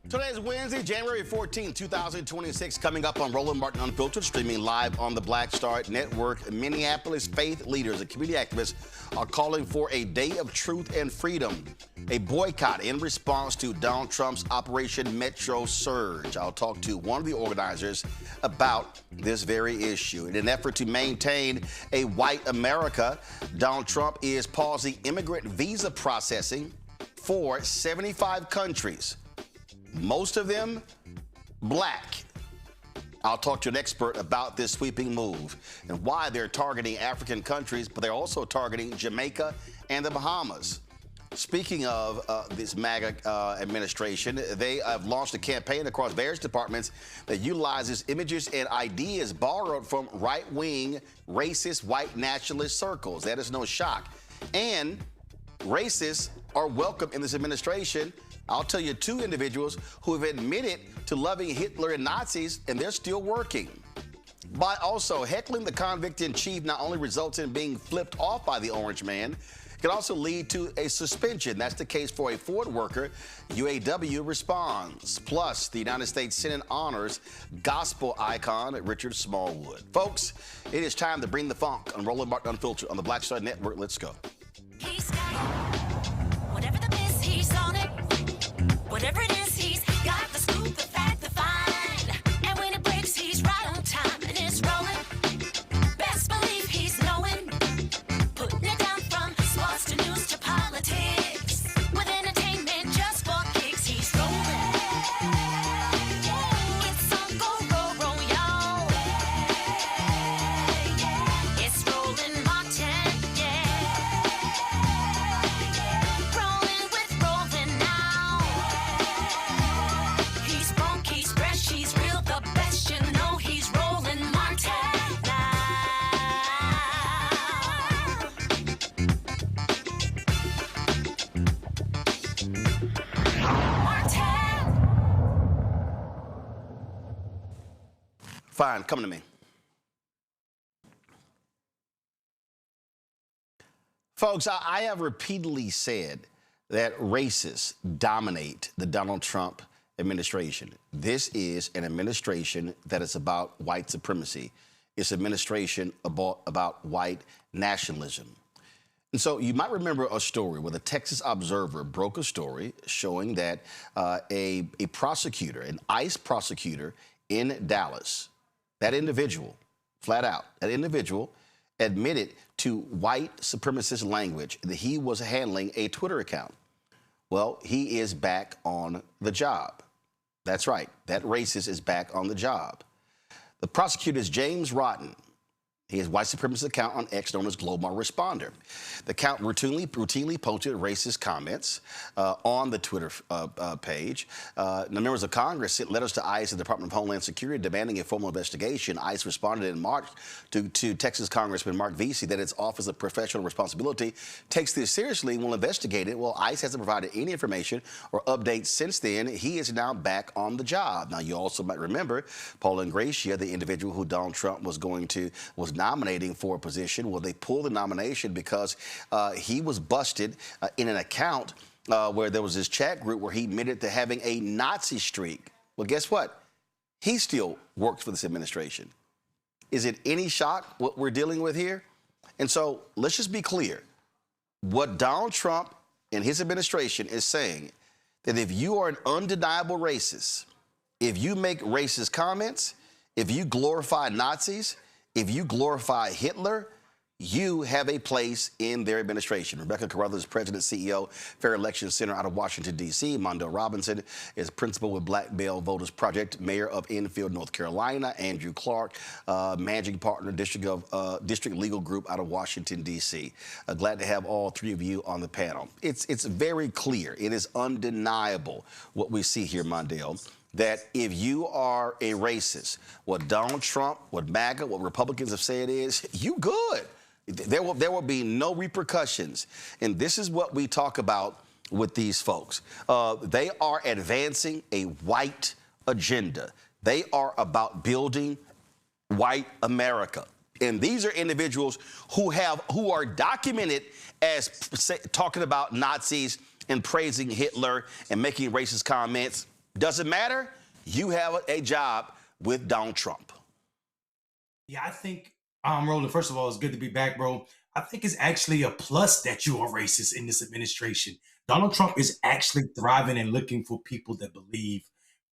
Today is Wednesday, January 14, 2026, coming up on Roland Martin Unfiltered, streaming live on the Black Star Network. Minneapolis faith leaders and community activists are calling for a day of truth and freedom, a boycott in response to Donald Trump's Operation Metro Surge. I'll talk to one of the organizers about this very issue. In an effort to maintain a white America, Donald Trump is pausing immigrant visa processing for 75 countries. Most of them black. I'll talk to an expert about this sweeping move and why they're targeting African countries, but they're also targeting Jamaica and the Bahamas. Speaking of this MAGA administration, they have launched a campaign across various departments that utilizes images and ideas borrowed from right-wing, racist, white nationalist circles. That is no shock. And racists are welcome in this administration. I'll tell you two individuals who have admitted to loving Hitler and Nazis, and they're still working. But also, heckling the convict-in-chief not only results in being flipped off by the orange man, it can also lead to a suspension. That's the case for a Ford worker. UAW responds. Plus, the United States Senate honors gospel icon Richard Smallwood. Folks, it is time to bring the funk on Roland Martin Unfiltered on the Black Star Network. Let's go. He's got whatever the miss, he's on it. Whatever it is, he's got the scoop, the fact, the find. And when it breaks, he's right on time and it's rolling. Best believe he's knowing. Putting it down from sports to news to politics. With entertainment just for kicks, he's rolling. It's on go, roll, y'all. It's Roland Martin, Rolling with Roland now. He's funk, he's fresh, he's real, the best, you know he's Roland Martin now. Martin. Fine, come to me. Folks, I have repeatedly said that racists dominate the Donald Trump administration. This is an administration that is about white supremacy. It's an administration about white nationalism. And so you might remember a story where the Texas Observer broke a story showing that a prosecutor, an ICE prosecutor in Dallas, that individual, flat out, that individual admitted to white supremacist language that he was handling a Twitter account. Well, he is back on the job. That's right, that racist is back on the job. The prosecutor is James Rotten. He has white supremacist account on X known as Global Responder. The account routinely posted racist comments on the Twitter page. The members of Congress sent letters to ICE and the Department of Homeland Security demanding a formal investigation. ICE responded in March to Texas Congressman Mark Vesey that its Office of Professional Responsibility takes this seriously and will investigate it. Well, ICE hasn't provided any information or updates since then. He is now back on the job. Now, you also might remember Paul Ingratia's, the individual who Donald Trump was nominating for a position. Well, they pulled the nomination because he was busted in an account where there was this chat group where he admitted to having a Nazi streak. Well, guess what? He still works for this administration. Is it any shock what we're dealing with here? And so let's just be clear. What Donald Trump and his administration is saying that if you are an undeniable racist, if you make racist comments, if you glorify Nazis, if you glorify Hitler, you have a place in their administration. Rebecca Carruthers, President, CEO, Fair Election Center out of Washington, D.C. Mondo Robinson is principal with Black Bell Voters Project, mayor of Enfield, North Carolina. Andrew Clark, managing partner, District Legal Group out of Washington, D.C. Glad to have all three of you on the panel. It's very clear. It is undeniable what we see here, Mondale, that if you are a racist, what Donald Trump, what MAGA, what Republicans have said is, you good. There will be no repercussions. And this is what we talk about with these folks. They are advancing a white agenda. They are about building white America. And these are individuals who are documented as talking about Nazis and praising Hitler and making racist comments Doesn't matter. You have a job with Donald Trump. Yeah, I think, Roland, first of all, it's good to be back, bro. I think it's actually a plus that you are racist in this administration. Donald Trump is actually thriving and looking for people that believe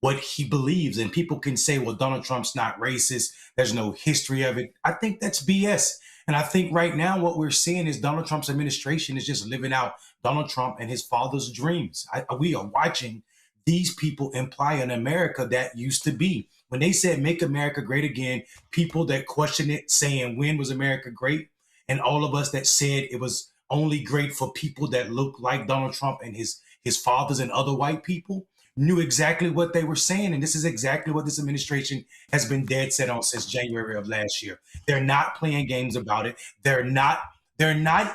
what he believes. And people can say, well, Donald Trump's not racist. There's no history of it. I think that's BS. And I think right now what we're seeing is Donald Trump's administration is just living out Donald Trump and his father's dreams. We are watching these people imply an America that used to be. When they said make America great again, people that question it saying when was America great? And all of us that said it was only great for people that look like Donald Trump and his fathers and other white people knew exactly what they were saying. And this is exactly what this administration has been dead set on since January of last year. They're not playing games about it. They're not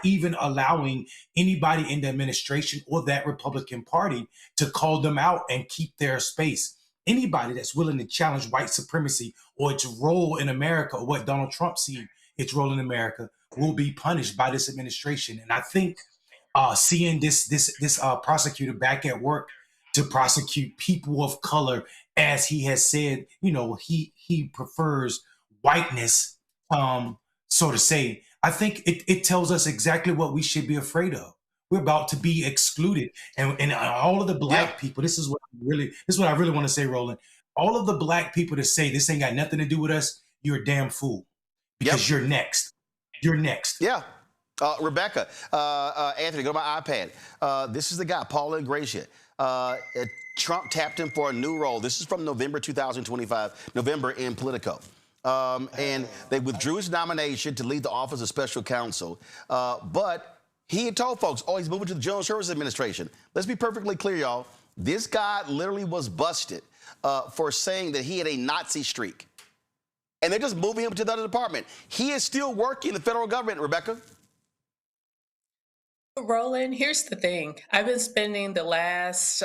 even allowing anybody in the administration or that Republican Party to call them out and keep their space. Anybody that's willing to challenge white supremacy or its role in America or what Donald Trump sees its role in America will be punished by this administration. And I think seeing this prosecutor back at work to prosecute people of color, as he has said, he prefers whiteness, so to say. I think it tells us exactly what we should be afraid of. We're about to be excluded, and all of the black people. This is what I really want to say, Roland. All of the black people that say this ain't got nothing to do with us, you're a damn fool, because you're next. You're next. Yeah. Rebecca, Anthony, go to my iPad. This is the guy, Paul Ingracia. Trump tapped him for a new role. This is from November 2025, November in Politico. And they withdrew his nomination to lead the Office of Special Counsel. But he had told folks, he's moving to the General Services Administration. Let's be perfectly clear, y'all. This guy literally was busted for saying that he had a Nazi streak. And they're just moving him to the other department. He is still working in the federal government, Rebecca. Roland, here's the thing. I've been spending the last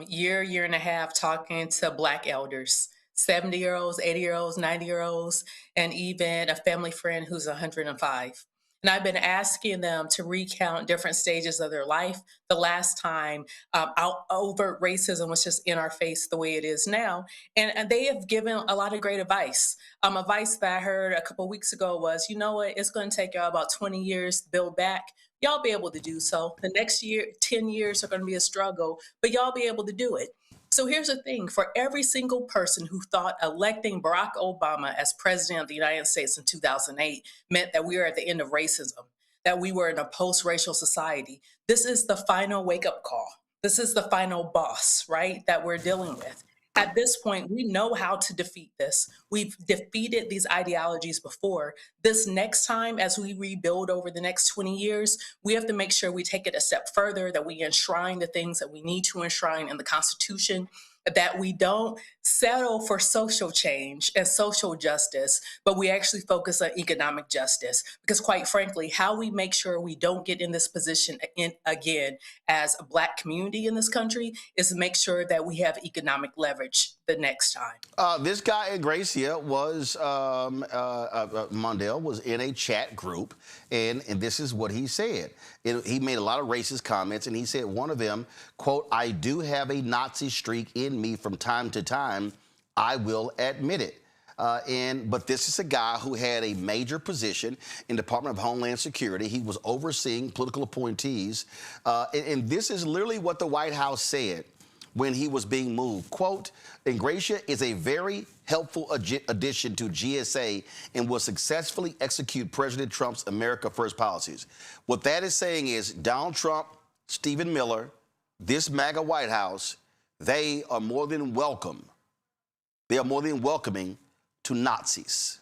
year and a half talking to Black elders, 70-year-olds, 80-year-olds, 90-year-olds, and even a family friend who's 105. And I've been asking them to recount different stages of their life. The last time overt racism was just in our face the way it is now. And they have given a lot of great advice. Advice that I heard a couple of weeks ago was, you know what, it's going to take y'all about 20 years to build back. Y'all be able to do so. The next 10 years are going to be a struggle, but y'all be able to do it. So here's the thing. For every single person who thought electing Barack Obama as president of the United States in 2008 meant that we were at the end of racism, that we were in a post-racial society, this is the final wake-up call. This is the final boss, right, that we're dealing with. At this point, we know how to defeat this. We've defeated these ideologies before. This next time, as we rebuild over the next 20 years, we have to make sure we take it a step further, that we enshrine the things that we need to enshrine in the Constitution, that we don't settle for social change and social justice, but we actually focus on economic justice. Because quite frankly, how we make sure we don't get in this position again as a Black community in this country is to make sure that we have economic leverage the next time. This guy, Ingracia, was, Mondale was in a chat group, and this is what he said. He made a lot of racist comments, and he said one of them, quote, "I do have a Nazi streak in me from time to time. I will admit it." But this is a guy who had a major position in the Department of Homeland Security. He was overseeing political appointees. And this is literally what the White House said when he was being moved. Quote, "Ingracia is a very helpful addition to GSA and will successfully execute President Trump's America First policies." What that is saying is Donald Trump, Stephen Miller, this MAGA White House, they are more than welcome. They are more than welcoming to Nazis.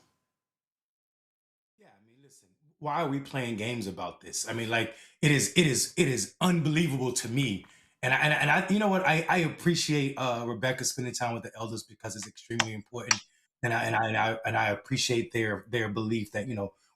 Yeah, I mean, listen, why are we playing games about this? I mean, like, it is unbelievable to me. And I you know what, I appreciate Rebecca spending time with the elders because it's extremely important. And I appreciate their belief that,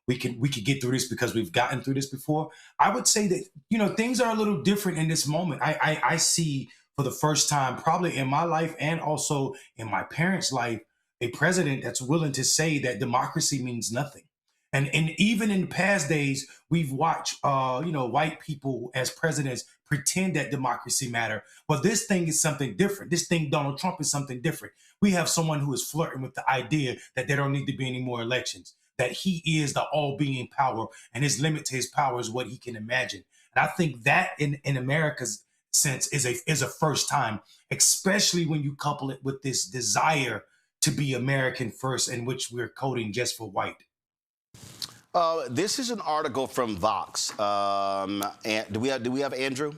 we could get through this because we've gotten through this before. I would say that, things are a little different in this moment. I see for the first time, probably in my life and also in my parents' life, a president that's willing to say that democracy means nothing. And even in the past days, we've watched white people as presidents pretend that democracy matter. But this thing is something different. This thing, Donald Trump, is something different. We have someone who is flirting with the idea that there don't need to be any more elections, that he is the all-being power, and his limit to his power is what he can imagine. And I think that in America's sense is a first time, especially when you couple it with this desire to be American first, in which we're coding just for white. This is an article from Vox. And do we have Andrew?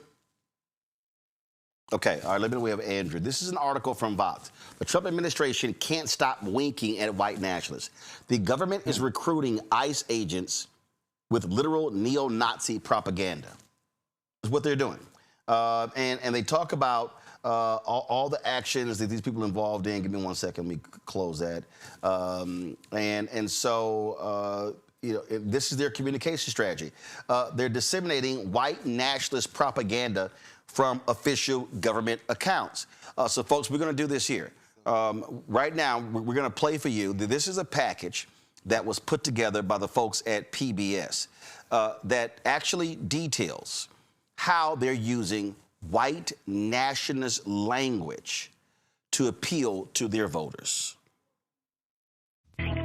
Okay, all right, let me know we have Andrew. This is an article from Vox. The Trump administration can't stop winking at white nationalists. The government is recruiting ICE agents with literal neo-Nazi propaganda. That's what they're doing. And they talk about all the actions that these people are involved in. Give me 1 second, let me close that. This is their communication strategy. They're disseminating white nationalist propaganda from official government accounts. So, folks, we're going to do this here. Right now, we're going to play for you. This is a package that was put together by the folks at PBS that actually details how they're using white nationalist language to appeal to their voters.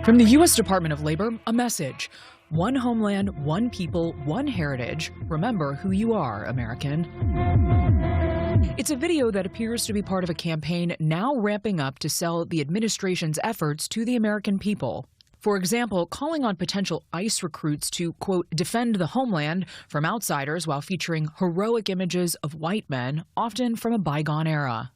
From the U.S. Department of Labor, a message. One homeland, one people, one heritage. Remember who you are, American. It's a video that appears to be part of a campaign now ramping up to sell the administration's efforts to the American people. For example, calling on potential ICE recruits to, quote, defend the homeland from outsiders while featuring heroic images of white men, often from a bygone era.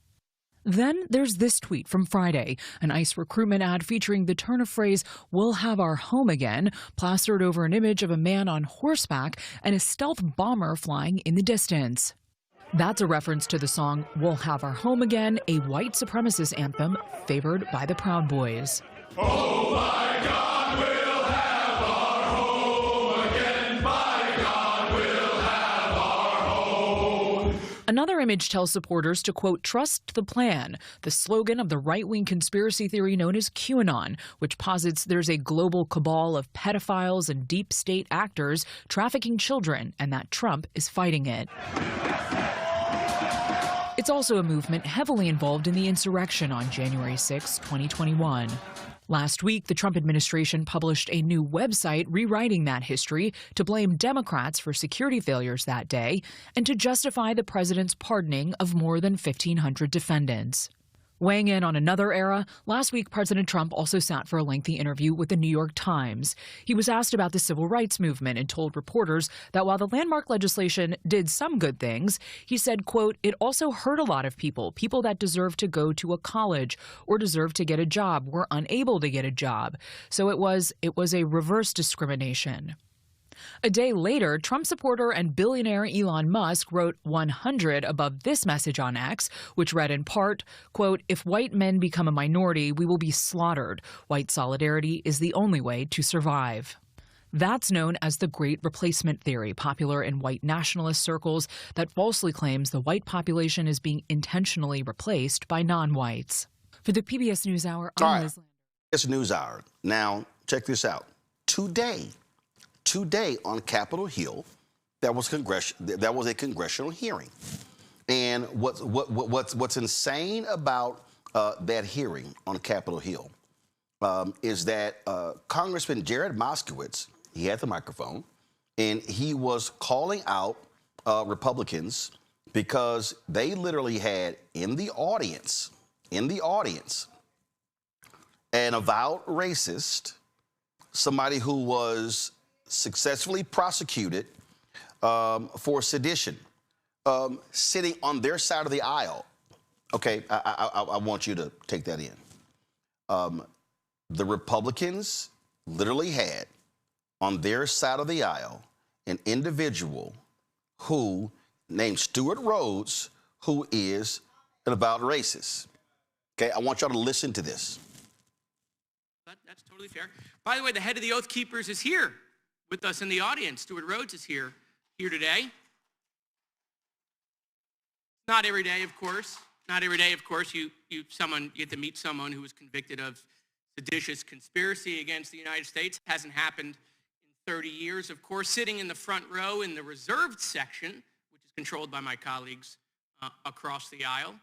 Then there's this tweet from Friday, an ICE recruitment ad featuring the turn of phrase, "We'll have our home again," plastered over an image of a man on horseback and a stealth bomber flying in the distance. That's a reference to the song "We'll Have Our Home Again," a white supremacist anthem favored by the Proud Boys. Oh my God, we'll have our home again. By God, we'll have our home. Another image tells supporters to, quote, trust the plan, the slogan of the right-wing conspiracy theory known as QAnon, which posits there's a global cabal of pedophiles and deep state actors trafficking children, and that Trump is fighting it. It's also a movement heavily involved in the insurrection on January 6, 2021. Last week, the Trump administration published a new website rewriting that history to blame Democrats for security failures that day and to justify the president's pardoning of more than 1,500 defendants. Weighing in on another era, last week President Trump also sat for a lengthy interview with the New York Times. He was asked about the civil rights movement and told reporters that while the landmark legislation did some good things, he said, quote, it also hurt a lot of people that deserve to go to a college or deserve to get a job were unable to get a job. So it was a reverse discrimination. A day later, Trump supporter and billionaire Elon Musk wrote 100 above this message on X, which read in part, quote, if white men become a minority, we will be slaughtered. White solidarity is the only way to survive. That's known as the Great Replacement Theory, popular in white nationalist circles that falsely claims the white population is being intentionally replaced by non-whites. For the PBS NewsHour, I'm Liz Lander. It's NewsHour. Now, check this out. Today on Capitol Hill, that was a congressional hearing, and what's insane about that hearing on Capitol Hill is that Congressman Jared Moskowitz, he had the microphone, and he was calling out Republicans because they literally had in the audience an avowed racist, somebody who was successfully prosecuted for sedition, sitting on their side of the aisle. Okay, I want you to take that in. The Republicans literally had on their side of the aisle an individual who named Stuart Rhodes, who is an avowed racist. Okay, I want y'all to listen to this. That's totally fair. By the way, the head of the Oath Keepers is here with us in the audience. Stuart Rhodes is here today. Not every day, of course. Not every day, of course, you get to meet someone who was convicted of seditious conspiracy against the United States. Hasn't happened 30 years, of course, sitting in the front row in the reserved section, which is controlled by my colleagues across the aisle.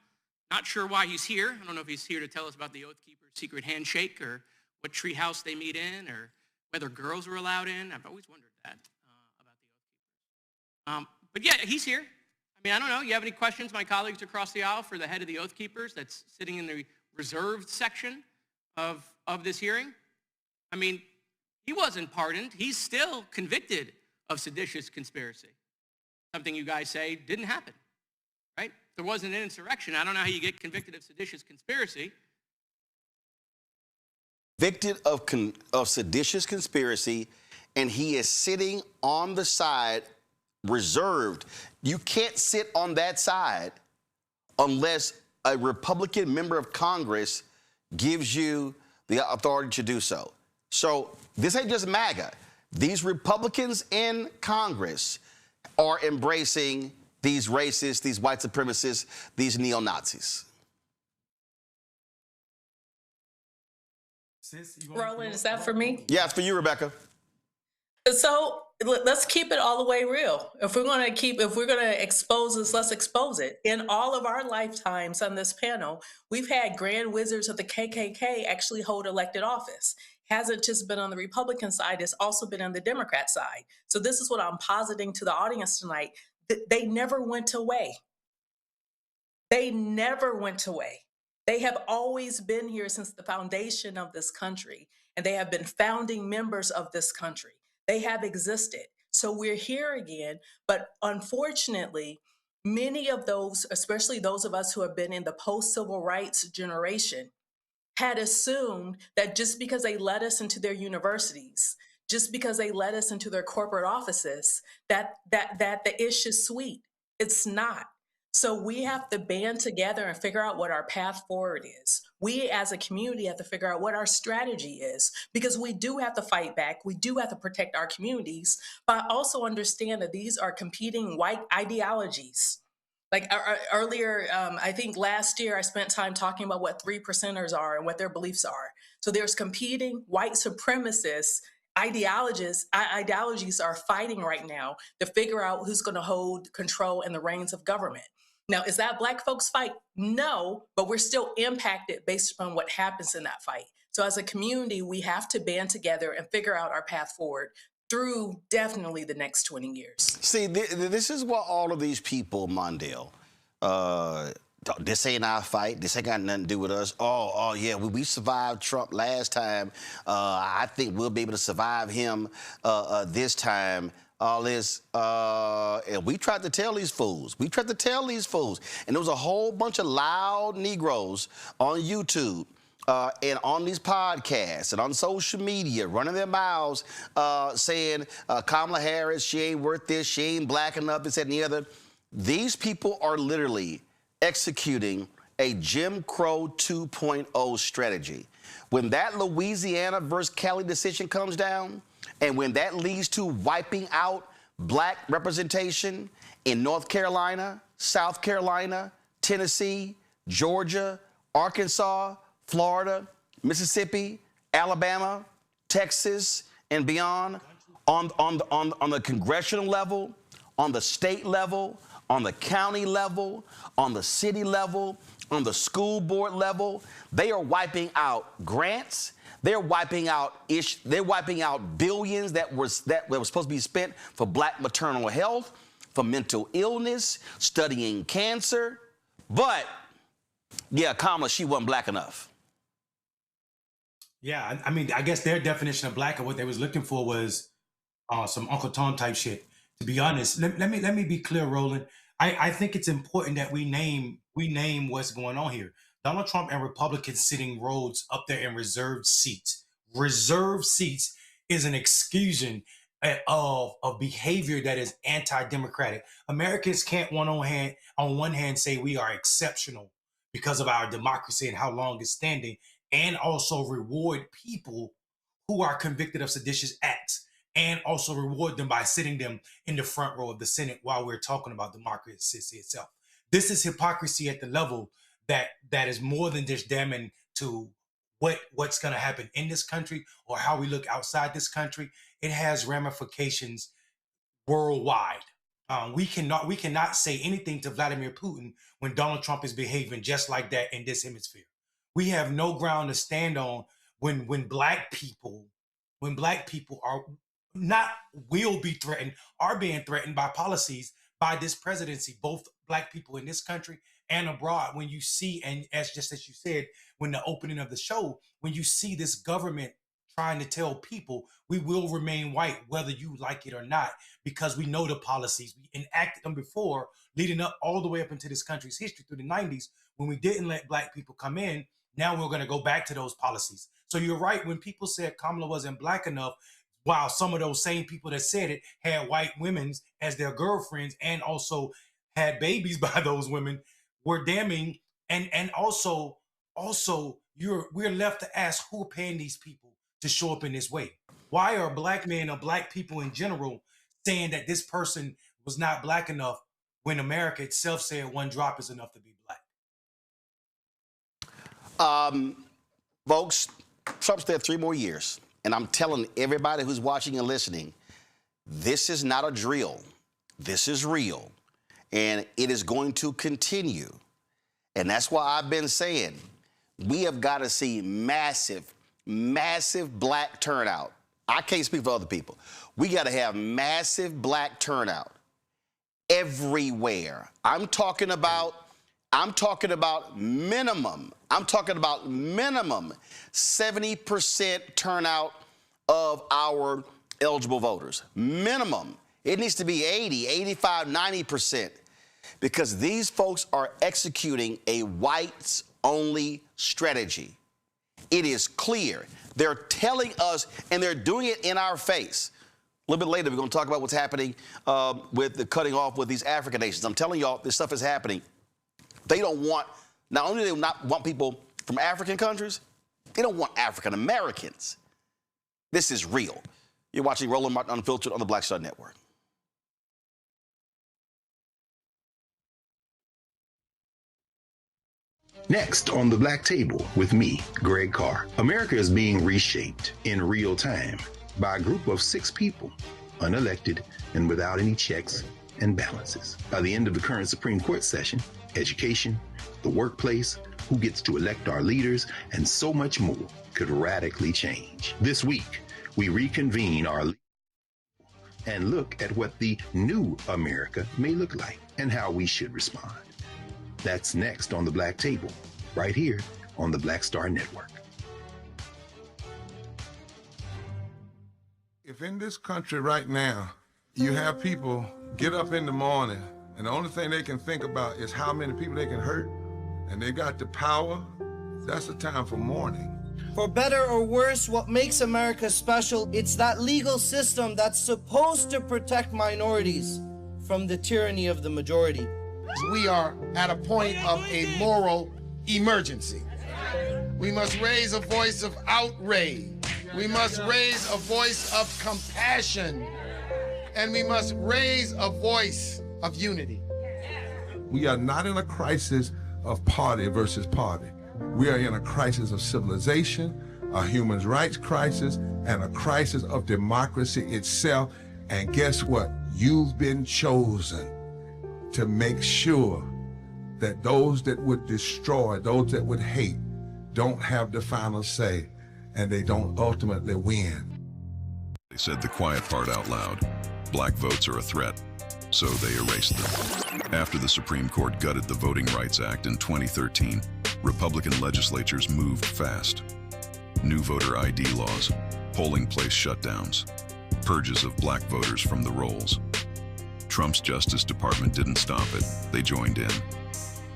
Not sure why he's here. I don't know if he's here to tell us about the Oath Keeper's secret handshake or what treehouse they meet in or whether girls were allowed in. I've always wondered that about the Oath Keepers. But yeah, he's here. I mean, I don't know. You have any questions, my colleagues across the aisle, for the head of the Oath Keepers that's sitting in the reserved section of this hearing? I mean, he wasn't pardoned. He's still convicted of seditious conspiracy. Something you guys say didn't happen, right? There wasn't an insurrection. I don't know how you get convicted of seditious conspiracy. Convicted of seditious conspiracy, and he is sitting on the side reserved. You can't sit on that side unless a Republican member of Congress gives you the authority to do so. So this ain't just MAGA. These Republicans in Congress are embracing these racists, these white supremacists, these neo-Nazis. Sis, Roland, is that for me? Yeah, it's for you, Rebecca. So let's keep it all the way real. If we're going to expose this, let's expose it. In all of our lifetimes on this panel, we've had grand wizards of the KKK actually hold elected office. Hasn't just been on the Republican side, it's also been on the Democrat side. So this is what I'm positing to the audience tonight. They never went away. They never went away. They have always been here since the foundation of this country, and they have been founding members of this country. They have existed. So we're here again, but unfortunately, many of those, especially those of us who have been in the post-civil rights generation, had assumed that just because they let us into their universities, just because they let us into their corporate offices, that the issue's sweet. It's not. So we have to band together and figure out what our path forward is. We as a community have to figure out what our strategy is, because we do have to fight back. We do have to protect our communities, but also understand that these are competing white ideologies. Like earlier, I think last year, I spent time talking about what 3%ers are and what their beliefs are. So there's competing white supremacist ideologies are fighting right now to figure out who's going to hold control and the reins of government. Now, is that Black folks' fight? No, but we're still impacted based upon what happens in that fight. So as a community, we have to band together and figure out our path forward through definitely the next 20 years. See, this is what all of these people, Mondale, this ain't our fight. This ain't got nothing to do with us. Oh yeah, we survived Trump last time. I think we'll be able to survive him this time. All this, and we tried to tell these fools. And there was a whole bunch of loud Negroes on YouTube and on these podcasts and on social media running their mouths saying Kamala Harris, she ain't worth this, she ain't black enough, this, that, and the other. These people are literally executing a Jim Crow 2.0 strategy. When that Louisiana versus Cali decision comes down, and when that leads to wiping out black representation in North Carolina, South Carolina, Tennessee, Georgia, Arkansas, Florida, Mississippi, Alabama, Texas, and beyond, on the congressional level, on the state level, on the county level, on the city level, on the school board level, they are wiping out grants. They're wiping out billions that were supposed to be spent for black maternal health, for mental illness, studying cancer. But yeah, Kamala, she wasn't black enough. Yeah, I mean, I guess their definition of black and what they was looking for was some Uncle Tom type shit. To be honest, let me be clear, Roland. I think it's important that we name what's going on here. Donald Trump and Republicans sitting rows up there in reserved seats. Reserved seats is an exclusion of behavior that is anti-democratic. Americans can't on one hand say we are exceptional because of our democracy and how long it's standing, and also reward people who are convicted of seditious acts, and also reward them by sitting them in the front row of the Senate while we're talking about democracy itself. This is hypocrisy at the level that is more than just damning to what's going to happen in this country or how we look outside this country. It has ramifications worldwide. We cannot say anything to Vladimir Putin when Donald Trump is behaving just like that in this hemisphere. We have no ground to stand on when black people will be threatened, are being threatened by policies by this presidency, both black people in this country and abroad. When you see, and as you said, when the opening of the show, when you see this government trying to tell people we will remain white, whether you like it or not, because we know the policies. We enacted them before, leading up all the way up into this country's history through the 90s, when we didn't let black people come in. Now we're going to go back to those policies. So you're right. When people said Kamala wasn't black enough, while some of those same people that said it had white women as their girlfriends and also had babies by those women, were damning. And also we're left to ask, who are paying these people to show up in this way? Why are black men or black people in general saying that this person was not black enough when America itself said one drop is enough to be black? Folks, Trump's there 3 more years. And I'm telling everybody who's watching and listening, this is not a drill. This is real. And it is going to continue. And that's why I've been saying we have got to see massive black turnout. I can't speak for other people. We got to have massive black turnout everywhere. I'm talking about minimum 70% turnout of our eligible voters. Minimum. It needs to be 80, 85, 90%, because these folks are executing a whites-only strategy. It is clear. They're telling us, and they're doing it in our face. A little bit later, we're going to talk about what's happening with the cutting off with these African nations. I'm telling y'all, this stuff is happening. They don't want, not only do they not want people from African countries, they don't want African Americans. This is real. You're watching Roland Martin Unfiltered on the Black Star Network. Next on the Black Table with me, Greg Carr. America is being reshaped in real time by a group of 6 people, unelected and without any checks and balances. By the end of the current Supreme Court session, education, the workplace, who gets to elect our leaders, and so much more could radically change. This week, we reconvene our and look at what the new America may look like and how we should respond. That's next on the Black Table, right here on the Black Star Network. If in this country right now, you have people get up in the morning and the only thing they can think about is how many people they can hurt, and they got the power, that's the time for mourning. For better or worse, what makes America special, it's that legal system that's supposed to protect minorities from the tyranny of the majority. We are at a point of a moral emergency. We must raise a voice of outrage. We must raise a voice of compassion. And we must raise a voice of unity. We are not in a crisis of party versus party. We are in a crisis of civilization, a human rights crisis, and a crisis of democracy itself. And guess what? You've been chosen to make sure that those that would destroy, those that would hate, don't have the final say, and they don't ultimately win. They said the quiet part out loud. Black votes are a threat, so they erased them. After the Supreme Court gutted the Voting Rights Act in 2013, Republican legislatures moved fast. New voter ID laws, polling place shutdowns, purges of black voters from the rolls. Trump's Justice Department didn't stop it, they joined in.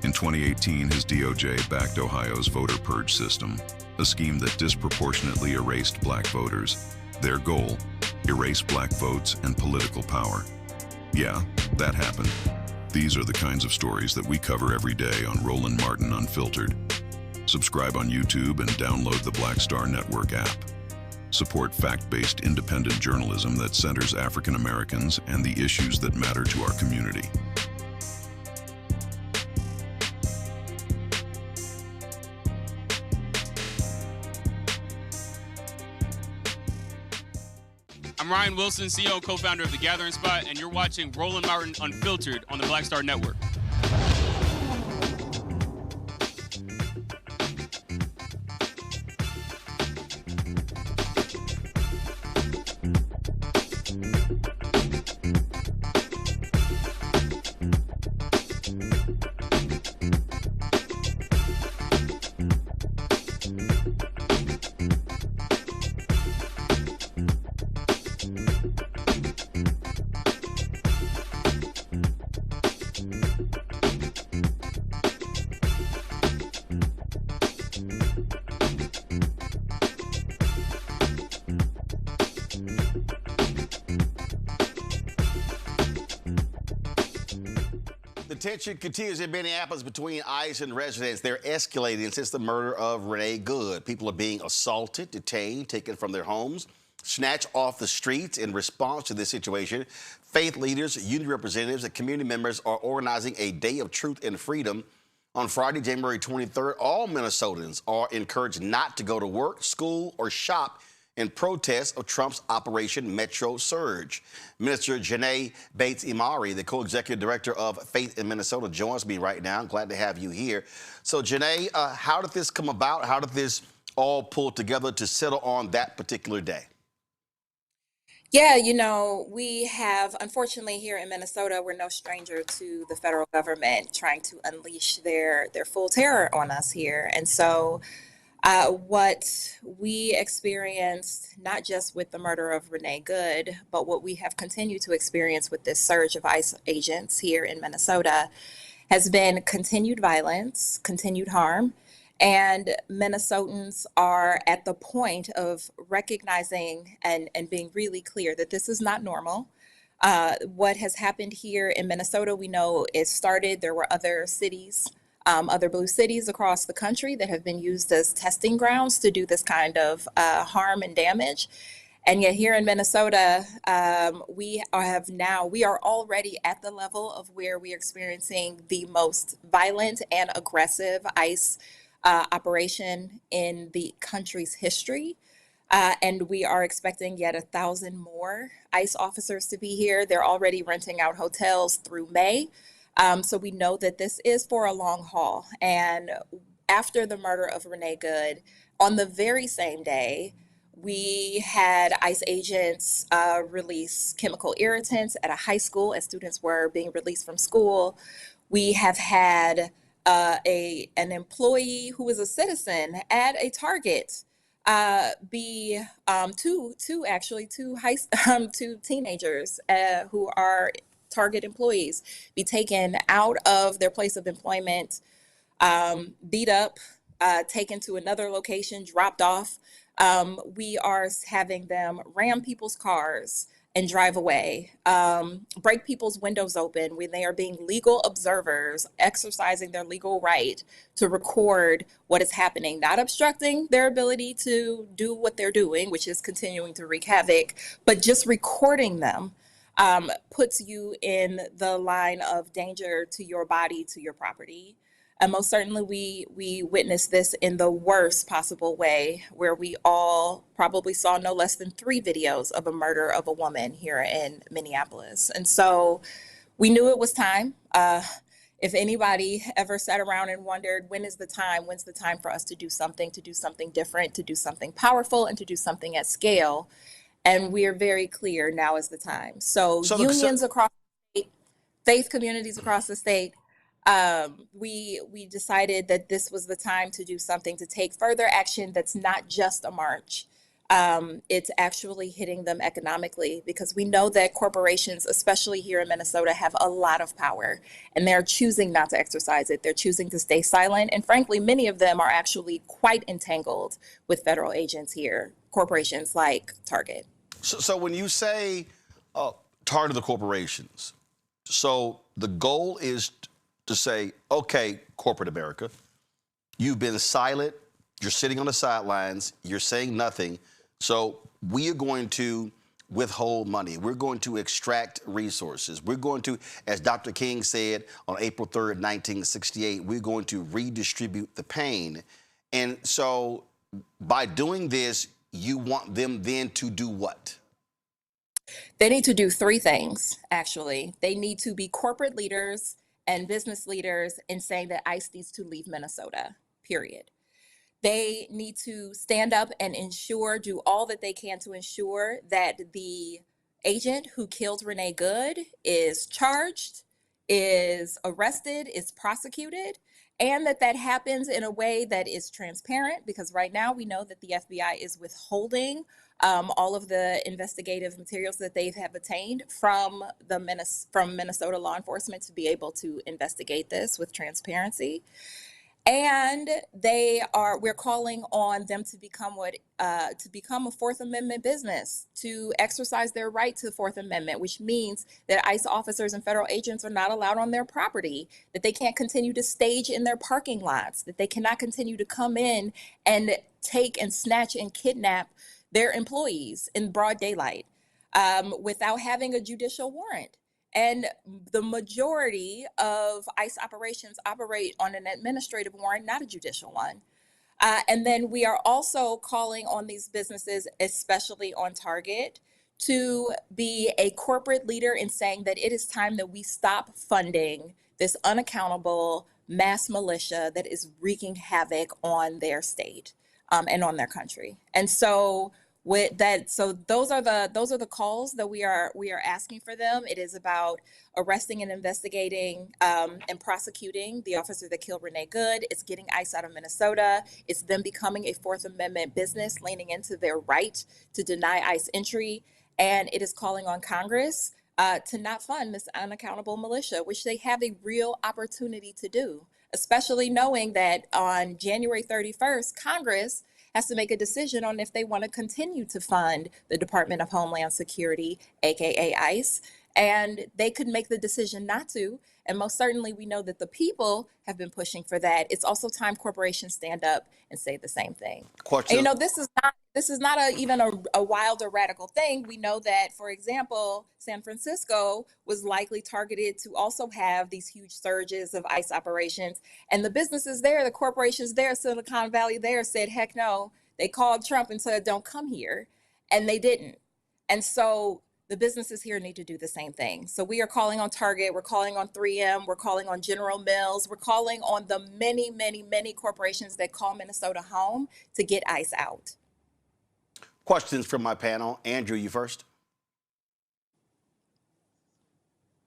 In 2018, his DOJ backed Ohio's voter purge system, a scheme that disproportionately erased black voters. Their goal, erase black votes and political power. Yeah, that happened. These are the kinds of stories that we cover every day on Roland Martin Unfiltered. Subscribe on YouTube and download the Black Star Network app. Support fact-based independent journalism that centers African Americans and the issues that matter to our community. I'm Ryan Wilson, CEO and co-founder of The Gathering Spot, and you're watching Roland Martin Unfiltered on the Black Star Network. The tension continues in Minneapolis between ICE and residents. They're escalating since the murder of Renee Good. People are being assaulted, detained, taken from their homes, snatched off the streets. In response to this situation, faith leaders, union representatives, and community members are organizing a Day of Truth and Freedom. On Friday, January 23rd, all Minnesotans are encouraged not to go to work, school, or shop in protest of Trump's Operation Metro Surge. Minister Janae Bates-Imari, the co-executive director of Faith in Minnesota, joins me right now. I'm glad to have you here. So, Janae, how did this come about? How did this all pull together to settle on that particular day? Yeah, we have, unfortunately, here in Minnesota, we're no stranger to the federal government trying to unleash their full terror on us here. And so what we experienced, not just with the murder of Renee Good, but what we have continued to experience with this surge of ICE agents here in Minnesota has been continued violence, continued harm. And Minnesotans are at the point of recognizing and being really clear that this is not normal. What has happened here in Minnesota, we know it started, there were other cities, other blue cities across the country that have been used as testing grounds to do this kind of harm and damage. And yet here in Minnesota, we are already at the level of where we are experiencing the most violent and aggressive ICE operation in the country's history. And we are expecting yet 1,000 more ICE officers to be here. They're already renting out hotels through May. So we know that this is for a long haul. And after the murder of Renee Good, on the very same day, we had ICE agents release chemical irritants at a high school as students were being released from school. We have had an employee who was a citizen at a Target be two teenagers who are Target employees be taken out of their place of employment, beat up, taken to another location, dropped off. We are having them ram people's cars and drive away, break people's windows open when they are being legal observers, exercising their legal right to record what is happening, not obstructing their ability to do what they're doing, which is continuing to wreak havoc, but just recording them puts you in the line of danger to your body, to your property. And most certainly we witnessed this in the worst possible way, where we all probably saw no less than 3 videos of a murder of a woman here in Minneapolis. And so we knew it was time. If anybody ever sat around and wondered, when's the time for us to do something different, to do something powerful, and to do something at scale? And we're very clear, now is the time. So unions across the state, faith communities across the state, we decided that this was the time to do something, to take further action that's not just a march. It's actually hitting them economically, because we know that corporations, especially here in Minnesota, have a lot of power, and they're choosing not to exercise it. They're choosing to stay silent. And frankly, many of them are actually quite entangled with federal agents here, corporations like Target. So when you say target the corporations, so the goal is to say, okay, corporate America, you've been silent, you're sitting on the sidelines, you're saying nothing, so we are going to withhold money. We're going to extract resources. We're going to, as Dr. King said on April 3rd, 1968, we're going to redistribute the pain. And so by doing this, you want them then to do what? They need to do three things, actually. They need to be corporate leaders and business leaders in saying that ICE needs to leave Minnesota, period. They need to stand up and do all that they can to ensure that the agent who killed Renee Good is charged, is arrested, is prosecuted, and that happens in a way that is transparent, because right now we know that the FBI is withholding all of the investigative materials that they have obtained from Minnesota law enforcement to be able to investigate this with transparency. And we're calling on them to become a Fourth Amendment business, to exercise their right to the Fourth Amendment, which means that ICE officers and federal agents are not allowed on their property, that they can't continue to stage in their parking lots, that they cannot continue to come in and take and snatch and kidnap their employees in broad daylight without having a judicial warrant. And the majority of ICE operations operate on an administrative warrant, not a judicial one. And then we are also calling on these businesses, especially on Target, to be a corporate leader in saying that it is time that we stop funding this unaccountable mass militia that is wreaking havoc on their state and on their country. And so those are the calls that we are asking for them. It is about arresting and investigating and prosecuting the officer that killed Renee Good. It's getting ICE out of Minnesota. It's them becoming a Fourth Amendment business, leaning into their right to deny ICE entry. And it is calling on Congress to not fund this unaccountable militia, which they have a real opportunity to do, especially knowing that on January 31st, Congress has to make a decision on if they want to continue to fund the Department of Homeland Security, aka ICE, and they could make the decision not to. And most certainly we know that the people have been pushing for that. It's also time corporations stand up and say the same thing. And, this is not even a wild or radical thing. We know that, for example, San Francisco was likely targeted to also have these huge surges of ICE operations. And the businesses there, the corporations there, Silicon Valley there said, heck no. They called Trump and said, don't come here. And they didn't. And so the businesses here need to do the same thing. So we are calling on Target, we're calling on 3M, we're calling on General Mills, we're calling on the many, many, many corporations that call Minnesota home to get ICE out. Questions from my panel. Andrew, you first.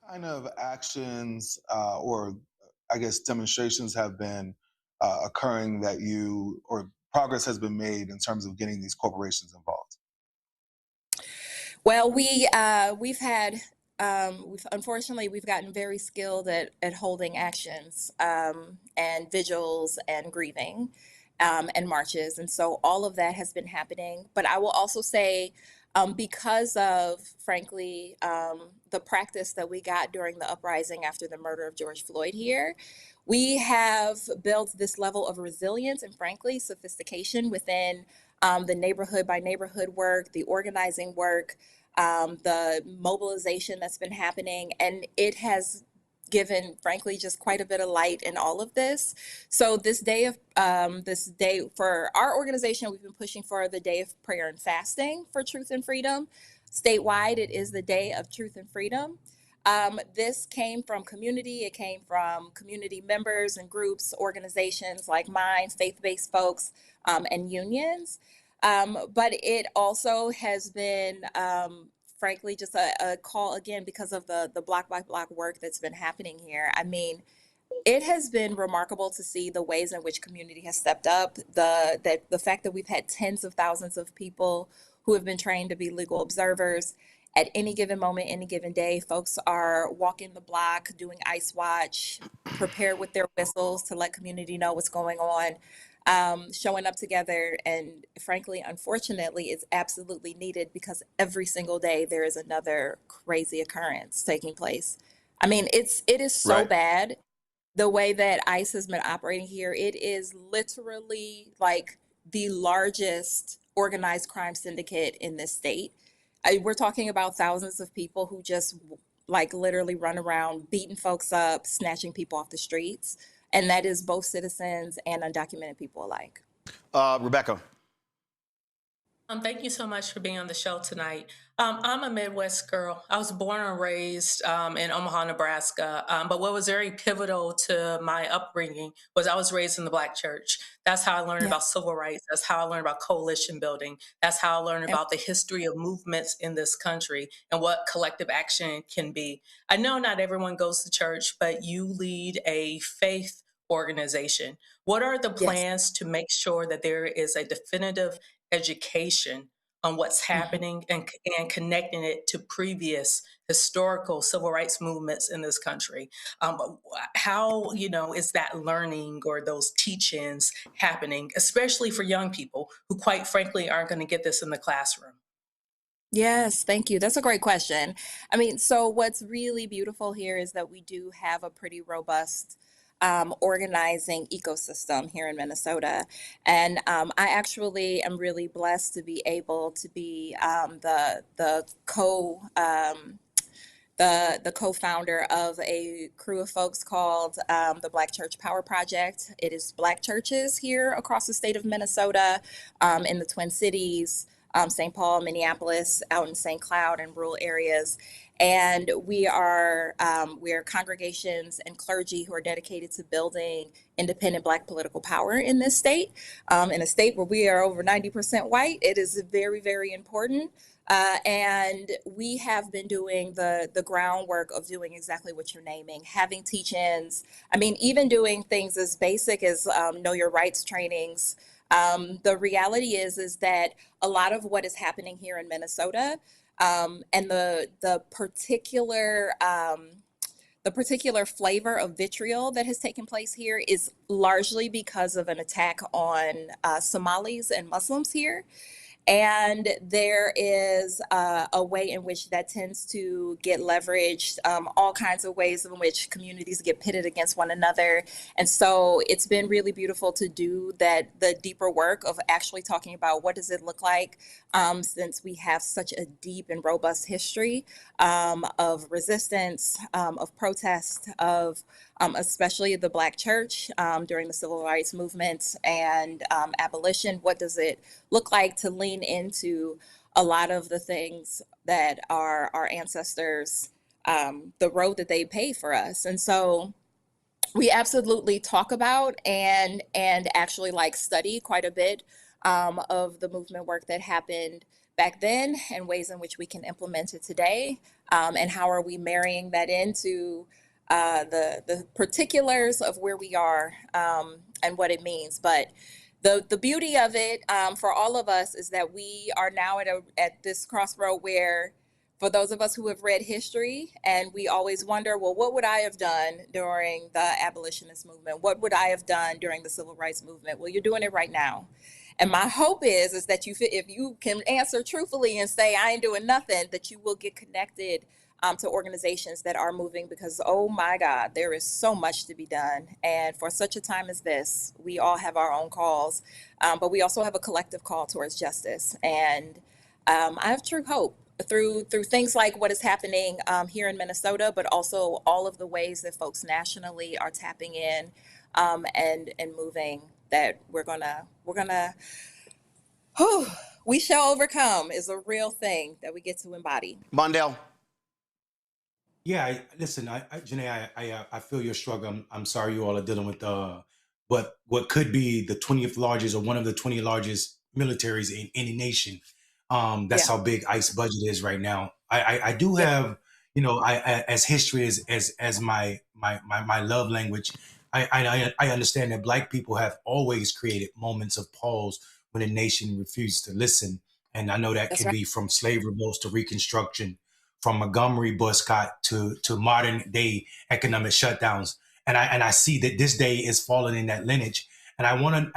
Kind of actions or I guess demonstrations have been occurring that or progress has been made in terms of getting these corporations involved? Well, unfortunately, we've gotten very skilled at holding actions and vigils and grieving and marches. And so all of that has been happening. But I will also say, because of, frankly, the practice that we got during the uprising after the murder of George Floyd here, we have built this level of resilience and, frankly, sophistication within the neighborhood by neighborhood work, the organizing work, the mobilization that's been happening. And it has given, frankly, just quite a bit of light in all of this. So this day for our organization, we've been pushing for the day of prayer and fasting for truth and freedom. Statewide, it is the day of truth and freedom. This came from community. It came from community members and groups, organizations like mine, faith-based folks, and unions. But it also has been, frankly, just a call again because of the block by block work that's been happening here. I mean, it has been remarkable to see the ways in which community has stepped up, the fact that we've had tens of thousands of people who have been trained to be legal observers. At any given moment, any given day, folks are walking the block, doing ICE Watch, prepared with their whistles to let community know what's going on. Showing up together, and frankly, unfortunately, it's absolutely needed because every single day there is another crazy occurrence taking place. I mean, it is so bad the way that ICE has been operating here. It is literally like the largest organized crime syndicate in this state. We're talking about thousands of people who just like literally run around beating folks up, snatching people off the streets. And that is both citizens and undocumented people alike. Rebecca. Thank you so much for being on the show tonight. I'm a Midwest girl. I was born and raised in Omaha, Nebraska. But what was very pivotal to my upbringing was I was raised in the Black church. That's how I learned Yeah. about civil rights. That's how I learned about coalition building. That's how I learned Yep. about the history of movements in this country and what collective action can be. I know not everyone goes to church, but you lead a faith organization. What are the Yes. plans to make sure that there is a definitive education on what's Mhm. happening and connecting it to previous historical civil rights movements in this country? How, is that learning or those teachings happening, especially for young people who, quite frankly, aren't going to get this in the classroom? Yes, thank you. That's a great question. I mean, so what's really beautiful here is that we do have a pretty robust organizing ecosystem here in Minnesota. And I actually am really blessed to be able to be the co-founder of a crew of folks called the Black Church Power Project. It is Black churches here across the state of Minnesota, in the Twin Cities, St. Paul, Minneapolis, out in St. Cloud and rural areas. And we are congregations and clergy who are dedicated to building independent Black political power in this state. In a state where we are over 90% white, it is very, very important. And we have been doing the groundwork of doing exactly what you're naming, having teach-ins. I mean, even doing things as basic as know your rights trainings. The reality is that a lot of what is happening here in Minnesota, and the particular flavor of vitriol that has taken place here is largely because of an attack on Somalis and Muslims here. And there is a way in which that tends to get leveraged, all kinds of ways in which communities get pitted against one another. And so it's been really beautiful to do the deeper work of actually talking about what does it look like, since we have such a deep and robust history of resistance, of protest, of especially the Black church during the civil rights movement and abolition. What does it look like to lean into a lot of the things that our ancestors, the road that they paved for us? And so we absolutely talk about and actually like study quite a bit of the movement work that happened back then and ways in which we can implement it today, and how are we marrying that into the particulars of where we are, and what it means. But the beauty of it, for all of us, is that we are now at this crossroad where, for those of us who have read history, and we always wonder, well, what would I have done during the abolitionist movement? What would I have done during the civil rights movement? Well, you're doing it right now. And my hope is that if you can answer truthfully and say, I ain't doing nothing, that you will get connected to organizations that are moving, because, oh my God, there is so much to be done. And for such a time as this, we all have our own calls, but we also have a collective call towards justice. And I have true hope through things like what is happening here in Minnesota, but also all of the ways that folks nationally are tapping in, and moving, that we're gonna we shall overcome is a real thing that we get to embody. Mondale. Yeah, listen, Janae, I feel your struggle. I'm sorry you all are dealing with what could be the 20th largest or one of the 20 largest militaries in any nation. That's Yeah. how big ICE budget is right now. I do Yeah. have, as history as my love language. I understand that Black people have always created moments of pause when a nation refused to listen, and I know that That's can right. be from slave revolts to Reconstruction, from Montgomery boycott to modern day economic shutdowns. And I see that this day is falling in that lineage. And I want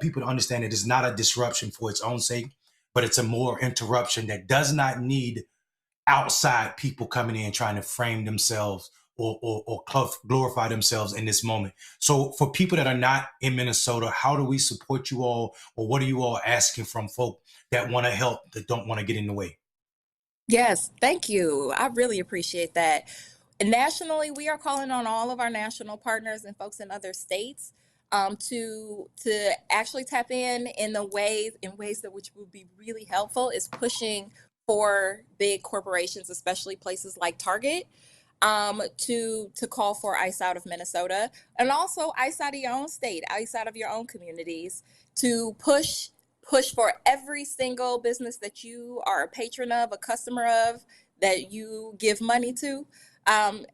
people to understand that it's not a disruption for its own sake, but it's a more interruption that does not need outside people coming in trying to frame themselves or glorify themselves in this moment. So for people that are not in Minnesota, how do we support you all, or what are you all asking from folk that want to help, that don't want to get in the way? Yes, thank you. I really appreciate that. And nationally, we are calling on all of our national partners and folks in other states to actually tap in the ways that which would be really helpful is pushing for big corporations, especially places like Target, to call for ICE out of Minnesota, and also ICE out of your own state, ICE out of your own communities, to push for every single business that you are a patron of, a customer of, that you give money to.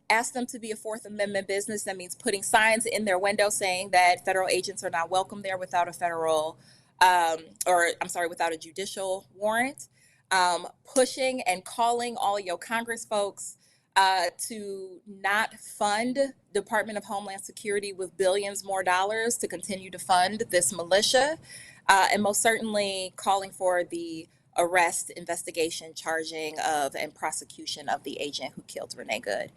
Ask them to be a Fourth Amendment business. That means putting signs in their window saying that federal agents are not welcome there without a federal, without a judicial warrant. Pushing and calling all your Congress folks to not fund Department of Homeland Security with billions more dollars to continue to fund this militia, and most certainly calling for the arrest, investigation, charging of, and prosecution of the agent who killed Renee Good.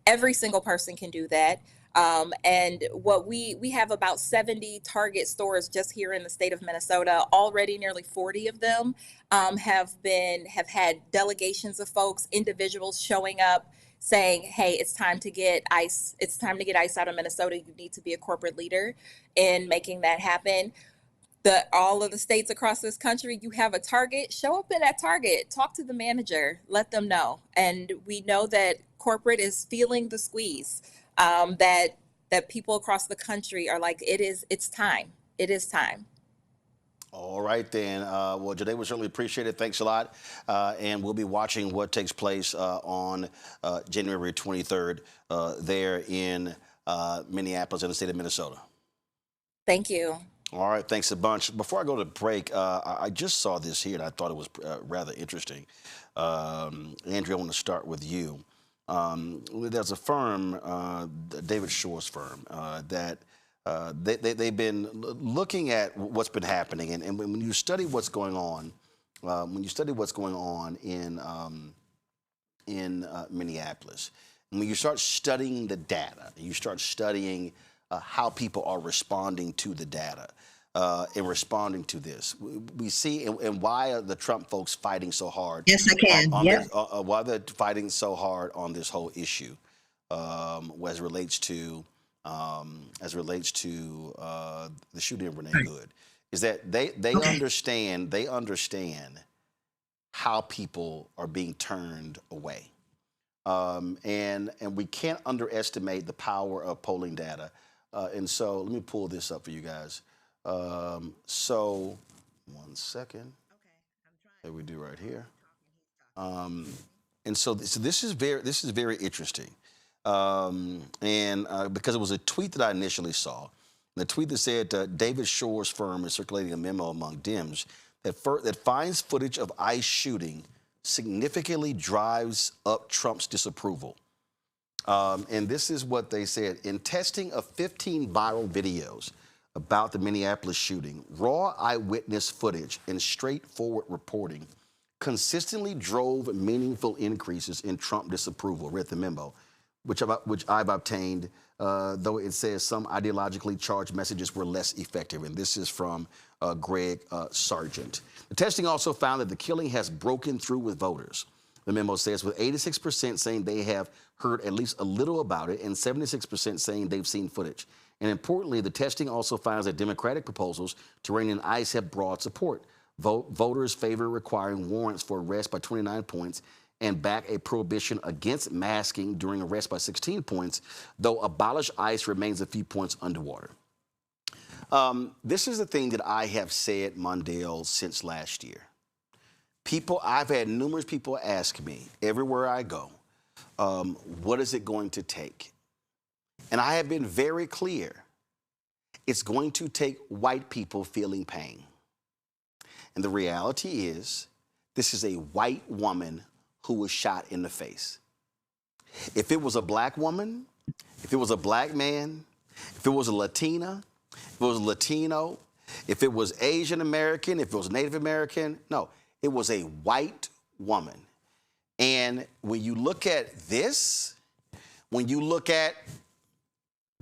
Every single person can do that. And what we have about 70 Target stores just here in the state of Minnesota. Already nearly 40 of them have had delegations of folks, individuals showing up saying, hey, it's time to get ICE out of Minnesota. You need to be a corporate leader in making that happen. All of the states across this country, you have a Target, show up in that Target, talk to the manager, let them know. And we know that corporate is feeling the squeeze, that people across the country are like, it's time. It is time. All right, then. Well, Janae, we certainly appreciate it. Thanks a lot. And we'll be watching what takes place on January 23rd there in Minneapolis in the state of Minnesota. Thank you. All right, thanks a bunch. Before I go to break, I just saw this here, and I thought it was rather interesting. Andrea, I want to start with you. There's a firm, David Shore's firm, that they've been looking at what's been happening, and when you study what's going on, in Minneapolis, and when you start studying the data, you start studying how people are responding to the data and responding to this. We see, and why are the Trump folks fighting so hard? Yes, I can. Why they're fighting so hard on this whole issue as it relates to the shooting of Renee Good, is that they understand how people are being turned away. And we can't underestimate the power of polling data. And so let me pull this up for you guys. So 1 second. Okay, I'm trying. There we do right here. And so this is very interesting. Because it was a tweet that I initially saw. The tweet that said David Shore's firm is circulating a memo among Dems that finds footage of ICE shooting significantly drives up Trump's disapproval. And this is what they said. In testing of 15 viral videos about the Minneapolis shooting, raw eyewitness footage and straightforward reporting consistently drove meaningful increases in Trump disapproval, read the memo, which I've obtained, though it says some ideologically charged messages were less effective. And this is from Greg Sargent. The testing also found that the killing has broken through with voters. The memo says, with 86% saying they have heard at least a little about it and 76% saying they've seen footage. And importantly, the testing also finds that Democratic proposals to rein in ICE have broad support. Voters favor requiring warrants for arrest by 29 points and back a prohibition against masking during arrest by 16 points, though abolish ICE remains a few points underwater. This is the thing that I have said, Mondale, since last year. I've had numerous people ask me everywhere I go, what is it going to take? And I have been very clear. It's going to take white people feeling pain. And the reality is, this is a white woman who was shot in the face. If it was a black woman, if it was a black man, if it was a Latina, if it was a Latino, if it was Asian American, if it was Native American, no, it was a white woman. And when you look at this, when you look at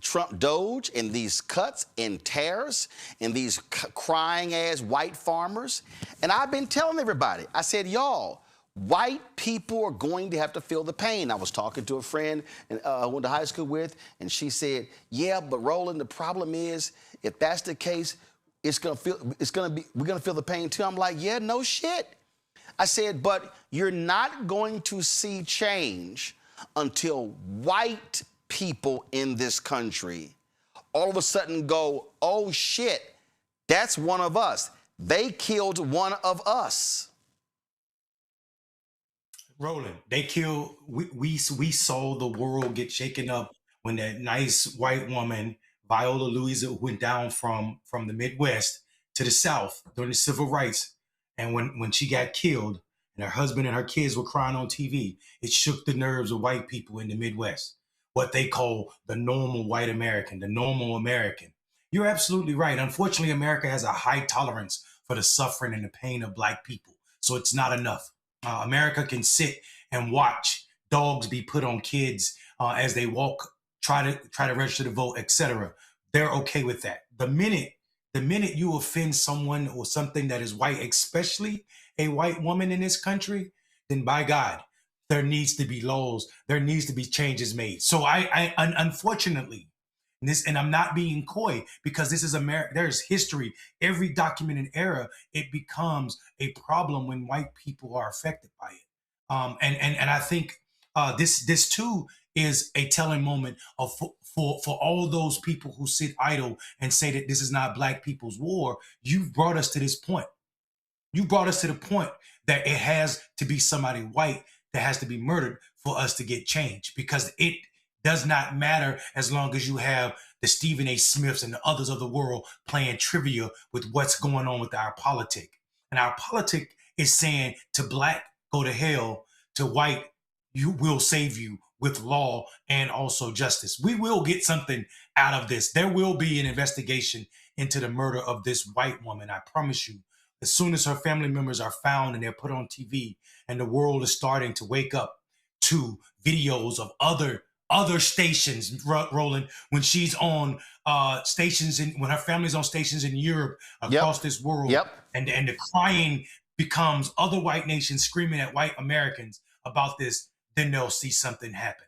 Trump Doge and these cuts and tears and these crying ass white farmers, and I've been telling everybody, I said, y'all, White people are going to have to feel the pain. I was talking to a friend I went to high school with, and she said, "Yeah, but Roland, the problem is, if that's the case, we're gonna feel the pain too." I'm like, "Yeah, no shit." I said, "But you're not going to see change until white people in this country all of a sudden go, oh shit, that's one of us. They killed one of us." Roland, they killed. We saw the world get shaken up when that nice white woman Viola Louisa went down from the Midwest to the South during the civil rights, and when she got killed, and her husband and her kids were crying on TV, it shook the nerves of white people in the Midwest. What they call the normal white American, the normal American. You're absolutely right. Unfortunately, America has a high tolerance for the suffering and the pain of black people, so it's not enough. America can sit and watch dogs be put on kids as they walk, try to register to vote, etc. They're okay with that. The minute you offend someone or something that is white, especially a white woman in this country, then by God, there needs to be laws. There needs to be changes made. So I unfortunately, and I'm not being coy, because this is America. There's history. Every documented era, it becomes a problem when white people are affected by it. And I think this too is a telling moment of for all those people who sit idle and say that this is not black people's war. You've brought us to this point. You brought us to the point that it has to be somebody white that has to be murdered for us to get change, because it does not matter as long as you have the Stephen A. Smiths and the others of the world playing trivia with what's going on with our politic. And our politic is saying to black, go to hell, to white, you will save you with law and also justice. We will get something out of this. There will be an investigation into the murder of this white woman. I promise you. As soon as her family members are found and they're put on TV, and the world is starting to wake up to videos of other stations, Roland, when she's on stations, when her family's on stations in Europe, across this world, and the crying becomes other white nations screaming at white Americans about this, then they'll see something happen.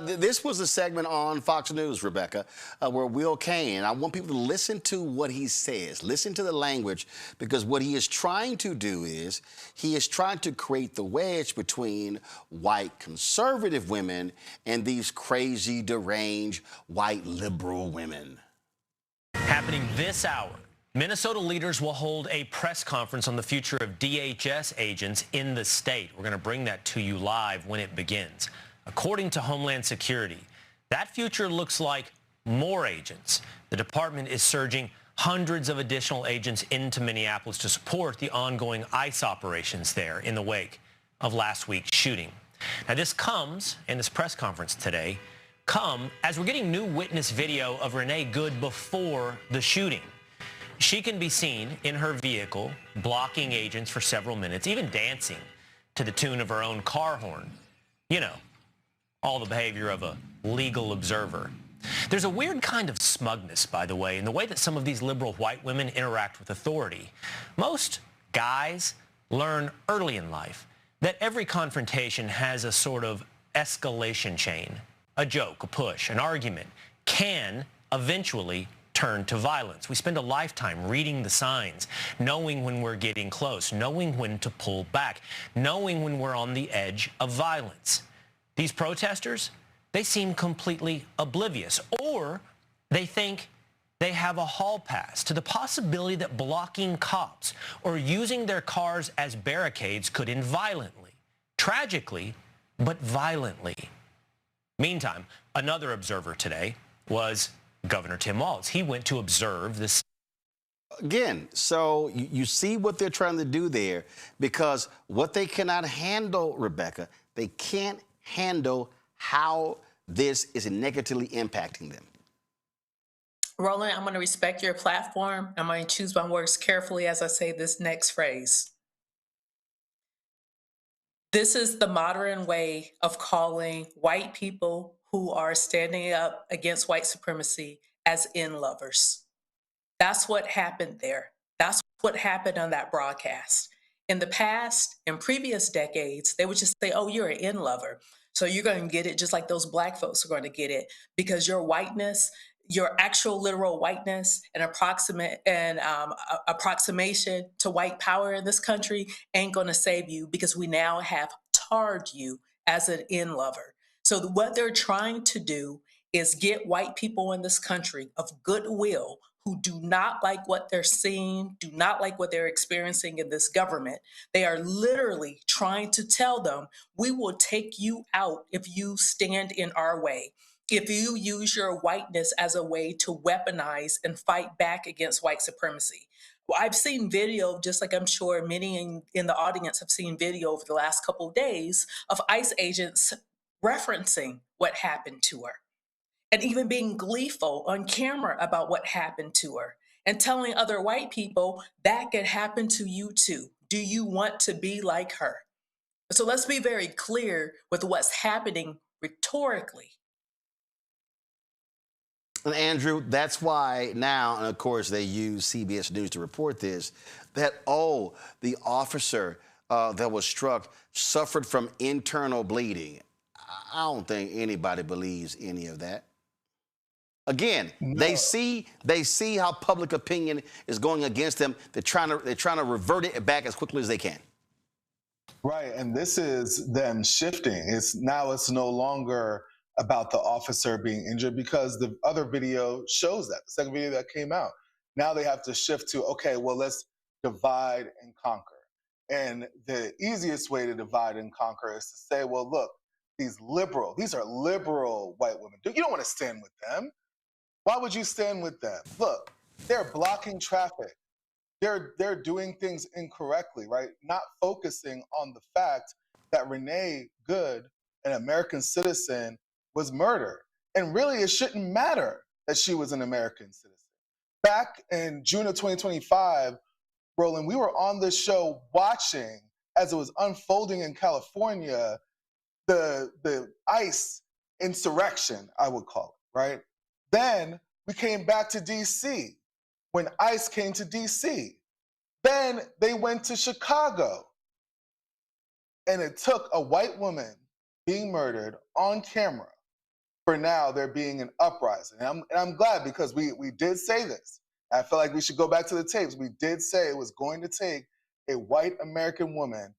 This was a segment on Fox News, Rebecca, where Will Cain, I want people to listen to what he says, listen to the language, because what he is trying to do is he is trying to create the wedge between white conservative women and these crazy, deranged, white liberal women. Happening this hour, Minnesota leaders will hold a press conference on the future of DHS agents in the state. We're going to bring that to you live when it begins. According to Homeland Security, that future looks like more agents. The department is surging hundreds of additional agents into Minneapolis to support the ongoing ICE operations there in the wake of last week's shooting. Now, this comes, in this press conference today, as we're getting new witness video of Renee Good before the shooting. She can be seen in her vehicle blocking agents for several minutes, even dancing to the tune of her own car horn. You know, all the behavior of a legal observer. There's a weird kind of smugness, by the way, in the way that some of these liberal white women interact with authority. Most guys learn early in life that every confrontation has a sort of escalation chain. A joke, a push, an argument can eventually turn to violence. We spend a lifetime reading the signs, knowing when we're getting close, knowing when to pull back, knowing when we're on the edge of violence. These protesters, they seem completely oblivious, or they think they have a hall pass to the possibility that blocking cops or using their cars as barricades could end violently. Tragically, but violently. Meantime, another observer today was Governor Tim Walz. He went to observe this. Again, so you see what they're trying to do there, because what they cannot handle, Rebecca, they can't handle how this is negatively impacting them. Roland, I'm going to respect your platform. I'm going to choose my words carefully as I say this next phrase. This is the modern way of calling white people who are standing up against white supremacy as in-lovers. That's what happened there. That's what happened on that broadcast. In the past, in previous decades, they would just say, oh, you're an in-lover. So you're going to get it just like those Black folks are going to get it because your whiteness, your actual literal whiteness and approximation to white power in this country ain't going to save you because we now have tarred you as an in-lover. So what they're trying to do is get white people in this country of goodwill who do not like what they're seeing, do not like what they're experiencing in this government. They are literally trying to tell them, we will take you out if you stand in our way, if you use your whiteness as a way to weaponize and fight back against white supremacy. Well, I've seen video, just like I'm sure many in the audience have seen video over the last couple of days of ICE agents referencing what happened to her, and even being gleeful on camera about what happened to her and telling other white people that could happen to you too. Do you want to be like her? So let's be very clear with what's happening rhetorically. And Andrew, that's why now, and of course they use CBS News to report this, that, oh, the officer that was struck suffered from internal bleeding. I don't think anybody believes any of that. Again, they see how public opinion is going against them. They're trying to revert it back as quickly as they can. Right, and this is them shifting. It's no longer about the officer being injured because the other video shows that, the second video that came out. Now they have to shift to, okay, well, let's divide and conquer. And the easiest way to divide and conquer is to say, well, look, these are liberal white women. You don't want to stand with them. Why would you stand with them? Look, they're blocking traffic. They're doing things incorrectly, right? Not focusing on the fact that Renee Good, an American citizen, was murdered. And really, it shouldn't matter that she was an American citizen. Back in June of 2025, Roland, we were on this show watching as it was unfolding in California, the ICE insurrection, I would call it, right? Then we came back to DC when ICE came to DC. Then they went to Chicago. And it took a white woman being murdered on camera for now there being an uprising. And I'm glad because we did say this. I feel like we should go back to the tapes. We did say it was going to take a white American woman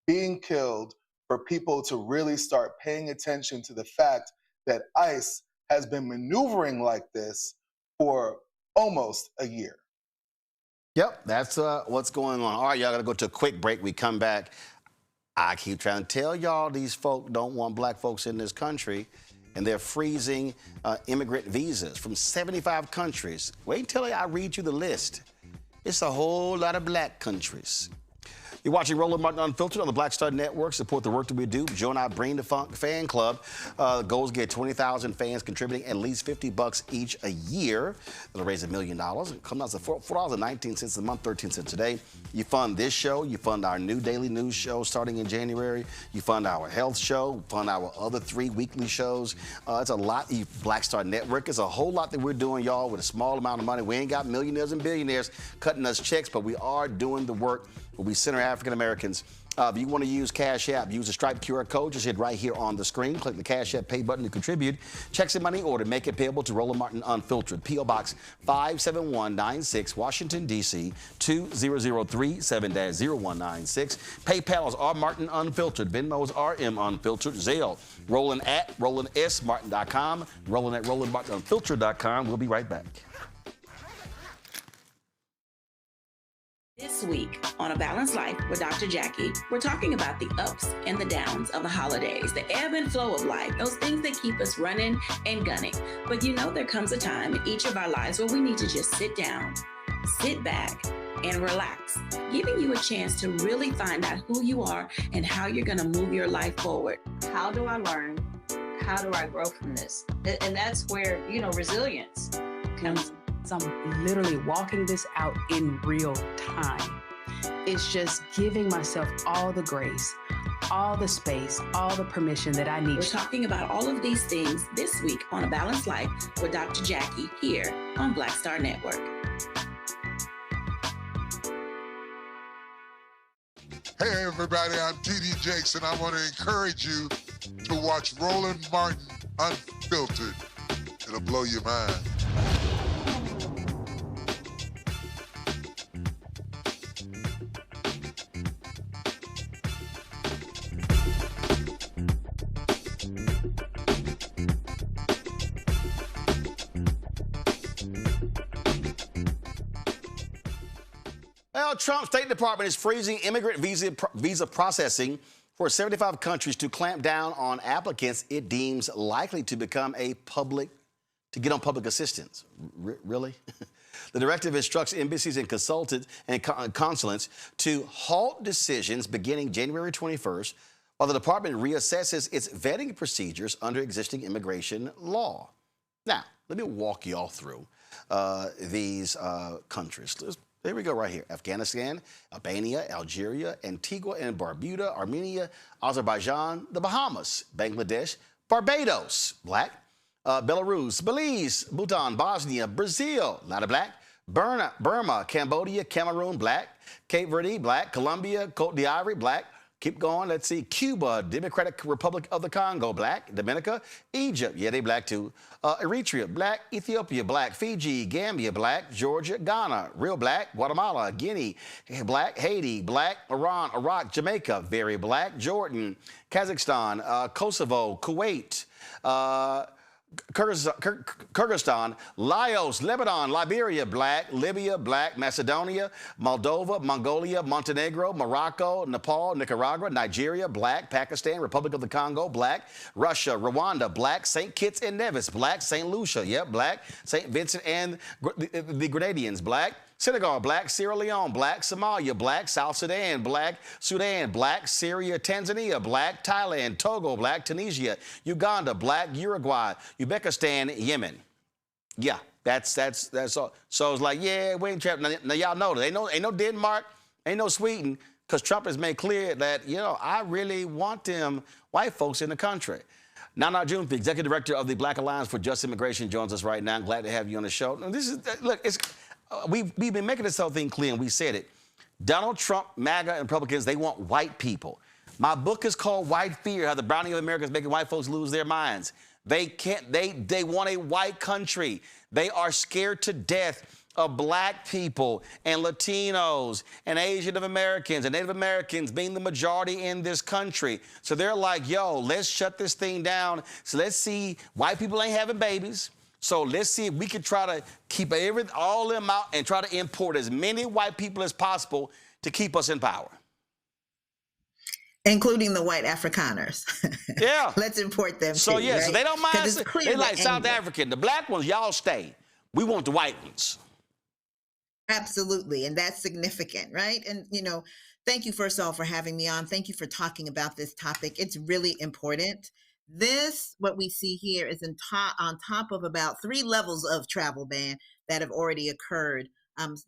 being killed for people to really start paying attention to the fact that ICE has been maneuvering like this for almost a year. Yep, that's what's going on. All right, y'all got to go to a quick break. We come back. I keep trying to tell y'all these folk don't want black folks in this country, and they're freezing immigrant visas from 75 countries. Wait until I read you the list. It's a whole lot of black countries. You're watching Roland Martin Unfiltered on the Black Star Network. Support the work that we do. Join our Bring the Funk fan club. Goals get 20,000 fans contributing at least $50 each a year. That'll raise $1 million. It comes out to $4.19 a month, 13 cents a day. You fund this show. You fund our new daily news show starting in January. You fund our health show. Fund our other 3 weekly shows. It's a lot. Black Star Network. It's a whole lot that we're doing, y'all, with a small amount of money. We ain't got millionaires and billionaires cutting us checks, but we are doing the work where we center African Americans. If you want to use Cash App, use the Stripe QR code. Just hit right here on the screen. Click the Cash App Pay button to contribute. Checks and money order. Make it payable to Roland Martin Unfiltered. P.O. Box 57196, Washington, D.C. 20037-0196. PayPal is R Martin Unfiltered. Venmo is RM Unfiltered. Zelle, Roland at RolandSMartin.com. Roland at RolandMartinUnfiltered.com. We'll be right back. This week on A Balanced Life with Dr. Jackie, we're talking about the ups and the downs of the holidays, the ebb and flow of life, those things that keep us running and gunning. But you know there comes a time in each of our lives where we need to just sit down, sit back, and relax, giving you a chance to really find out who you are and how you're going to move your life forward. How do I learn? How do I grow from this? And that's where, resilience comes. I'm literally walking this out in real time. It's just giving myself all the grace, all the space, all the permission that I need. We're talking about all of these things this week on A Balanced Life with Dr. Jackie here on Black Star Network. everybody. I'm T.D. Jakes, and I want to encourage you to watch Roland Martin Unfiltered. It'll blow your mind. Well, Trump's State Department is freezing immigrant visa processing for 75 countries to clamp down on applicants it deems likely to become get on public assistance. Really? The directive instructs embassies and consulates to halt decisions beginning January 21st while the department reassesses its vetting procedures under existing immigration law. Now, let me walk you all through these countries. There we go right here. Afghanistan, Albania, Algeria, Antigua and Barbuda, Armenia, Azerbaijan, the Bahamas, Bangladesh, Barbados, black, Belarus, Belize, Bhutan, Bosnia, Brazil, a lot of black, Burma, Cambodia, Cameroon, black, Cape Verde, black, Colombia, Cote d'Ivoire, black. Keep going. Let's see. Cuba, Democratic Republic of the Congo, black. Dominica, Egypt, yeah, they black too. Eritrea, black. Ethiopia, black. Fiji, Gambia, black. Georgia, Ghana, real black. Guatemala, Guinea, black. Haiti, black. Iran, Iraq, Jamaica, very black. Jordan, Kazakhstan, Kosovo, Kuwait, Kyrgyzstan, Laos, Lebanon, Liberia, black, Libya, black, Macedonia, Moldova, Mongolia, Montenegro, Morocco, Nepal, Nicaragua, Nigeria, black, Pakistan, Republic of the Congo, black, Russia, Rwanda, black, St. Kitts and Nevis, black, St. Lucia, yep, black, St. Vincent and the Grenadines, black, Senegal, black, Sierra Leone, black, Somalia, black, South Sudan, black, Syria, Tanzania, black, Thailand, Togo, black, Tunisia, Uganda, black, Uruguay, Uzbekistan, Yemen. Yeah, that's all. So it's like, yeah, we ain't trapped. Now y'all know that. Ain't no Denmark, ain't no Sweden, because Trump has made clear that, I really want them white folks in the country. Nana Junfi, Executive Director of the Black Alliance for Just Immigration, joins us right now. Glad to have you on the show. Now, we've been making this whole thing clear, and we said it. Donald Trump, MAGA, and Republicans, they want white people. My book is called White Fear, How the Browning of America is Making White Folks Lose Their Minds. They want a white country. They are scared to death of black people and Latinos and Asian Americans and Native Americans being the majority in this country. So they're like, yo, let's shut this thing down. So let's see, white people ain't having babies. So let's see if we can try to keep all them out and try to import as many white people as possible to keep us in power. Including the white Afrikaners. Yeah. Let's import them so, too, yeah, right? so they don't mind. They like South anger. African. The black ones, y'all stay. We want the white ones. Absolutely. And that's significant, right? And, thank you, first of all, for having me on. Thank you for talking about this topic. It's really important. What we see here is on top of about 3 levels of travel ban that have already occurred.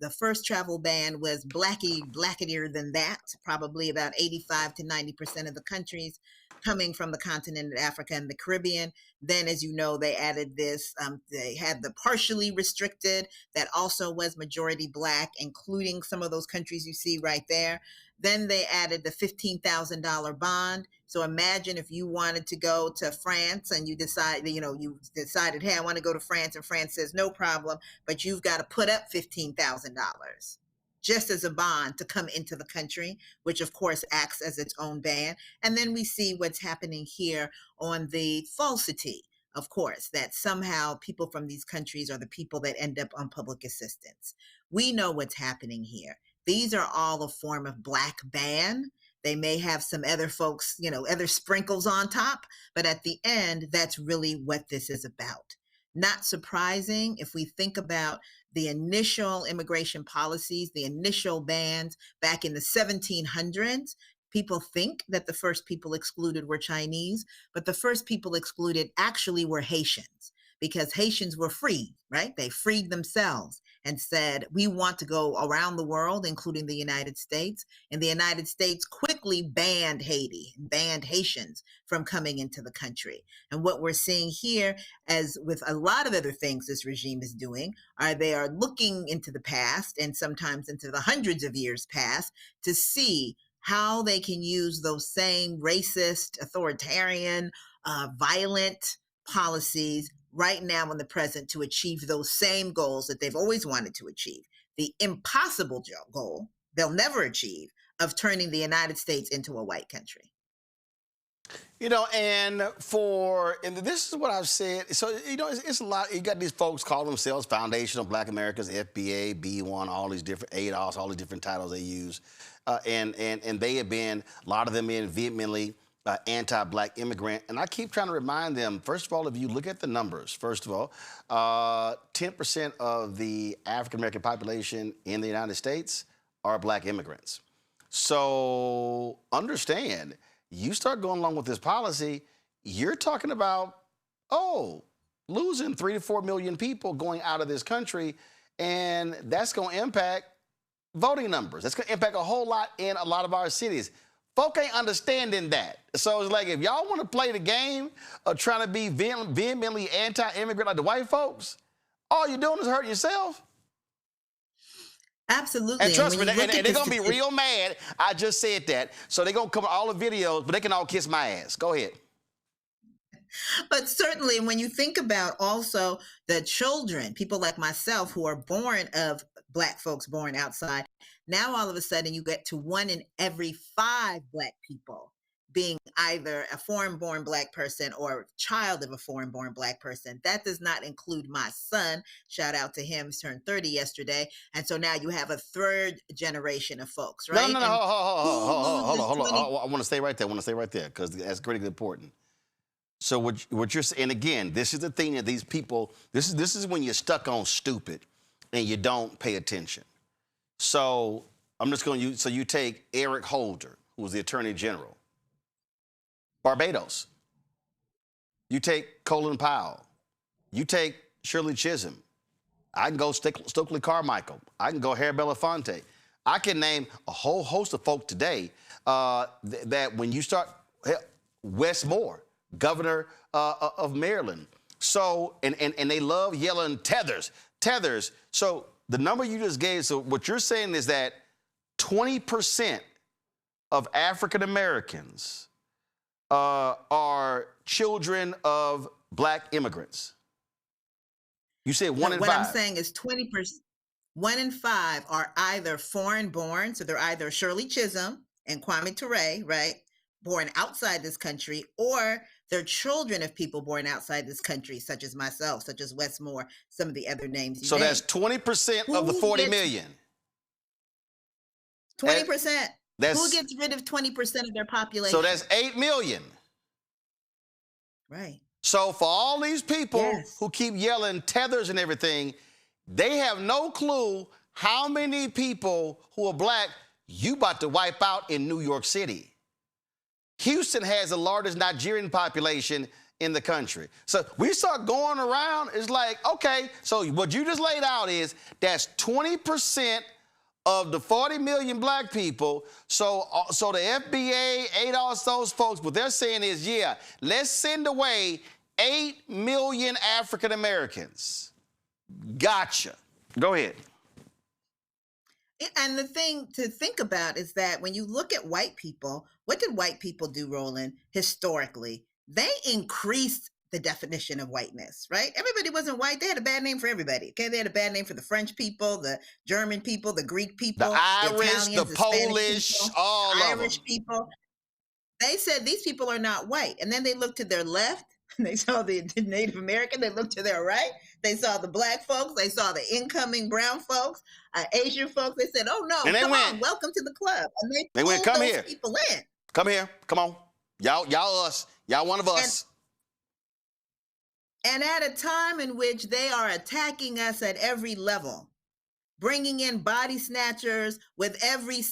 The first travel ban was blackadier than that, probably about 85 to 90% of the countries coming from the continent of Africa and the Caribbean. Then, as you know, they added this, they had the partially restricted that also was majority black, including some of those countries you see right there. Then they added the $15,000 bond. So imagine if you wanted to go to France and you decided, hey, I want to go to France, and France says no problem, but you've got to put up $15,000 just as a bond to come into the country, which of course acts as its own ban. And then we see what's happening here on the falsity, of course, that somehow people from these countries are the people that end up on public assistance. We know what's happening here. These are all a form of black ban. They may have some other folks, other sprinkles on top, but at the end, that's really what this is about. Not surprising if we think about the initial immigration policies, the initial bans back in the 1700s. People think that the first people excluded were Chinese, but the first people excluded actually were Haitians, because Haitians were free, right? They freed themselves and said, we want to go around the world, including the United States. And the United States quickly banned Haiti, banned Haitians from coming into the country. And what we're seeing here, as with a lot of other things this regime is doing, they are looking into the past and sometimes into the hundreds of years past to see how they can use those same racist, authoritarian, violent policies right now in the present to achieve those same goals that they've always wanted to achieve. The impossible goal they'll never achieve of turning the United States into a white country. And this is what I've said. So, it's a lot. You got these folks call themselves Foundational Black Americans, FBA, B1, all these different ADOS, all these different titles they use. And they have been, a lot of them in vehemently anti-Black immigrant. And I keep trying to remind them, first of all, if you look at the numbers, first of all, 10% of the African-American population in the United States are Black immigrants. So understand, you start going along with this policy, you're talking about, losing 3 to 4 million people going out of this country, and that's going to impact voting numbers. That's going to impact a whole lot in a lot of our cities. Folk ain't understanding that. So it's like, if y'all want to play the game of trying to be vehemently anti-immigrant like the white folks, all you're doing is hurting yourself. Absolutely. And trust me, they're going to be real mad. I just said that. So they're going to come with all the videos, but they can all kiss my ass. Go ahead. But certainly when you think about also the children, people like myself who are born of Black folks born outside, now all of a sudden you get to 1 in every 5 Black people being either a foreign-born Black person or child of a foreign-born Black person. That does not include my son. Shout out to him. He turned 30 yesterday. And so now you have a 3rd generation of folks, right? No, hold on. I want to stay right there. Because that's critically important. So what you're saying, and again, this is the thing that these people, this is when you're stuck on stupid and you don't pay attention. So I'm just going to use, so you take Eric Holder, who was the Attorney General, Barbados. You take Colin Powell. You take Shirley Chisholm. I can go Stokely Carmichael. I can go Harry Belafonte. I can name a whole host of folk today that when you start, Wes Moore, governor of Maryland. So, and they love yelling tethers. So the number you just gave, so what you're saying is that 20% of African Americans are children of Black immigrants. You said 1 in 5. What I'm saying is 20%, 1 in 5 are either foreign born, so they're either Shirley Chisholm and Kwame Ture, right, born outside this country, or they're children of people born outside this country, such as myself, such as Wes Moore, some of the other names. So that's 20% of the 40 million. 20%. Who gets rid of 20% of their population? So that's 8 million. Right. So for all these people who keep yelling tethers and everything, they have no clue how many people who are Black you about to wipe out in New York City. Houston has the largest Nigerian population in the country. So we start going around, it's like, okay, so what you just laid out is that's 20% of the 40 million Black people. So the FBA, ADOS, those folks, what they're saying is, yeah, let's send away 8 million African Americans. Gotcha. Go ahead. And the thing to think about is that when you look at white people, what did white people do, Roland, historically? They increased the definition of whiteness, right? Everybody wasn't white. They had a bad name for everybody. Okay, they had a bad name for the French people, the German people, the Greek people, the Irish, Italians, the Polish, people, all Irish of them. people. They said these people are not white. And then they looked to their left and they saw the Native American. They looked to their right. They saw the Black folks. They saw the incoming brown folks, Asian folks. They said, oh no, come on, welcome to the club. And they went, come those here. people in. Come here, come on. Y'all us. Y'all one of us. And at a time in which they are attacking us at every level, bringing in body snatchers with every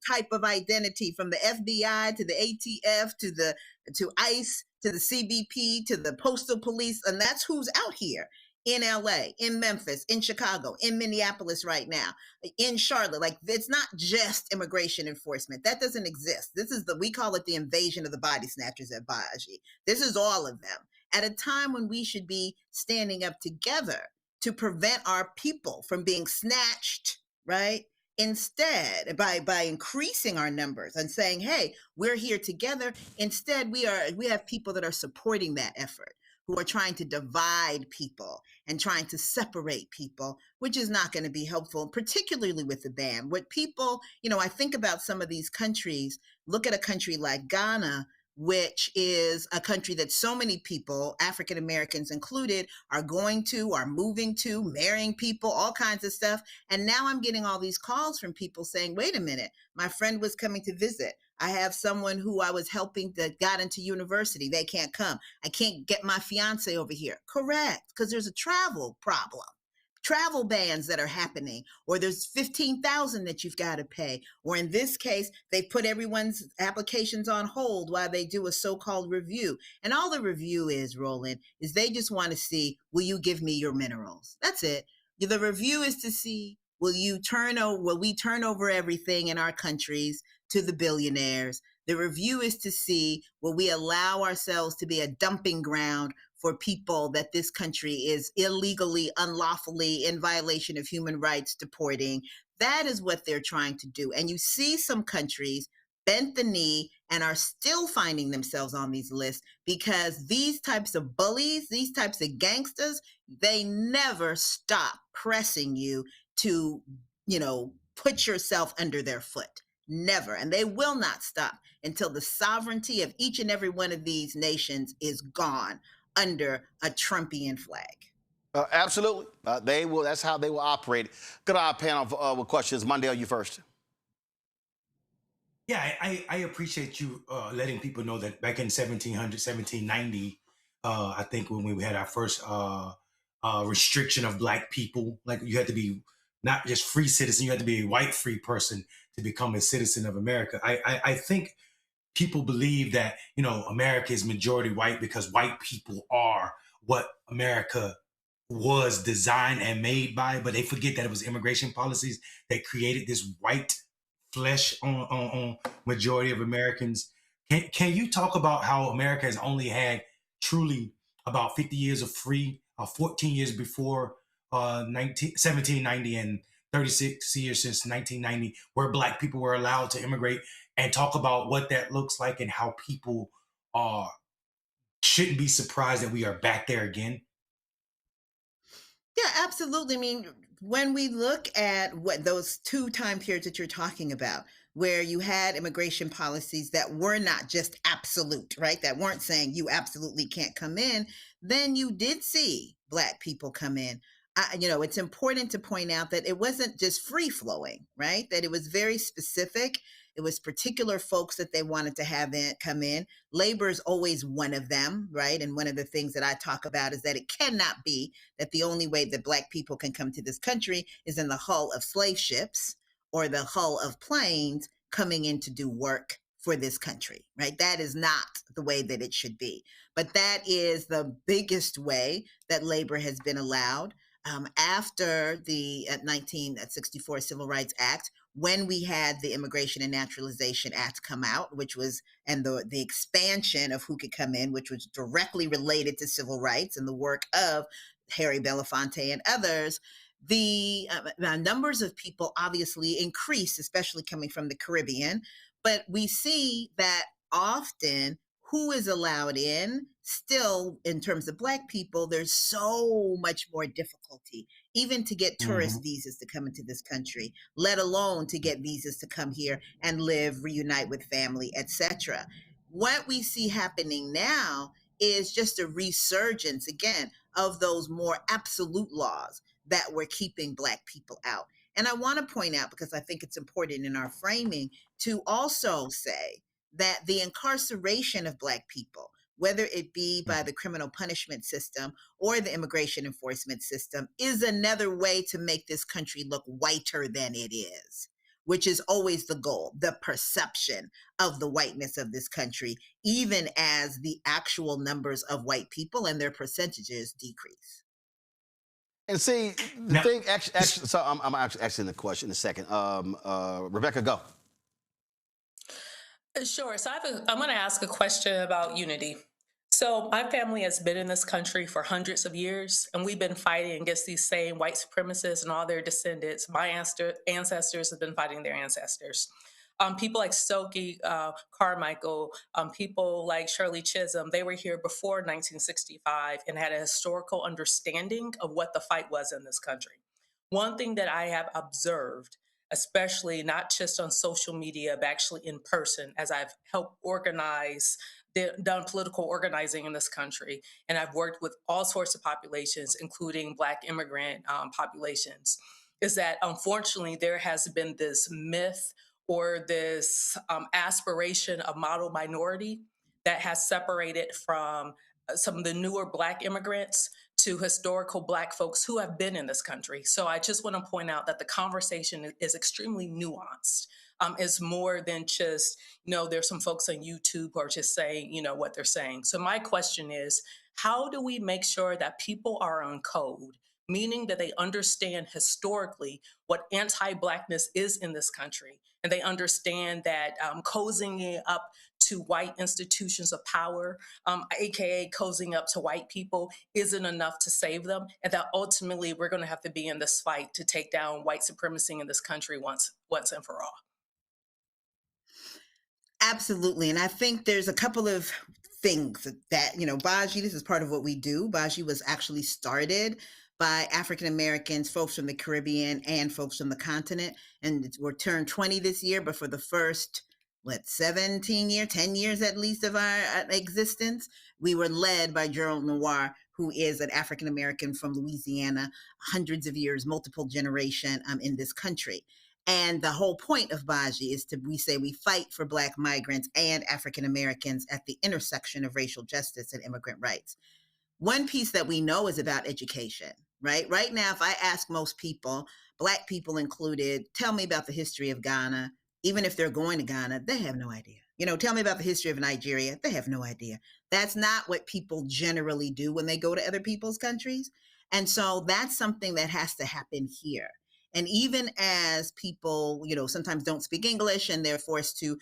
type of identity, from the FBI to the ATF to ICE to the CBP to the Postal Police, and that's who's out here in LA, in Memphis, in Chicago, in Minneapolis right now, in Charlotte. Like, it's not just immigration enforcement. That doesn't exist. We call it the invasion of the body snatchers at Baji. This is all of them. At a time when we should be standing up together to prevent our people from being snatched, right? Instead, by increasing our numbers and saying, hey, we're here together, instead we have people that are supporting that effort, who are trying to divide people and trying to separate people, which is not going to be helpful, particularly with the ban. What people, I think about some of these countries, look at a country like Ghana, which is a country that so many people, African Americans included, are moving to, marrying people, all kinds of stuff. And now I'm getting all these calls from people saying, wait a minute, my friend was coming to visit. I have someone who I was helping that got into university. They can't come. I can't get my fiance over here. Correct, because there's a travel problem. Travel bans that are happening, or there's 15,000 that you've got to pay, or in this case, they put everyone's applications on hold while they do a so-called review. And all the review is, Roland, is they just want to see, will you give me your minerals? That's it. The review is to see, will we turn over everything in our countries to the billionaires? The review is to see, will we allow ourselves to be a dumping ground for people that this country is illegally, unlawfully, in violation of human rights, deporting? That is what they're trying to do. And you see some countries bent the knee and are still finding themselves on these lists because these types of bullies, these types of gangsters, they never stop pressing you to, put yourself under their foot. Never. And they will not stop until the sovereignty of each and every one of these nations is gone under a Trumpian flag. Absolutely. They will. That's how they will operate. Good eye panel with questions. Mondale, you first. Yeah, I appreciate you letting people know that back in 1790, I think when we had our first restriction of Black people, like you had to be not just free citizen, you had to be a white free person to become a citizen of America. I think people believe that, America is majority white because white people are what America was designed and made by, but they forget that it was immigration policies that created this white flesh on majority of Americans. Can you talk about how America has only had truly about 50 years of free, 14 years before 1790 and 36 years since 1990, where Black people were allowed to immigrate, and talk about what that looks like and how people shouldn't be surprised that we are back there again? Yeah, absolutely. I mean, when we look at what those two time periods that you're talking about, where you had immigration policies that were not just absolute, right? That weren't saying you absolutely can't come in, then you did see Black people come in. It's important to point out that it wasn't just free flowing, right? That it was very specific. It was particular folks that they wanted to have come in. Labor is always one of them, right? And one of the things that I talk about is that it cannot be that the only way that Black people can come to this country is in the hull of slave ships or the hull of planes coming in to do work for this country, right? That is not the way that it should be. But that is the biggest way that labor has been allowed. After the 1964 Civil Rights Act, when we had the Immigration and Naturalization Act come out, which was, and the expansion of who could come in, which was directly related to civil rights and the work of Harry Belafonte and others, the numbers of people obviously increased, especially coming from the Caribbean. But we see that often who is allowed in, still in terms of Black people, there's so much more difficulty, even to get tourist visas to come into this country, let alone to get visas to come here and live, reunite with family, etc. What we see happening now is just a resurgence, again, of those more absolute laws that were keeping Black people out. And I want to point out, because I think it's important in our framing, to also say that the incarceration of Black people, whether it be by the criminal punishment system or the immigration enforcement system, is another way to make this country look whiter than it is, which is always the goal, the perception of the whiteness of this country, even as the actual numbers of white people and their percentages decrease. And see, the thing, actually, so I'm actually asking the question in a second. Rebecca, go. Sure. So I'm going to ask a question about unity. So my family has been in this country for hundreds of years, and we've been fighting against these same white supremacists and all their descendants. My ancestors have been fighting their ancestors. People like Stokely Carmichael, people like Shirley Chisholm, they were here before 1965 and had a historical understanding of what the fight was in this country. One thing that I have observed, especially not just on social media, but actually in person, as I've helped organize, done political organizing in this country, and I've worked with all sorts of populations, including Black immigrant populations, is that unfortunately there has been this myth or this aspiration of model minority that has separated from some of the newer Black immigrants to historical Black folks who have been in this country. So I just want to point out that the conversation is extremely nuanced. It's more than just, there's some folks on YouTube who are just saying, what they're saying. So my question is, how do we make sure that people are on code, meaning that they understand historically what anti-Blackness is in this country, and they understand that cozying it up to white institutions of power, AKA cozying up to white people, isn't enough to save them, and that ultimately we're going to have to be in this fight to take down white supremacy in this country once and for all. Absolutely. And I think there's a couple of things that, Baji, this is part of what we do. Baji was actually started by African Americans, folks from the Caribbean, and folks from the continent. And we're turned 20 this year, but for the first, 10 years at least of our existence, we were led by Gerald Noir, who is an African American from Louisiana, hundreds of years, multiple generation in this country. And the whole point of Baji is we say we fight for Black migrants and African Americans at the intersection of racial justice and immigrant rights. One piece that we know is about education, right? Right now, if I ask most people, Black people included, tell me about the history of Ghana, even if they're going to Ghana, they have no idea. Tell me about the history of Nigeria, they have no idea. That's not what people generally do when they go to other people's countries. And so that's something that has to happen here. And even as people, sometimes don't speak English and they're forced to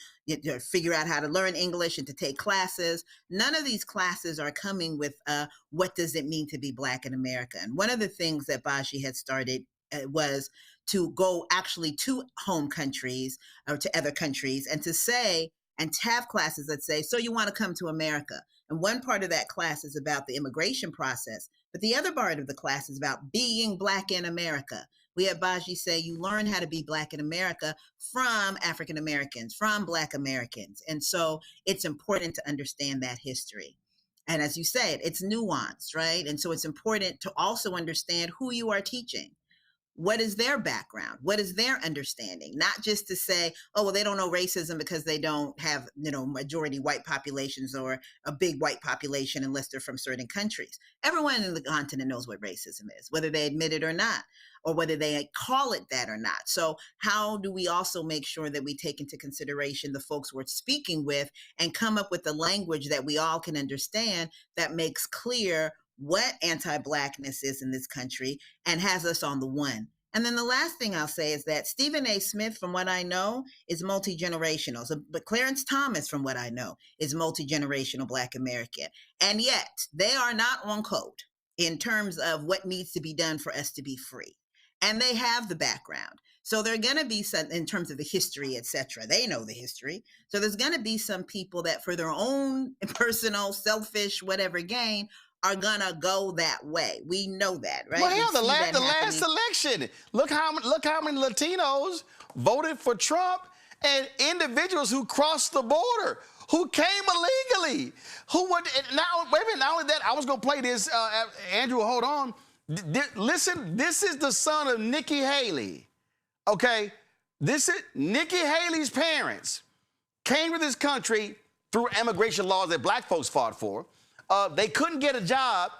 figure out how to learn English and to take classes, none of these classes are coming with what does it mean to be Black in America. And one of the things that Baji had started was to go actually to home countries or to other countries and to say, and to have classes that say, so you want to come to America. And one part of that class is about the immigration process, but the other part of the class is about being Black in America. We have Baji say you learn how to be Black in America from African Americans, from Black Americans. And so it's important to understand that history. And as you said, it's nuanced, right? And so it's important to also understand who you are teaching. What is their background? What is their understanding? Not just to say, oh, well, they don't know racism because they don't have, majority white populations or a big white population unless they're from certain countries. Everyone in the continent knows what racism is, whether they admit it or not, or whether they call it that or not. So how do we also make sure that we take into consideration the folks we're speaking with and come up with a language that we all can understand that makes clear what anti-Blackness is in this country and has us on the one. And then the last thing I'll say is that Stephen A. Smith, from what I know, is multi-generational. So, but Clarence Thomas, from what I know, is multi-generational Black American. And yet they are not on code in terms of what needs to be done for us to be free. And they have the background. So there are going to be some, in terms of the history, et cetera, they know the history. So there's going to be some people that for their own personal, selfish, whatever gain, are gonna go that way. We know that, right? Well, hell, the last election. Look how many Latinos voted for Trump, and individuals who crossed the border, who came illegally, who would now. Wait a minute. Not only that, I was gonna play this. Andrew, hold on. Listen, this is the son of Nikki Haley. Okay, this is Nikki Haley's parents came to this country through immigration laws that Black folks fought for. They couldn't get a job.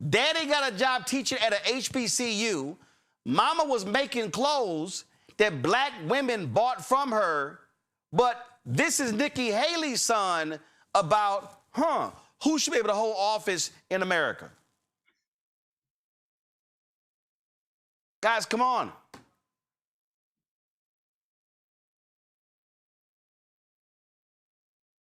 Daddy got a job teaching at a HBCU. Mama was making clothes that Black women bought from her. But this is Nikki Haley's son about, who should be able to hold office in America? Guys, come on.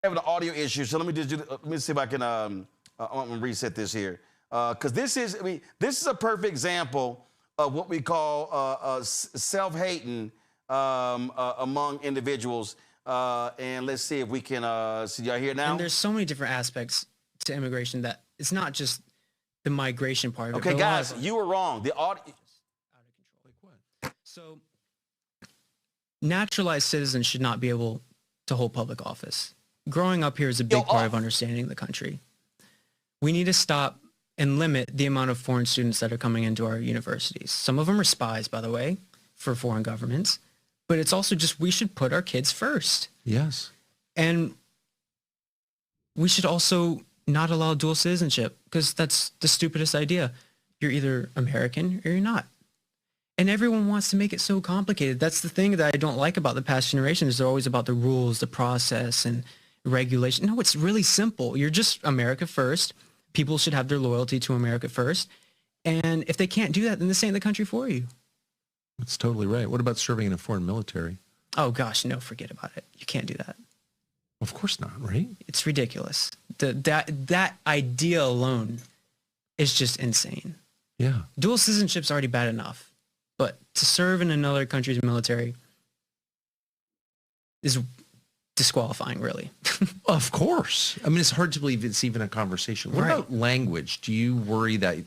Having an audio issue, so let me just let me see if I can I'm gonna reset this here because this is a perfect example of what we call self-hating among individuals. And let's see if we can see y'all here now. And there's so many different aspects to immigration that it's not just the migration part of it. Okay, but a lot guys, of- you were wrong. The audience. So naturalized citizens should not be able to hold public office. Growing up here is a big part of understanding the country. We need to stop and limit the amount of foreign students that are coming into our universities. Some of them are spies, by the way, for foreign governments. But it's also just we should put our kids first. Yes. And we should also not allow dual citizenship because that's the stupidest idea. You're either American or you're not. And everyone wants to make it so complicated. That's the thing that I don't like about the past generations. They're always about the rules, the process, and regulation. No, it's really simple. You're just America first. People should have their loyalty to America first. And if they can't do that, then this ain't the country for you. That's totally right. What about serving in a foreign military? Oh, gosh, no, forget about it. You can't do that. Of course not, right? It's ridiculous. That idea alone is just insane. Yeah. Dual citizenship's already bad enough. But to serve in another country's military is disqualifying, really. Of course. I mean, it's hard to believe it's even a conversation. What about language? Do you worry that,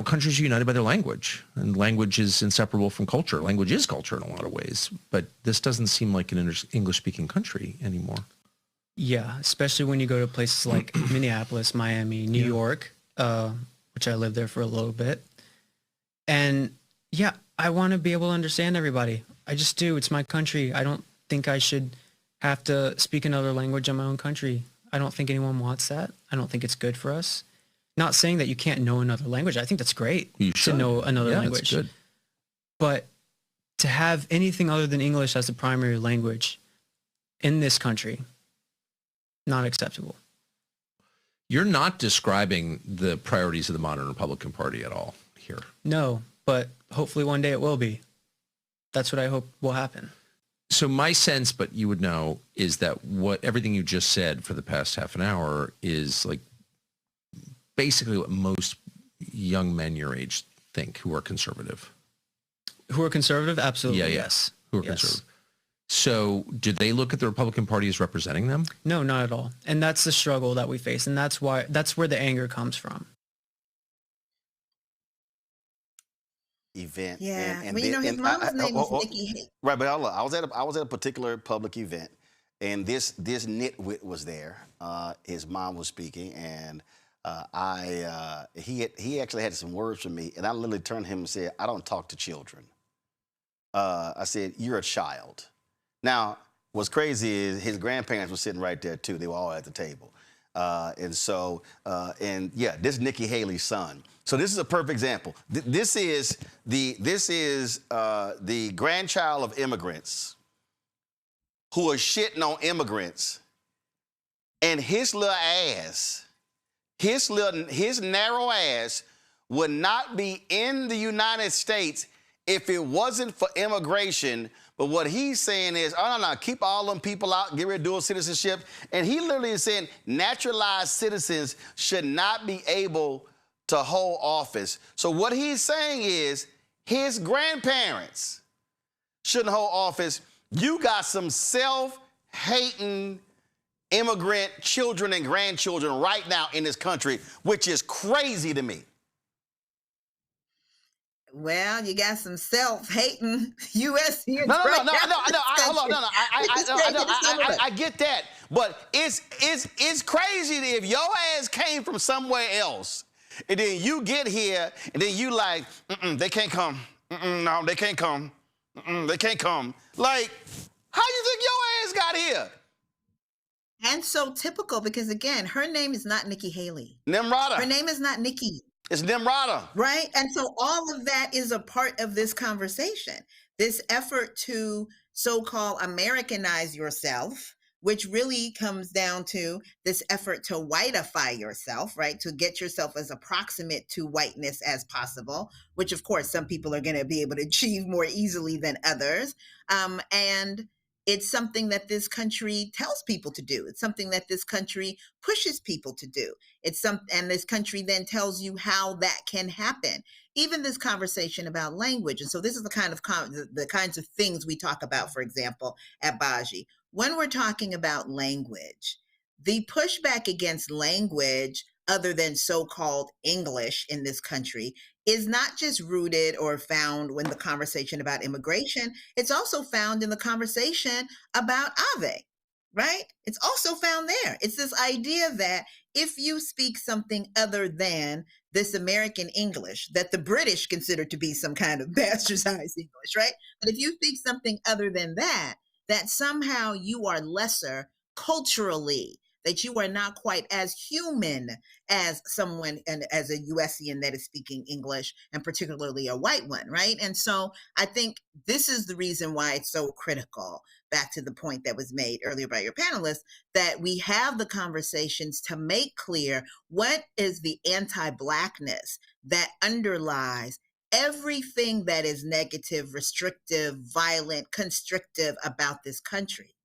countries are united by their language, and language is inseparable from culture? Language is culture in a lot of ways, but this doesn't seem like an English-speaking country anymore. Yeah, especially when you go to places like Minneapolis, Miami, New York, which I lived there for a little bit. And yeah, I want to be able to understand everybody. I just do. It's my country. I don't think I should have to speak another language in my own country. I don't think anyone wants that. I don't think it's good for us. Not saying that you can't know another language. I think that's great to know another language. It's good. But to have anything other than English as the primary language in this country, not acceptable. You're not describing the priorities of the modern Republican Party at all here. No, but hopefully one day it will be. That's what I hope will happen. So my sense, but you would know, is that everything you just said for the past half an hour is like basically what most young men your age think who are conservative. Who are conservative? Absolutely. Yeah, yes. Who are conservative. So do they look at the Republican Party as representing them? No, not at all. And that's the struggle that we face. And that's where the anger comes from. Event. Yeah. And his mama's name is Nikki Haley. Right, but I was at a particular public event, and this nitwit was there. His mom was speaking, and he actually had some words for me, and I literally turned to him and said, "I don't talk to children." I said, "You're a child." Now, what's crazy is his grandparents were sitting right there too. They were all at the table. This is Nikki Haley's son. So this is a perfect example. This is the grandchild of immigrants who are shitting on immigrants, and his little ass, his narrow ass would not be in the United States if it wasn't for immigration. But what he's saying is, oh, no, keep all them people out, get rid of dual citizenship. And he literally is saying naturalized citizens should not be able to hold office. So what he's saying is his grandparents shouldn't hold office. You got some self-hating immigrant children and grandchildren right now in this country, which is crazy to me. Well, you got some self-hating U.S. here. No. Hold on. I get that, but it's crazy if your ass came from somewhere else, and then you get here, and then you like, they can't come. No, they can't come. They can't come. Like, how you think your ass got here? And so typical, because again, her name is not Nikki Haley. Nimrata. Her name is not Nikki. It's Nimrata. Right? And so all of that is a part of this conversation, this effort to so-called Americanize yourself, which really comes down to this effort to whiteify yourself, right? To get yourself as approximate to whiteness as possible, which of course some people are going to be able to achieve more easily than others. And It's something that this country tells people to do. It's something that this country pushes people to do. And this country then tells you how that can happen. Even this conversation about language. And so this is the kinds of things we talk about, for example, at Baji. When we're talking about language, the pushback against language other than so-called English in this country is not just rooted or found when the conversation about immigration, it's also found in the conversation about Ave, right? It's also found there. It's this idea that if you speak something other than this American English that the British consider to be some kind of bastardized English, right? But if you speak something other than that, that somehow you are lesser culturally, that you are not quite as human as someone and as a USian that is speaking English, and particularly a white one, right? And so I think this is the reason why it's so critical, back to the point that was made earlier by your panelists, that we have the conversations to make clear what is the anti-Blackness that underlies everything that is negative, restrictive, violent, constrictive about this country.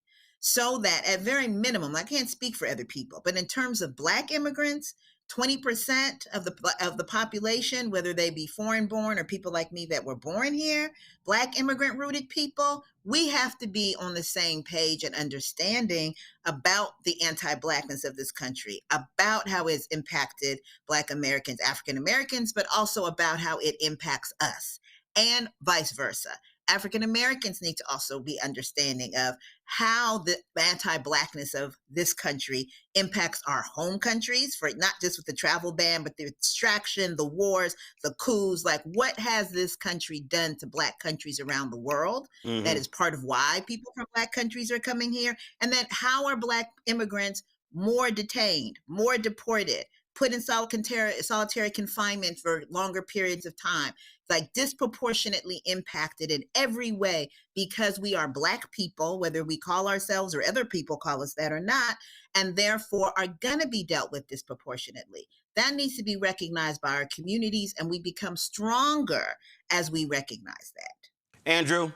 So that at very minimum, I can't speak for other people, but in terms of Black immigrants, 20% of the population, whether they be foreign born or people like me that were born here, Black immigrant rooted people, we have to be on the same page and understanding about the anti-Blackness of this country, about how it's impacted Black Americans, African Americans, but also about how it impacts us and vice versa. African Americans need to also be understanding of how the anti-Blackness of this country impacts our home countries, for not just with the travel ban, but the extraction, the wars, the coups. Like, what has this country done to Black countries around the world? Mhm. That is part of why people from Black countries are coming here. And then how are Black immigrants more detained, more deported, put in solitary confinement for longer periods of time, like disproportionately impacted in every way because we are Black people, whether we call ourselves or other people call us that or not, and therefore are going to be dealt with disproportionately. That needs to be recognized by our communities, and we become stronger as we recognize that. Andrew?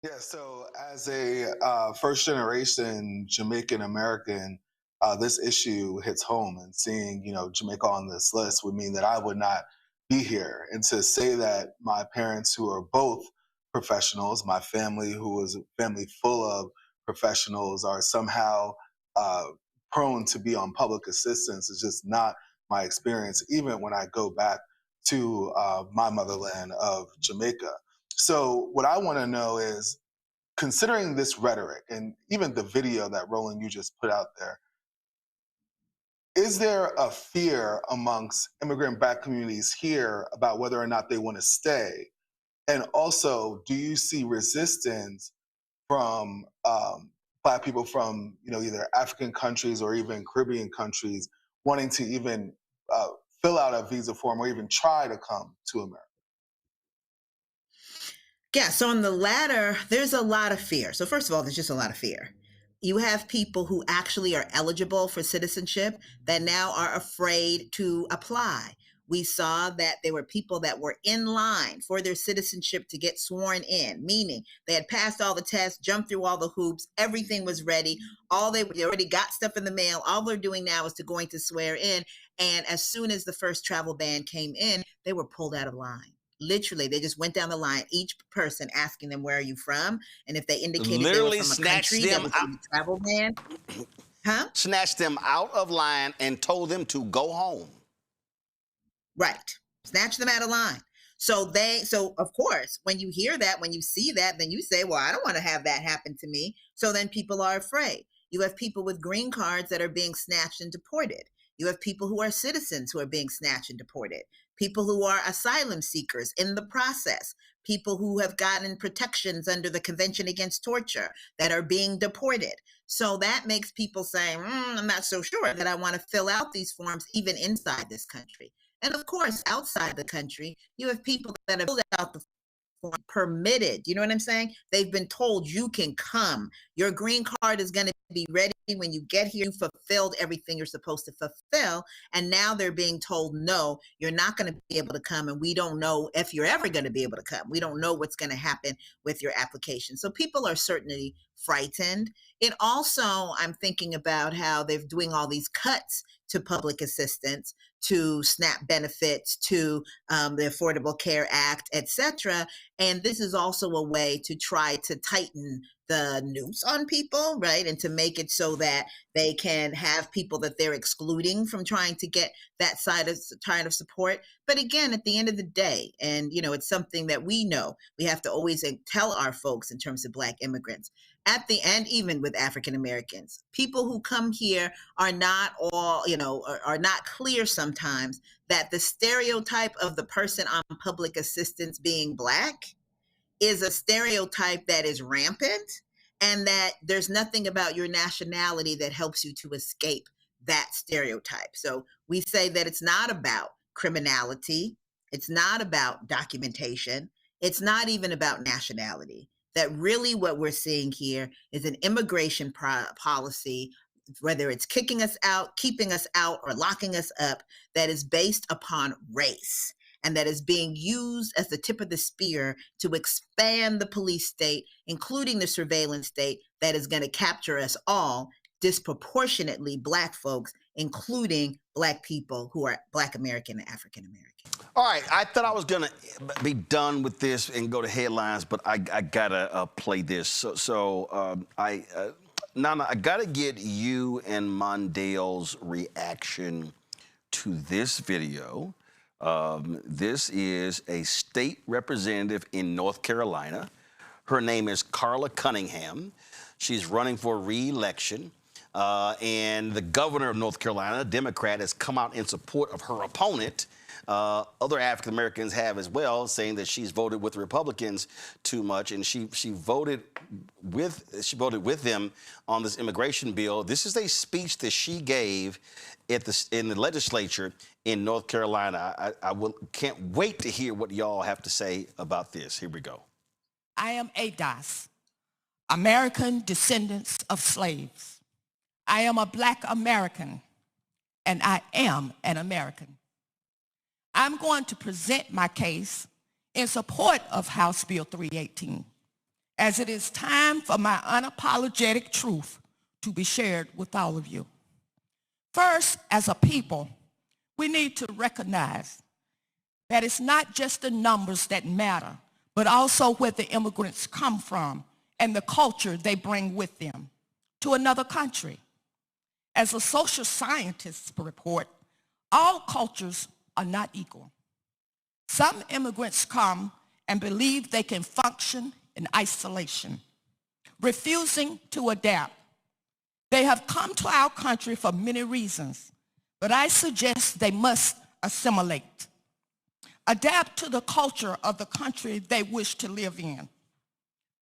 Yeah, so as a first generation Jamaican American, this issue hits home, and seeing, Jamaica on this list would mean that I would not be here. And to say that my parents, who are both professionals, my family, who was a family full of professionals, are somehow prone to be on public assistance is just not my experience, even when I go back to my motherland of Jamaica. So what I want to know is, considering this rhetoric and even the video that Roland, you just put out there, is there a fear amongst immigrant Black communities here about whether or not they want to stay? And also, do you see resistance from Black people from either African countries or even Caribbean countries wanting to even fill out a visa form or even try to come to America? Yeah, so on the latter, there's a lot of fear. So first of all, there's just a lot of fear. You have people who actually are eligible for citizenship that now are afraid to apply. We saw that there were people that were in line for their citizenship to get sworn in, meaning they had passed all the tests, jumped through all the hoops, everything was ready. They already got stuff in the mail. All they're doing now is going to swear in. And as soon as the first travel ban came in, they were pulled out of line. Literally, they just went down the line, each person asking them, where are you from? And if they indicated Literally they were from a country that was in the travel ban, snatched them out of line and told them to go home. Right. Snatch them out of line. So of course, when you hear that, when you see that, then you say, well, I don't want to have that happen to me. So then people are afraid. You have people with green cards that are being snatched and deported. You have people who are citizens who are being snatched and deported. People who are asylum seekers in the process. People who have gotten protections under the Convention Against Torture that are being deported. So that makes people say, I'm not so sure that I want to fill out these forms even inside this country. And of course, outside the country, you have people that have filled out the form permitted. You know what I'm saying? They've been told you can come. Your green card is going to be ready when you get here. You fulfilled everything you're supposed to fulfill. And now they're being told, no, you're not going to be able to come. And we don't know if you're ever going to be able to come. We don't know what's going to happen with your application. So people are certainly frightened. It also, I'm thinking about how they're doing all these cuts to public assistance, to SNAP benefits, to the Affordable Care Act, etc. And this is also a way to try to tighten the noose on people, right? And to make it so that they can have people that they're excluding from trying to get that kind of support. But again, at the end of the day, and it's something that we know, we have to always tell our folks in terms of Black immigrants, at the end, even with African Americans, people who come here are not all, are not clear sometimes that the stereotype of the person on public assistance being Black is a stereotype that is rampant, and that there's nothing about your nationality that helps you to escape that stereotype. So we say that it's not about criminality. It's not about documentation. It's not even about nationality. That really what we're seeing here is an immigration policy, whether it's kicking us out, keeping us out, or locking us up, that is based upon race, and that is being used as the tip of the spear to expand the police state, including the surveillance state, that is going to capture us all, disproportionately Black folks, including Black people who are Black American and African American. All right, I thought I was going to be done with this and go to headlines, but I got to play this. Nana, I got to get you and Mondale's reaction to this video. This is a state representative in North Carolina. Her name is Carla Cunningham. She's running for re-election. And the governor of North Carolina, a Democrat, has come out in support of her opponent. Other African Americans have as well, saying that she's voted with Republicans too much, and she voted with them on this immigration bill. This is a speech that she gave in the legislature in North Carolina. I can't wait to hear what y'all have to say about this. Here we go. I am ADOS, American descendants of slaves. I am a Black American, and I am an American. I'm going to present my case in support of House Bill 318, as it is time for my unapologetic truth to be shared with all of you. First, as a people, we need to recognize that it's not just the numbers that matter, but also where the immigrants come from and the culture they bring with them to another country. As a social scientists report, all cultures are not equal. Some immigrants come and believe they can function in isolation, refusing to adapt. They have come to our country for many reasons, but I suggest they must assimilate, adapt to the culture of the country they wish to live in.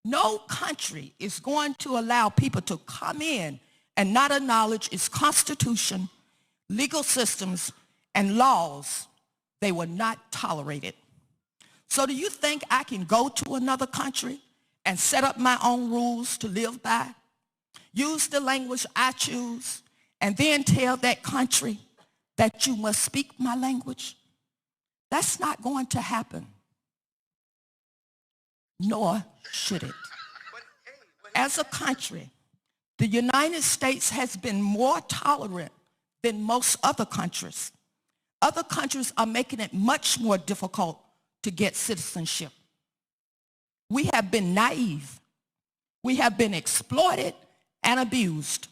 No country is going to allow people to come in and not acknowledge its constitution, legal systems, and laws. They will not tolerate it. So do you think I can go to another country and set up my own rules to live by, use the language I choose, and then tell that country that you must speak my language? That's not going to happen, nor should it. As a country, the United States has been more tolerant than most other countries. Other countries are making it much more difficult to get citizenship. We have been naive. We have been exploited and abused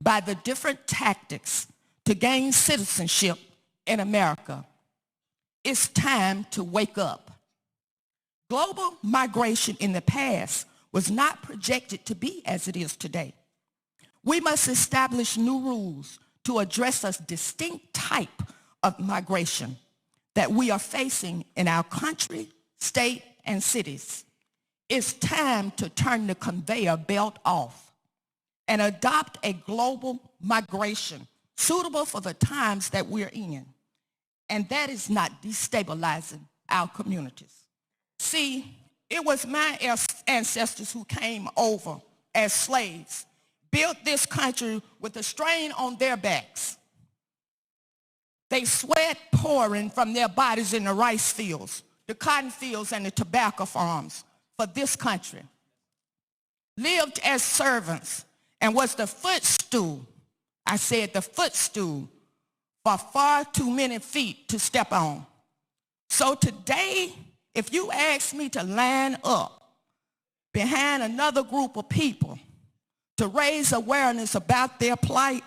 by the different tactics to gain citizenship in America. It's time to wake up. Global migration in the past was not projected to be as it is today. We must establish new rules to address a distinct type of migration that we are facing in our country, state, and cities. It's time to turn the conveyor belt off and adopt a global migration suitable for the times that we're in. And that is not destabilizing our communities. See, it was my ancestors who came over as slaves, built this country with the strain on their backs. They sweat pouring from their bodies in the rice fields, the cotton fields, and the tobacco farms for this country. Lived as servants and was the footstool, I said the footstool, for far too many feet to step on. So today, if you ask me to line up behind another group of people to raise awareness about their plight,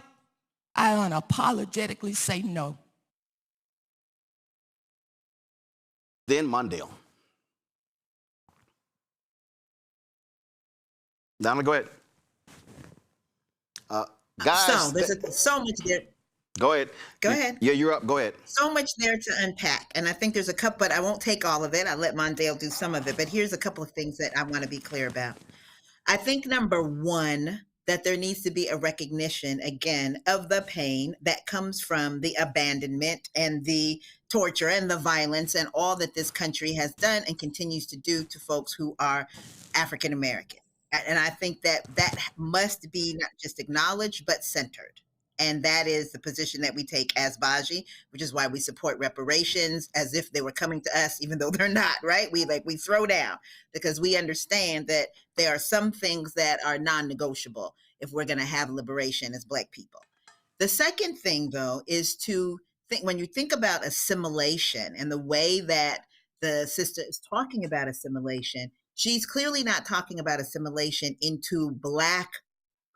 I unapologetically say no. Then Mondale. Donna, go ahead. Guys. So there's so much there. Go ahead. Go ahead. Yeah, you're up. Go ahead. So much there to unpack. And I think there's a couple, but I won't take all of it. I'll let Mondale do some of it. But here's a couple of things that I want to be clear about. I think number one, that there needs to be a recognition, again, of the pain that comes from the abandonment and the torture and the violence and all that this country has done and continues to do to folks who are African American. And I think that that must be not just acknowledged, but centered. And that is the position that we take as Baji, which is why we support reparations as if they were coming to us, even though they're not, right? We throw down because we understand that there are some things that are non-negotiable if we're going to have liberation as Black people. The second thing, though, is to think, when you think about assimilation and the way that the sister is talking about assimilation, she's clearly not talking about assimilation into Black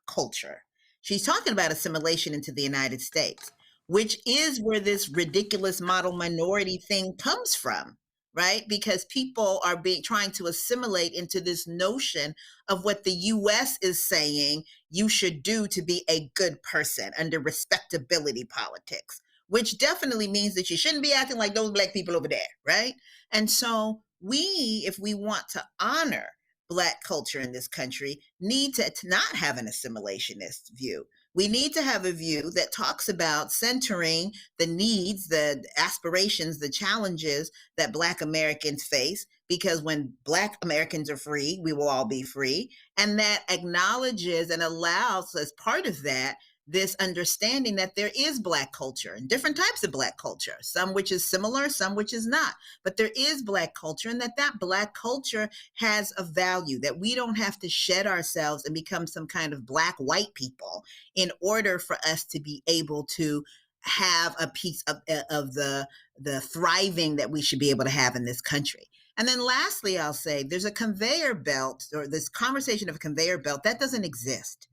culture. She's talking about assimilation into the United States, which is where this ridiculous model minority thing comes from, right? Because people are trying to assimilate into this notion of what the U.S. is saying you should do to be a good person under respectability politics, which definitely means that you shouldn't be acting like those Black people over there, right? And so we, if we want to honor Black culture in this country, need to not have an assimilationist view. We need to have a view that talks about centering the needs, the aspirations, the challenges that Black Americans face, because when Black Americans are free, we will all be free. And that acknowledges and allows, as part of that, this understanding that there is Black culture and different types of Black culture, some which is similar, some which is not. But there is Black culture, and that Black culture has a value, that we don't have to shed ourselves and become some kind of Black white people in order for us to be able to have a piece of the thriving that we should be able to have in this country. And then lastly, I'll say there's a conveyor belt, or this conversation of a conveyor belt that doesn't exist.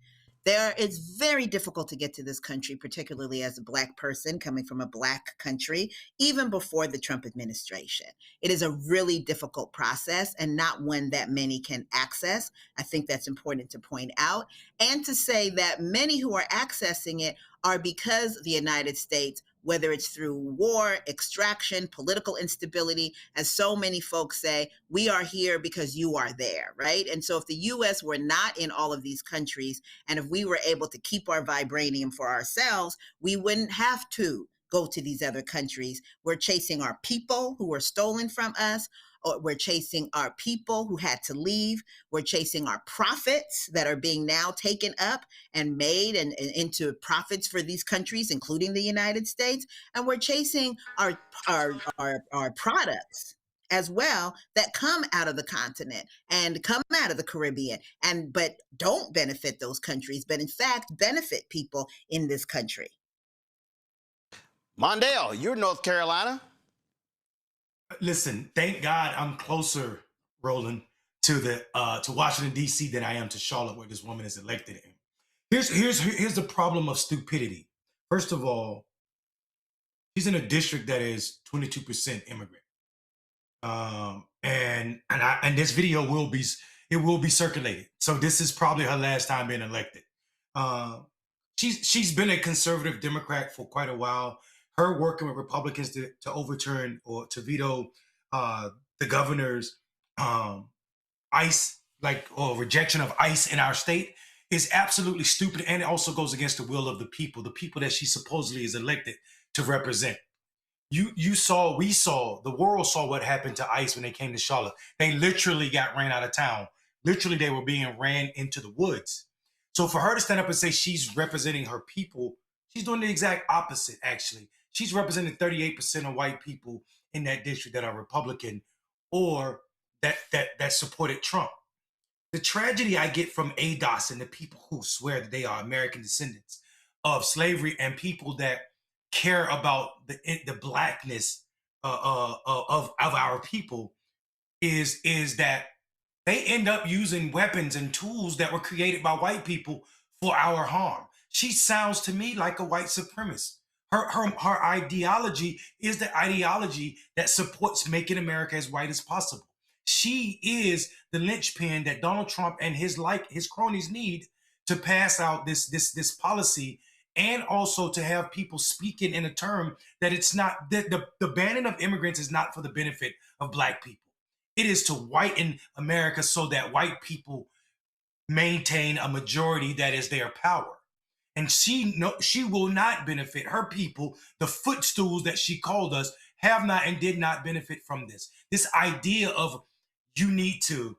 It's very difficult to get to this country, particularly as a Black person coming from a Black country, even before the Trump administration. It is a really difficult process and not one that many can access. I think that's important to point out. And to say that many who are accessing it are because the United States, whether it's through war, extraction, political instability, as so many folks say, we are here because you are there, right? And so if the U.S. were not in all of these countries, and if we were able to keep our vibranium for ourselves, we wouldn't have to go to these other countries. We're chasing our people who were stolen from us, or we're chasing our people who had to leave. We're chasing our profits that are being now taken up and made and into profits for these countries, including the United States. And we're chasing our products as well that come out of the continent and come out of the Caribbean, but don't benefit those countries, but in fact benefit people in this country. Mondale, you're North Carolina. Listen, thank God I'm closer, Roland, to Washington, D.C. than I am to Charlotte, where this woman is elected in. Here's the problem of stupidity. First of all, she's in a district that is 22% immigrant. And this video will be circulated. So this is probably her last time being elected. She's been a conservative Democrat for quite a while. Her working with Republicans to overturn or to veto the governor's ICE, or rejection of ICE in our state is absolutely stupid, and it also goes against the will of the people that she supposedly is elected to represent. We saw, the world saw what happened to ICE when they came to Charlotte. They literally got ran out of town. Literally, they were being ran into the woods. So for her to stand up and say she's representing her people, she's doing the exact opposite, actually. She's representing 38% of white people in that district that are Republican or that supported Trump. The tragedy I get from ADOS and the people who swear that they are American descendants of slavery and people that care about the blackness of our people is that they end up using weapons and tools that were created by white people for our harm. She sounds to me like a white supremacist. Her ideology is the ideology that supports making America as white as possible. She is the linchpin that Donald Trump and his cronies need to pass out this policy, and also to have people speaking in a term that it's not the banning of immigrants is not for the benefit of black people. It is to whiten America so that white people maintain a majority that is their power. And she will not benefit. Her people, the footstools that she called us, have not and did not benefit from this. This idea of you need to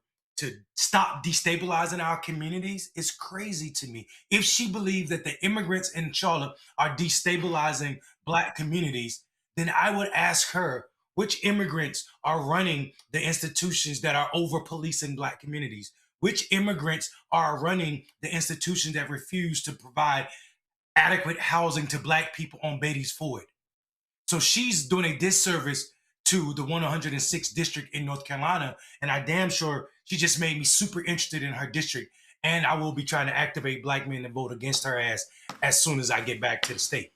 stop destabilizing our communities is crazy to me. If she believes that the immigrants in Charlotte are destabilizing black communities, then I would ask her which immigrants are running the institutions that are over policing black communities. Which immigrants are running the institutions that refuse to provide adequate housing to black people on Beatty's Ford? So she's doing a disservice to the 106th district in North Carolina, and I damn sure she just made me super interested in her district, and I will be trying to activate black men to vote against her ass as soon as I get back to the state.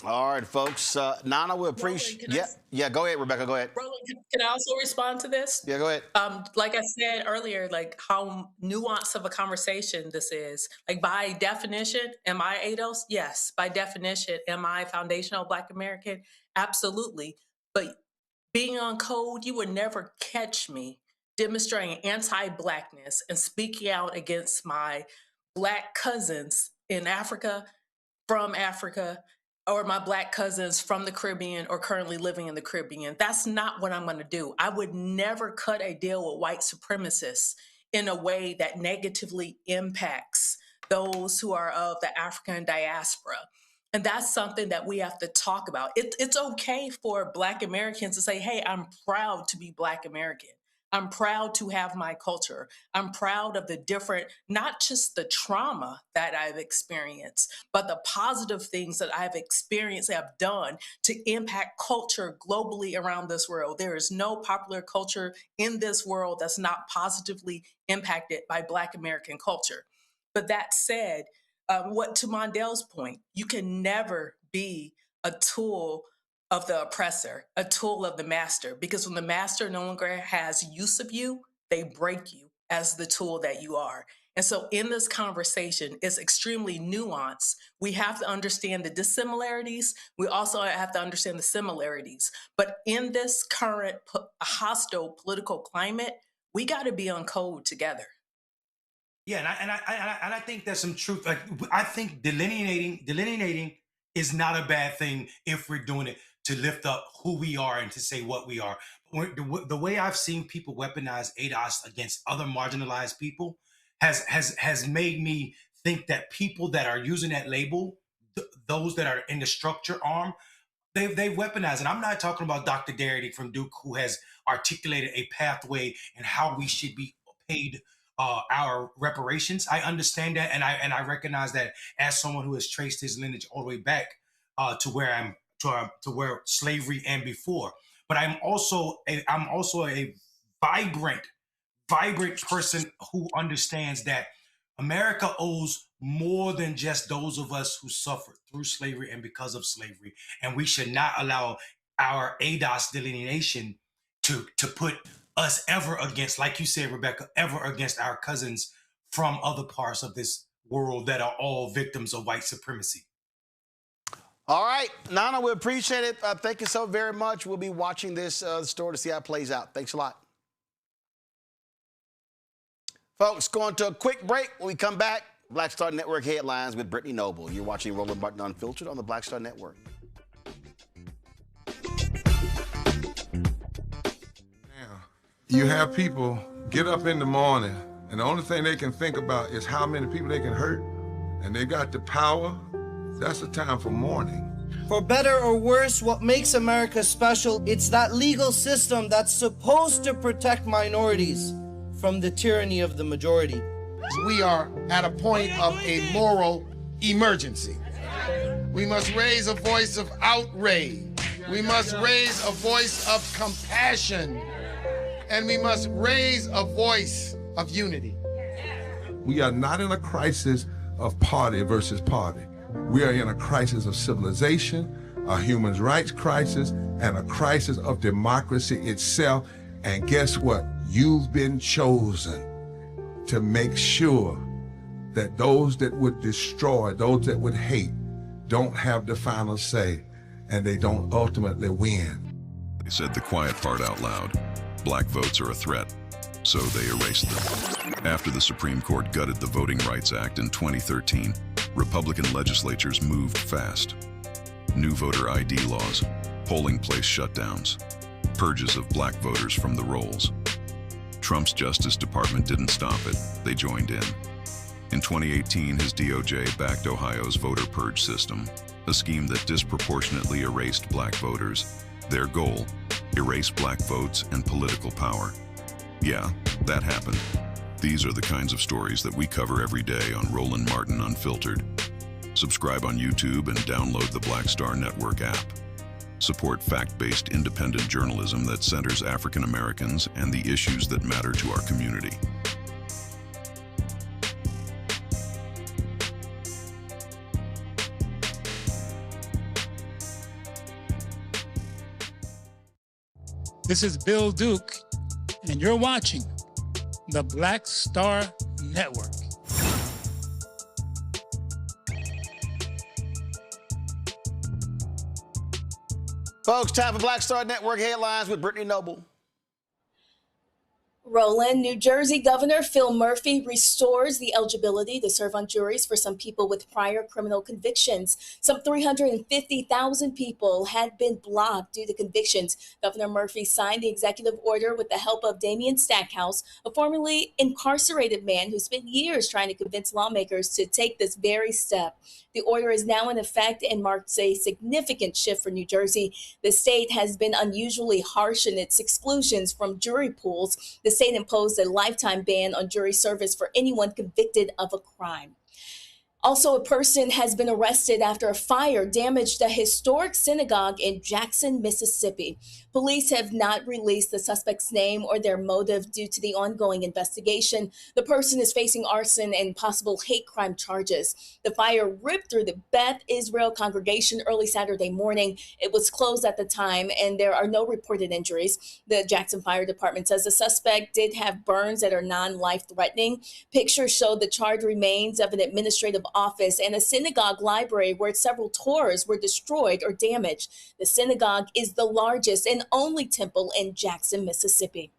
All right, folks. Nana, we appreciate. Yeah. Go ahead, Rebecca. Go ahead. Roland, can I also respond to this? Yeah, go ahead. Like I said earlier, like how nuanced of a conversation this is. Like by definition, am I ADOS? Yes. By definition, am I foundational Black American? Absolutely. But being on code, you would never catch me demonstrating anti-Blackness and speaking out against my Black cousins in Africa, from Africa, or my Black cousins from the Caribbean or currently living in the Caribbean. That's not what I'm going to do. I would never cut a deal with white supremacists in a way that negatively impacts those who are of the African diaspora. And that's something that we have to talk about. It's okay for Black Americans to say, hey, I'm proud to be Black American. I'm proud to have my culture. I'm proud of the different, not just the trauma that I've experienced, but the positive things that I've experienced, have done to impact culture globally around this world. There is no popular culture in this world that's not positively impacted by Black American culture. But that said, what to Mondale's point, you can never be a tool of the oppressor, a tool of the master, because when the master no longer has use of you, they break you as the tool that you are. And so in this conversation, it's extremely nuanced. We have to understand the dissimilarities. We also have to understand the similarities. But in this current hostile political climate, we got to be on code together. Yeah, and I think there's some truth. Like, I think delineating is not a bad thing if we're doing it to lift up who we are and to say what we are. The way I've seen people weaponize ADOS against other marginalized people has made me think that people that are using that label, those that are in the structure arm, they've weaponized. And I'm not talking about Dr. Darity from Duke, who has articulated a pathway and how we should be paid our reparations. I understand that, and I recognize that as someone who has traced his lineage all the way back to where slavery and before. But I'm also a vibrant person who understands that America owes more than just those of us who suffered through slavery and because of slavery, and we should not allow our ADOS delineation to put us ever against, like you said, Rebecca, ever against our cousins from other parts of this world that are all victims of white supremacy. All right, Nana, we appreciate it. Thank you so very much. We'll be watching this story to see how it plays out. Thanks a lot. Folks, going to a quick break. When we come back, Black Star Network headlines with Brittany Noble. You're watching Roland Martin Unfiltered on the Black Star Network. You have people get up in the morning, and the only thing they can think about is how many people they can hurt and they got the power, that's a time for mourning. For better or worse, what makes America special, it's that legal system that's supposed to protect minorities from the tyranny of the majority. We are at a point of a moral emergency. We must raise a voice of outrage. We must raise a voice of compassion. And we must raise a voice of unity. We are not in a crisis of party versus party. We are in a crisis of civilization, a human rights crisis, and a crisis of democracy itself. And guess what? You've been chosen to make sure that those that would destroy, those that would hate, don't have the final say, and they don't ultimately win. They said the quiet part out loud. Black votes are a threat, so they erased them. After the Supreme Court gutted the Voting Rights Act in 2013, Republican legislatures moved fast. New voter ID laws, polling place shutdowns, purges of black voters from the rolls. Trump's Justice Department didn't stop it, they joined in. In 2018, his DOJ backed Ohio's voter purge system, a scheme that disproportionately erased black voters. Their goal, erase black votes and political power. Yeah, that happened. These are the kinds of stories that we cover every day on Roland Martin Unfiltered. Subscribe on YouTube and download the Black Star Network app. Support fact-based independent journalism that centers African Americans and the issues that matter to our community. This is Bill Duke, and you're watching the Black Star Network. Folks, time for Black Star Network headlines with Brittany Noble. Roland, New Jersey Governor Phil Murphy restores the eligibility to serve on juries for some people with prior criminal convictions. Some 350,000 people had been blocked due to convictions. Governor Murphy signed the executive order with the help of Damian Stackhouse, a formerly incarcerated man who spent years trying to convince lawmakers to take this very step. The order is now in effect and marks a significant shift for New Jersey. The state has been unusually harsh in its exclusions from jury pools. The state imposed a lifetime ban on jury service for anyone convicted of a crime. Also, a person has been arrested after a fire damaged a historic synagogue in Jackson, Mississippi. Police have not released the suspect's name or their motive due to the ongoing investigation. The person is facing arson and possible hate crime charges. The fire ripped through the Beth Israel congregation early Saturday morning. It was closed at the time, and there are no reported injuries. The Jackson Fire Department says the suspect did have burns that are non-life-threatening. Pictures show the charred remains of an administrative office and a synagogue library where several Torahs were destroyed or damaged. The synagogue is the largest and only temple in Jackson, Mississippi.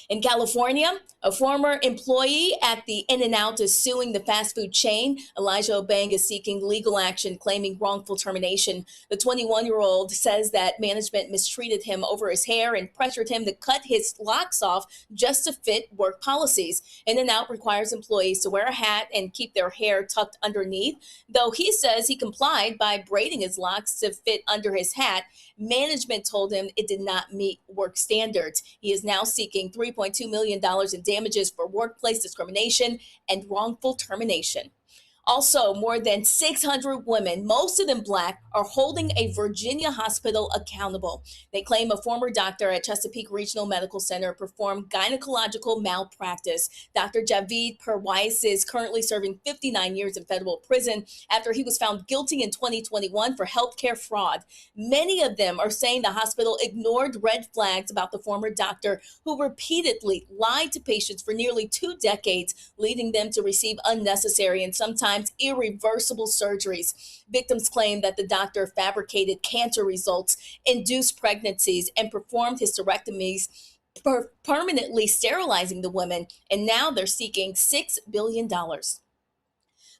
In California, a former employee at the In-N-Out is suing the fast food chain. Elijah Obeng is seeking legal action, claiming wrongful termination. The 21-year-old says that management mistreated him over his hair and pressured him to cut his locks off just to fit work policies. In-N-Out requires employees to wear a hat and keep their hair tucked underneath. Though he says he complied by braiding his locks to fit under his hat, management told him it did not meet work standards. He is now seeking $3.2 million in damages for workplace discrimination and wrongful termination. Also, more than 600 women, most of them Black, are holding a Virginia hospital accountable. They claim a former doctor at Chesapeake Regional Medical Center performed gynecological malpractice. Dr. Javid Perwais is currently serving 59 years in federal prison after he was found guilty in 2021 for healthcare fraud. Many of them are saying the hospital ignored red flags about the former doctor, who repeatedly lied to patients for nearly 2 decades, leading them to receive unnecessary and sometimes irreversible surgeries. Victims claim that the doctor fabricated cancer results, induced pregnancies, and performed hysterectomies, permanently sterilizing the women, and now they're seeking $6 billion.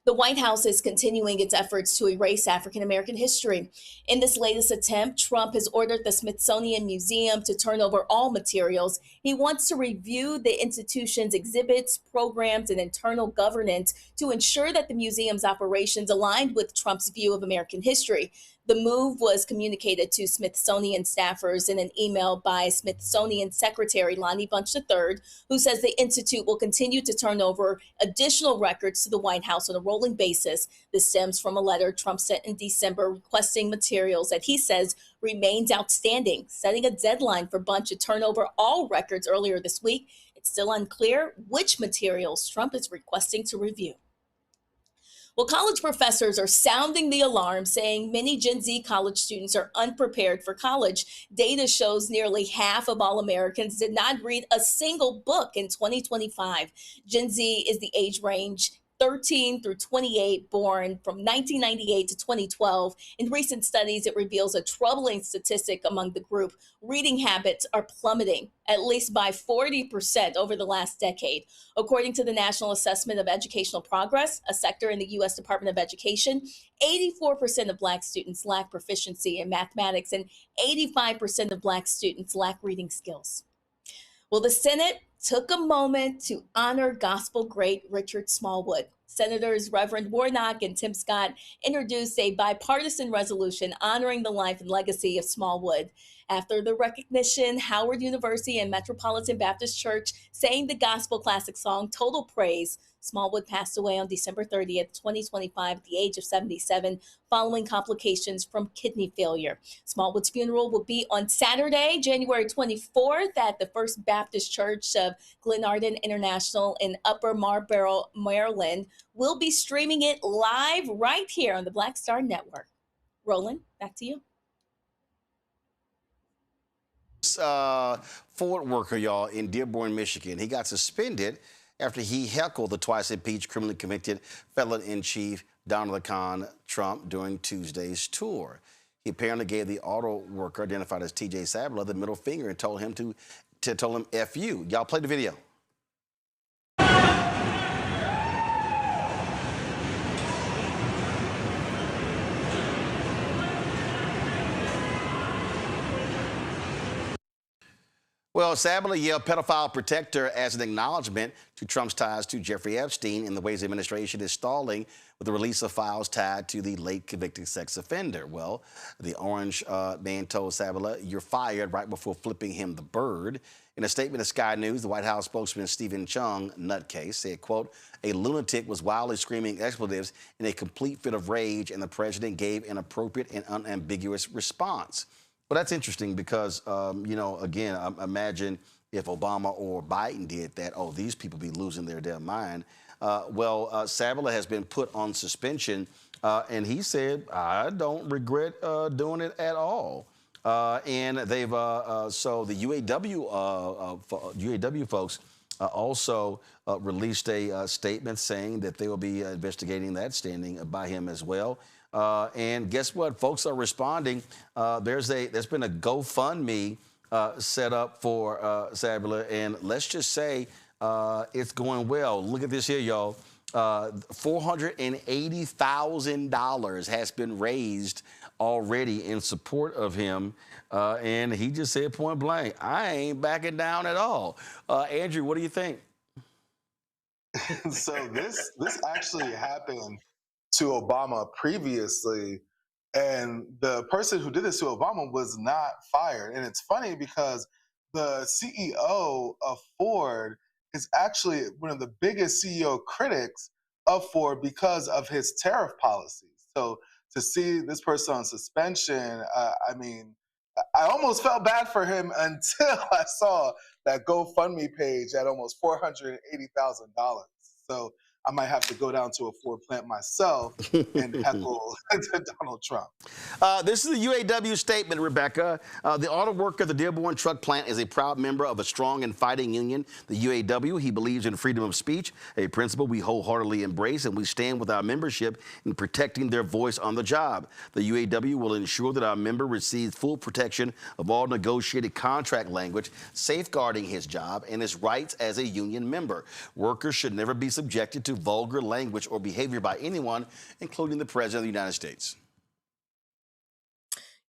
The White House is continuing its efforts to erase African American history. In this latest attempt, Trump has ordered the Smithsonian Museum to turn over all materials. He wants to review the institution's exhibits, programs, and internal governance to ensure that the museum's operations aligned with Trump's view of American history. The move was communicated to Smithsonian staffers in an email by Smithsonian Secretary Lonnie Bunch III, who says the Institute will continue to turn over additional records to the White House on a rolling basis. This stems from a letter Trump sent in December requesting materials that he says remains outstanding, setting a deadline for Bunch to turn over all records earlier this week. It's still unclear which materials Trump is requesting to review. Well, college professors are sounding the alarm, saying many Gen Z college students are unprepared for college. Data shows nearly half of all Americans did not read a single book in 2025. Gen Z is the age range 13 through 28, born from 1998 to 2012. In recent studies, it reveals a troubling statistic among the group. Reading habits are plummeting, at least by 40% over the last decade. According to the National Assessment of Educational Progress, a sector in the U.S. Department of Education, 84% of Black students lack proficiency in mathematics, and 85% of Black students lack reading skills. Well, the Senate took a moment to honor gospel great Richard Smallwood. Senators Reverend Warnock and Tim Scott introduced a bipartisan resolution honoring the life and legacy of Smallwood. After the recognition, Howard University and Metropolitan Baptist Church sang the gospel classic song Total Praise. Smallwood passed away on December 30th, 2025 at the age of 77 following complications from kidney failure. Smallwood's funeral will be on Saturday, January 24th at the First Baptist Church of Glenarden International in Upper Marlboro, Maryland. We'll be streaming it live right here on the Black Star Network. Roland, back to you. Ford worker, y'all, in Dearborn, Michigan, he got suspended after he heckled the twice-impeached, criminally convicted felon-in-chief Donald Trump during Tuesday's tour. He apparently gave the auto worker, identified as T.J. Sabler, the middle finger and told him F you. Y'all play the video. Well, Sabler yelled pedophile protector as an acknowledgement to Trump's ties to Jeffrey Epstein, and the ways the administration is stalling with the release of files tied to the late convicted sex offender. Well, the orange man told Sabler, "You're fired," right before flipping him the bird. In a statement to Sky News, the White House spokesman Stephen Chung, nutcase, said, quote, "A lunatic was wildly screaming expletives in a complete fit of rage, and the president gave an appropriate and unambiguous response." Well, that's interesting because, you know, again, imagine if Obama or Biden did that. Oh, these people be losing their damn mind. Sabler has been put on suspension, and he said, "I don't regret doing it at all." And they've so the UAW folks also released a statement saying that they will be investigating that standing by him as well. And guess what? Folks are responding. There's been a GoFundMe set up for Sabler, and let's just say it's going well. Look at this here, y'all. $480,000 has been raised already in support of him, and he just said point blank, "I ain't backing down at all." Andrew, what do you think? So this actually happened to Obama previously, and the person who did this to Obama was not fired. And it's funny because the CEO of Ford is actually one of the biggest CEO critics of Ford because of his tariff policies. So to see this person on suspension, I mean, I almost felt bad for him until I saw that GoFundMe page at almost $480,000. So I might have to go down to a Ford plant myself and heckle Donald Trump. This is a UAW statement, Rebecca. The auto worker of the Dearborn truck plant is a proud member of a strong and fighting union, the UAW. He believes in freedom of speech, a principle we wholeheartedly embrace, and we stand with our membership in protecting their voice on the job. The UAW will ensure that our member receives full protection of all negotiated contract language, safeguarding his job and his rights as a union member. Workers should never be subjected to to vulgar language or behavior by anyone, including the President of the United States.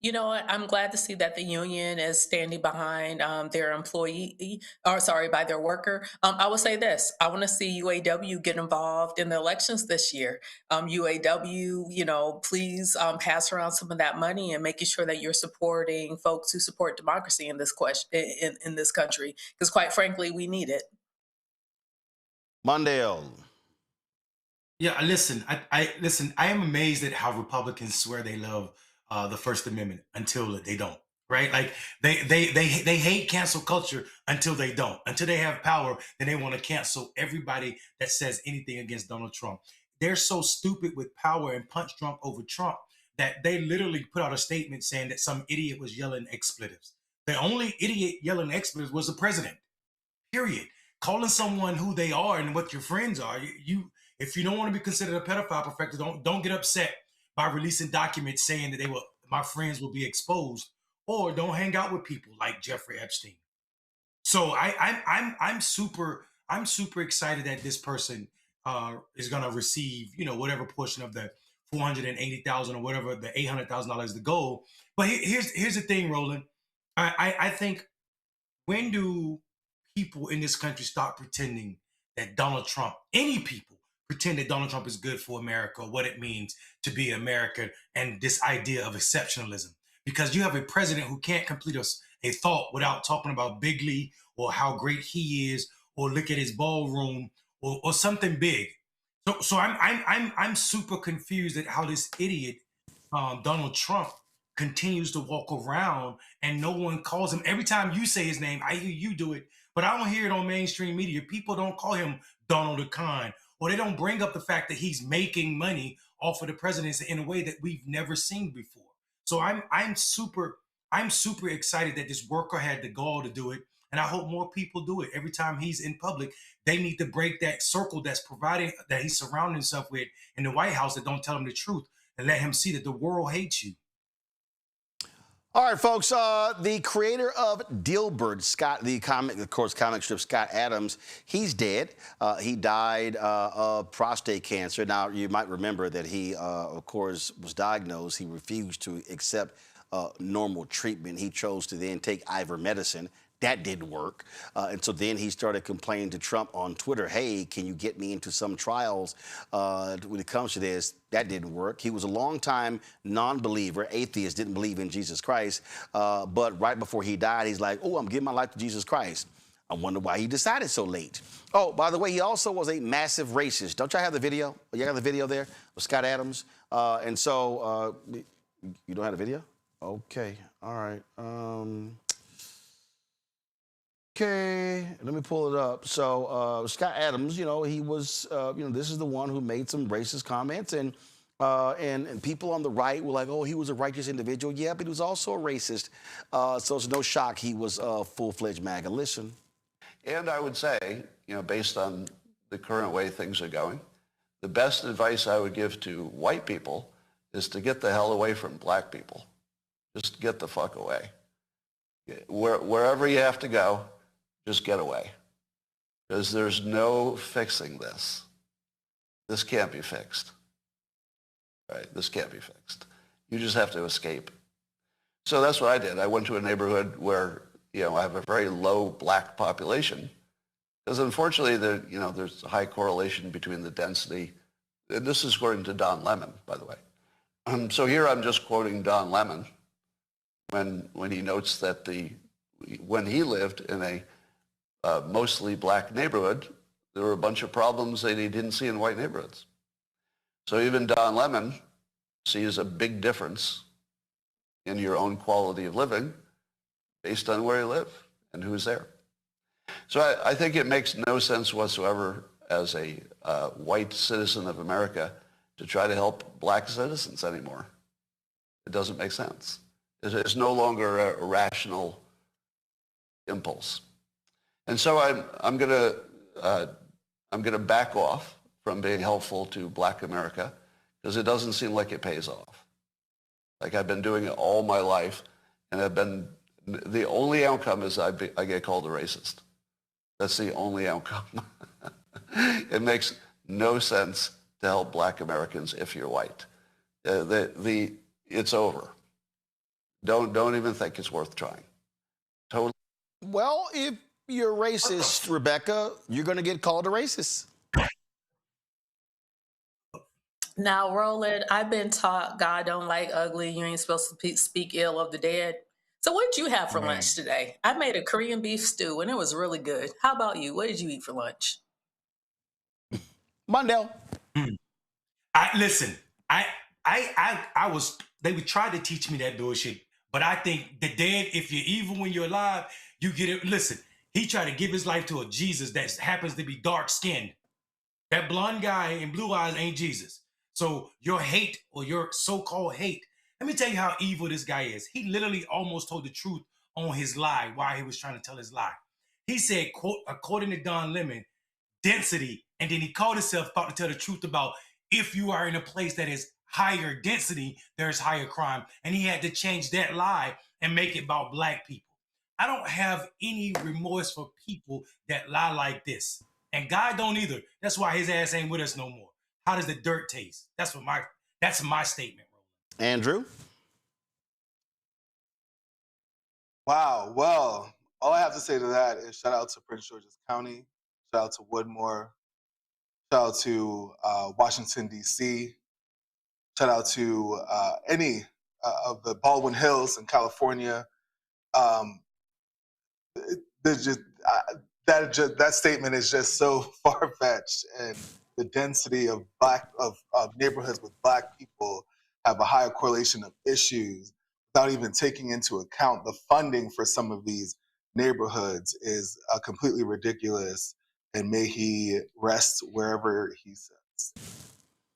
You know what? I'm glad to see that the union is standing behind their employee, or sorry, by their worker. I will say this: I want to see UAW get involved in the elections this year. UAW, please pass around some of that money and making sure that you're supporting folks who support democracy in this in this country, because quite frankly, we need it. Mondale. Yeah, listen. I am amazed at how Republicans swear they love the First Amendment until they don't. Right? Like they hate cancel culture until they don't. Until they have power, then they want to cancel everybody that says anything against Donald Trump. They're so stupid with power and punch drunk over Trump that they literally put out a statement saying that some idiot was yelling expletives. The only idiot yelling expletives was the president. Period. Calling someone who they are and what your friends are. If you don't want to be considered a pedophile perfecter, don't get upset by releasing documents saying that my friends will be exposed, or don't hang out with people like Jeffrey Epstein. So I'm super excited that this person is going to receive whatever portion of the $480,000 or whatever the $800,000 the goal. But here's the thing, Roland. I think, when do people in this country stop pretending that Donald Trump, any people, pretend that Donald Trump is good for America, what it means to be American, and this idea of exceptionalism? Because you have a president who can't complete a thought without talking about Bigley or how great he is, or look at his ballroom or something big. So I'm super confused at how this idiot Donald Trump continues to walk around and no one calls him. Every time you say his name, I hear you do it, but I don't hear it on mainstream media. People don't call him Donald the Con, or they don't bring up the fact that he's making money off of the presidency in a way that we've never seen before. So I'm super excited that this worker had the gall to do it, and I hope more people do it. Every time he's in public, they need to break that circle that he's surrounding himself with in the White House that don't tell him the truth, and let him see that the world hates you. All right, folks. The creator of Dilbert, comic strip Scott Adams, he's dead. He died of prostate cancer. Now, you might remember that he, of course, was diagnosed. He refused to accept normal treatment. He chose to then take ivermectin. That didn't work. And so then he started complaining to Trump on Twitter, hey, can you get me into some trials when it comes to this? That didn't work. He was a longtime non-believer, atheist, didn't believe in Jesus Christ. But right before he died, he's like, oh, I'm giving my life to Jesus Christ. I wonder why he decided so late. Oh, by the way, he also was a massive racist. Don't y'all have the video? You have the video there of Scott Adams? And so you don't have the video? Okay. All right. Okay, let me pull it up. So Scott Adams, he was, this is the one who made some racist comments, and people on the right were like, oh, he was a righteous individual. Yeah, but he was also a racist. So it's no shock he was a full-fledged MAGA. Listen. And I would say, based on the current way things are going, the best advice I would give to white people is to get the hell away from black people. Just get the fuck away. Wherever you have to go, just get away, because there's no fixing this. This can't be fixed, right? This can't be fixed. You just have to escape. So that's what I did. I went to a neighborhood where, I have a very low black population, because unfortunately, there's a high correlation between the density, and this is according to Don Lemon, by the way. So here I'm just quoting Don Lemon when he notes that when he lived in a mostly black neighborhood, there were a bunch of problems that he didn't see in white neighborhoods. So even Don Lemon sees a big difference in your own quality of living based on where you live and who's there. So I think it makes no sense whatsoever as a white citizen of America to try to help black citizens anymore. It doesn't make sense. It's no longer a rational impulse. And so I'm gonna back off from being helpful to black America, because it doesn't seem like it pays off. Like, I've been doing it all my life, and the only outcome is I get called a racist. That's the only outcome. It makes no sense to help black Americans if you're white. It's over. Don't even think it's worth trying. Totally. Well, if you're racist, Rebecca, you're going to get called a racist. Now, Roland, I've been taught God don't like ugly. You ain't supposed to speak ill of the dead. So what did you have for lunch today? I made a Korean beef stew, and it was really good. How about you? What did you eat for lunch? Mondale. They would try to teach me that bullshit, but I think the dead, if you're evil when you're alive, you get it. Listen, he tried to give his life to a Jesus that happens to be dark skinned. That blonde guy and blue eyes ain't Jesus. So your hate or your so-called hate, let me tell you how evil this guy is. He literally almost told the truth on his lie while he was trying to tell his lie. He said, quote, according to Don Lemon, density, and then he called himself thought to tell the truth about if you are in a place that is higher density, there's higher crime. And he had to change that lie and make it about black people. I don't have any remorse for people that lie like this. And God don't either. That's why his ass ain't with us no more. How does the dirt taste? That's my statement, bro. Andrew? Wow. Well, all I have to say to that is shout out to Prince George's County, shout out to Woodmore, shout out to Washington, D.C., shout out to any of the Baldwin Hills in California. That statement is just so far-fetched, and the density of neighborhoods with black people have a higher correlation of issues without even taking into account the funding for some of these neighborhoods is completely ridiculous, and may he rest wherever he sits.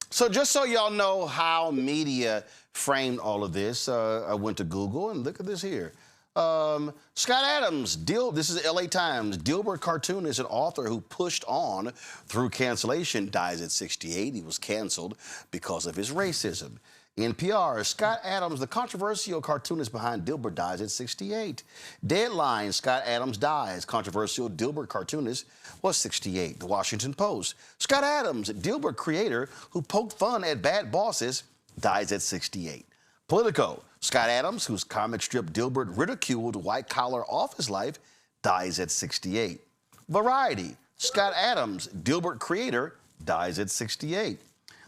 So just so y'all know how media framed all of this, I went to Google and look at this here. Scott Adams, this is LA Times, Dilbert cartoonist and author who pushed on through cancellation, dies at 68. He was canceled because of his racism. NPR, Scott Adams, the controversial cartoonist behind Dilbert, dies at 68. Deadline, Scott Adams dies. Controversial Dilbert cartoonist was 68. The Washington Post, Scott Adams, Dilbert creator who poked fun at bad bosses, dies at 68. Politico, Scott Adams, whose comic strip Dilbert ridiculed white-collar office life, dies at 68. Variety, Scott Adams, Dilbert creator, dies at 68.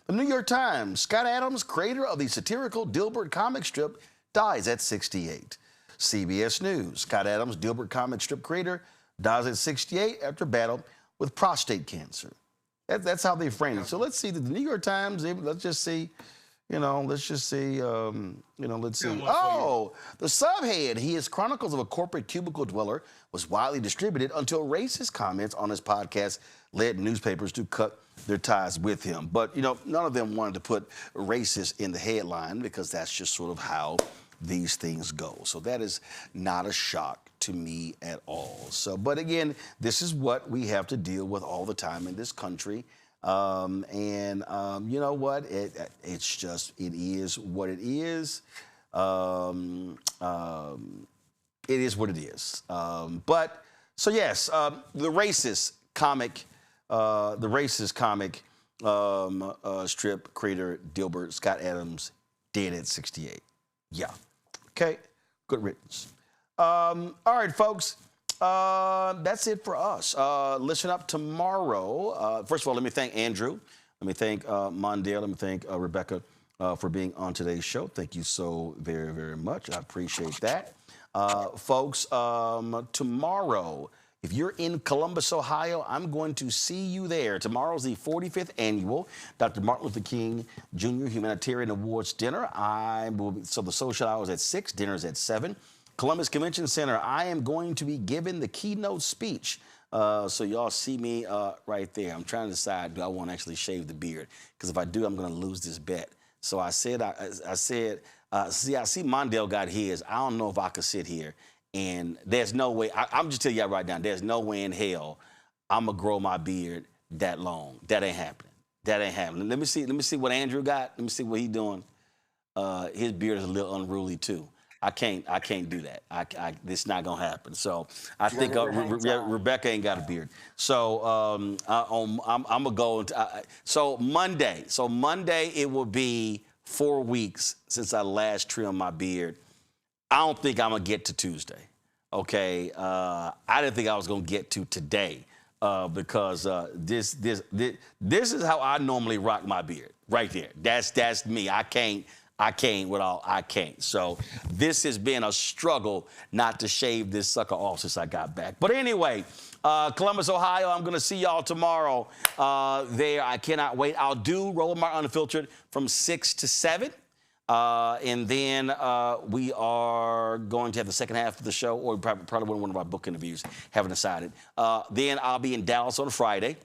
The New York Times, Scott Adams, creator of the satirical Dilbert comic strip, dies at 68. CBS News, Scott Adams, Dilbert comic strip creator, dies at 68 after battle with prostate cancer. That's how they frame it. So let's see, the New York Times, let's just see. Let's see. Oh, the subhead, his Chronicles of a Corporate Cubicle Dweller, was widely distributed until racist comments on his podcast led newspapers to cut their ties with him. But, none of them wanted to put racist in the headline because that's just sort of how these things go. So that is not a shock to me at all. So, but again, this is what we have to deal with all the time in this country. You know what? It is what it is. It is what it is. The racist comic strip creator Dilbert Scott Adams dead at 68. Yeah. Okay. Good riddance. All right, folks. That's it for us. Listen up tomorrow. First of all, let me thank Andrew. Let me thank Mondale. Let me thank Rebecca for being on today's show. Thank you so very, very much. I appreciate that. Folks, tomorrow, if you're in Columbus, Ohio, I'm going to see you there. Tomorrow's the 45th annual Dr. Martin Luther King Jr. Humanitarian Awards Dinner. So the social hour is at 6, dinner's at 7. Columbus Convention Center, I am going to be giving the keynote speech. So y'all see me right there. I'm trying to decide, do I want to actually shave the beard? Because if I do, I'm going to lose this bet. So I see, I see Mondale got his. I don't know if I could sit here. And there's no way, I'm just telling y'all right now, there's no way in hell I'm going to grow my beard that long. That ain't happening. That ain't happening. Let me see what Andrew got. Let me see what he's doing. His beard is a little unruly, too. I can't do that. This is not gonna happen. So I think Rebecca ain't got a beard. So I'm gonna go. So Monday it will be 4 weeks since I last trimmed my beard. I don't think I'm gonna get to Tuesday. Okay, I didn't think I was gonna get to today because this is how I normally rock my beard. Right there. That's me. I can't. So this has been a struggle not to shave this sucker off since I got back. But anyway, Columbus, Ohio, I'm going to see y'all tomorrow there. I cannot wait. I'll do Roland Martin Unfiltered from 6 to 7. And then we are going to have the second half of the show, or probably one of our book interviews, haven't decided. Then I'll be in Dallas on Friday.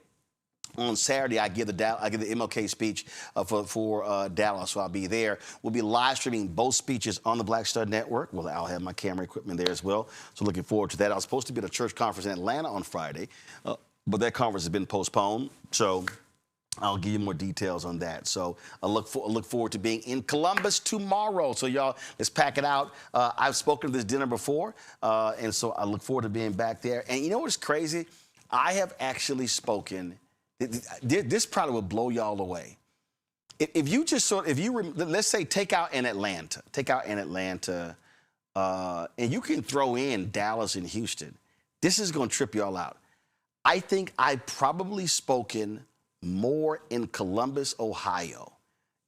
On Saturday, I give the MLK speech for Dallas, so I'll be there. We'll be live streaming both speeches on the Black Star Network. Well, I'll have my camera equipment there as well, so looking forward to that. I was supposed to be at a church conference in Atlanta on Friday, but that conference has been postponed, so I'll give you more details on that. So I look forward to being in Columbus tomorrow. So y'all, let's pack it out. I've spoken to this dinner before, and so I look forward to being back there. And you know what's crazy? I have actually spoken. This probably will blow y'all away. If you just let's say take out in Atlanta, and you can throw in Dallas and Houston. This is going to trip y'all out. I think I've probably spoken more in Columbus, Ohio,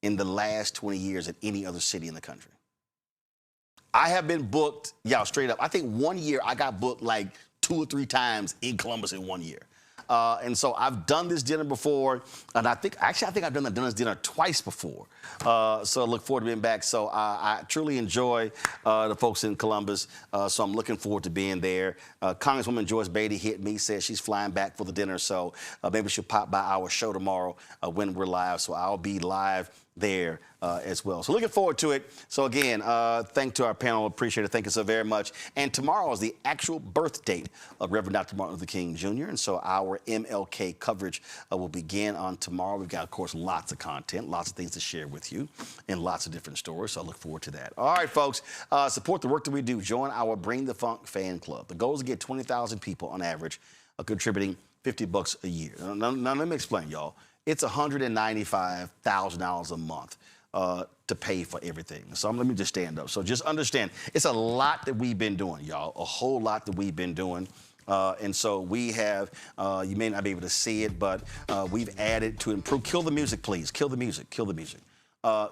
in the last 20 years than any other city in the country. I have been booked, y'all, straight up. I think one year I got booked like 2 or 3 times in Columbus in 1 year. And so I've done this dinner before, and I think I've done this dinner twice before. So I look forward to being back. So I truly enjoy the folks in Columbus, so I'm looking forward to being there. Congresswoman Joyce Beatty hit me, said she's flying back for the dinner, so maybe she'll pop by our show tomorrow when we're live. So I'll be live there as well. So looking forward to it. So again, thank to our panel. Appreciate it. Thank you so very much. And tomorrow is the actual birth date of Reverend Dr. Martin Luther King Jr. And so our MLK coverage will begin on tomorrow. We've got, of course, lots of content, lots of things to share with you, and lots of different stories. So I look forward to that. All right, folks, support the work that we do. Join our Bring the Funk fan club. The goal is to get 20,000 people on average contributing $50 a year. Now, let me explain, y'all. It's $195,000 a month to pay for everything. So let me just stand up. So just understand, it's a lot that we've been doing, y'all, a whole lot that we've been doing. And so we have, you may not be able to see it, but we've added to improve. Kill the music, please. Kill the music. Kill the music.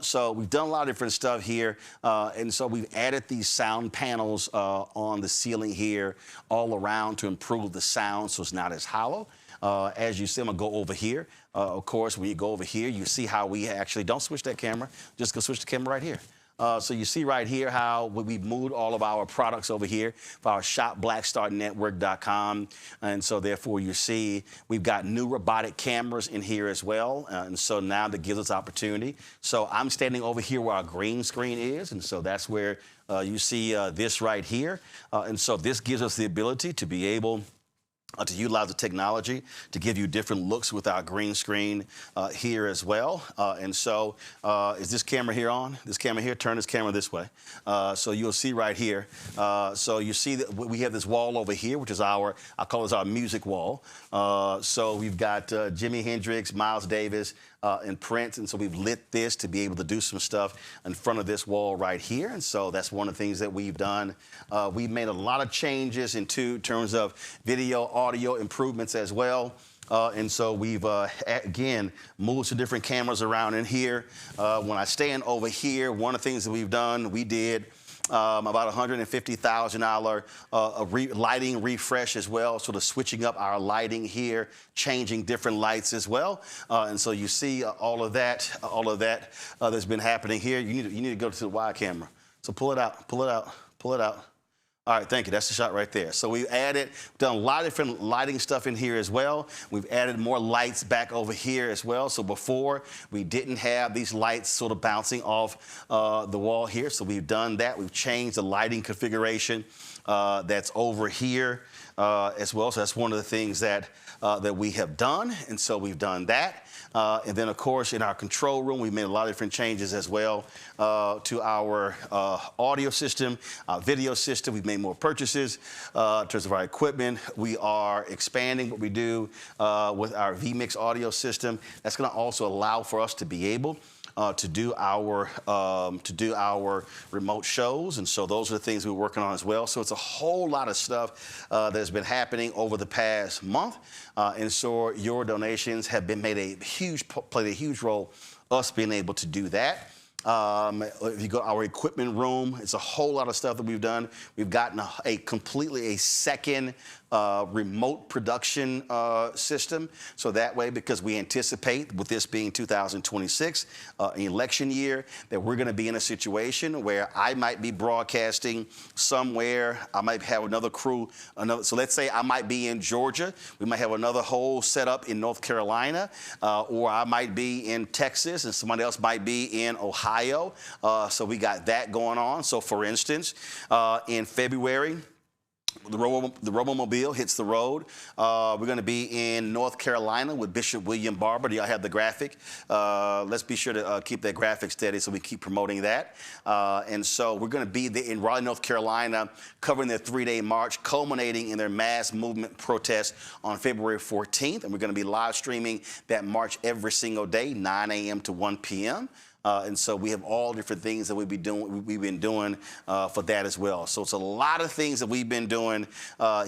So we've done a lot of different stuff here. And so we've added these sound panels on the ceiling here all around to improve the sound so it's not as hollow. As you see, I'm gonna go over here. Of course, when you go over here, you see how we actually, don't switch that camera, just go switch the camera right here. So you see right here how we've moved all of our products over here for our shop, blackstarnetwork.com. And so therefore you see we've got new robotic cameras in here as well. And so now that gives us opportunity. So I'm standing over here where our green screen is. And so that's where you see this right here. And so this gives us the ability to be able to utilize the technology to give you different looks with our green screen here as well. And so is this camera here on? This camera here, turn this camera this way. So you'll see right here. So you see that we have this wall over here, which is I call this our music wall. So we've got Jimi Hendrix, Miles Davis, and Prince, and so we've lit this to be able to do some stuff in front of this wall right here, and so that's one of the things that we've done. We've made a lot of changes in terms of video, audio improvements as well. And so we've, again, moved some different cameras around in here. When I stand over here, one of the things that we've done, we did about $150,000 lighting refresh as well. So the switching up our lighting here, changing different lights as well. And so you see all of that that's been happening here. You need to go to the wide camera. So pull it out, pull it out, pull it out. All right, thank you. That's the shot right there. So we've done a lot of different lighting stuff in here as well. We've added more lights back over here as well. So before, we didn't have these lights sort of bouncing off the wall here. So we've done that. We've changed the lighting configuration that's over here. as well. So that's one of the things that we have done, and so we've done that. And then, of course, in our control room, we've made a lot of different changes as well to our audio system, video system. We've made more purchases in terms of our equipment. We are expanding what we do with our vMix audio system. That's going to also allow for us to be able to do our remote shows, and so those are the things we're working on as well. So it's a whole lot of stuff that has been happening over the past month, and so your donations have been played a huge role us being able to do that. If you go to our equipment room, it's a whole lot of stuff that we've done. We've gotten a second remote production system. So that way, because we anticipate, with this being 2026, an election year, that we're going to be in a situation where I might be broadcasting somewhere. I might have another crew. So let's say I might be in Georgia. We might have another whole setup in North Carolina, or I might be in Texas, and somebody else might be in Ohio. So we got that going on. So for instance, in February, the Robomobile hits the road. We're going to be in North Carolina with Bishop William Barber. Do y'all have the graphic? Let's be sure to keep that graphic steady so we keep promoting that. And so we're going to be in Raleigh, North Carolina, covering their 3-day march, culminating in their mass movement protest on February 14th. And we're going to be live streaming that march every single day, 9 a.m. to 1 p.m. And so we have all different things that we've been doing for that as well. So it's a lot of things that we've been doing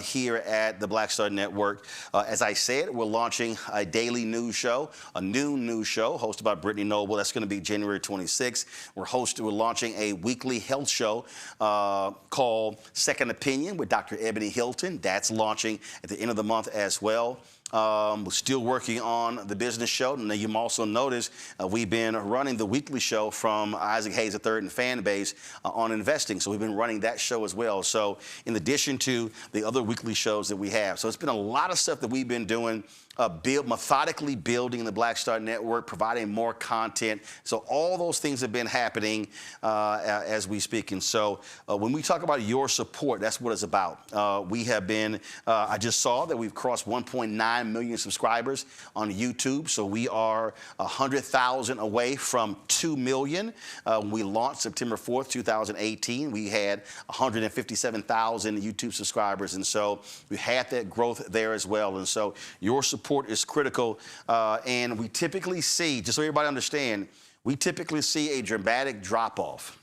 here at the Black Star Network. As I said, we're launching a daily news show, a new news show hosted by Brittany Noble. That's going to be January 26th. We're launching a weekly health show called Second Opinion with Dr. Ebony Hilton. That's launching at the end of the month as well. We're still working on the business show. And you also notice we've been running the weekly show from Isaac Hayes III and Fan Base on investing. So we've been running that show as well. So in addition to the other weekly shows that we have. So it's been a lot of stuff that we've been doing. Methodically building the Black Star Network, providing more content. So all those things have been happening as we speak. And so when we talk about your support, that's what it's about. We have been, I just saw that we've crossed 1.9 million subscribers on YouTube. So we are 100,000 away from 2 million. When we launched September 4th, 2018, we had 157,000 YouTube subscribers. And so we had that growth there as well. And so your support is critical, and we typically see, just so everybody understand, we typically see a dramatic drop-off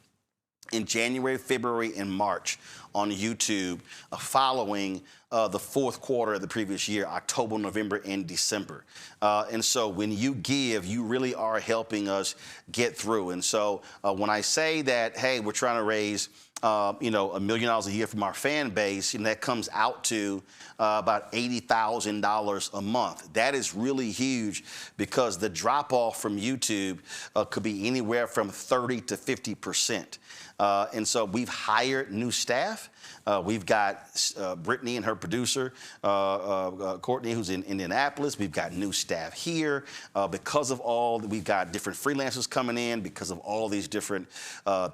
in January, February, and March on YouTube following the fourth quarter of the previous year, October, November, and December. And so when you give, you really are helping us get through. And so when I say that, hey, we're trying to raise $1 million a year from our fan base, and that comes out to about $80,000 a month. That is really huge because the drop off from YouTube could be anywhere from 30 to 50%. And so we've hired new staff. We've got Brittany and her producer, Courtney, who's in Indianapolis. We've got new staff here. Because of all, we've got different freelancers coming in because of all these different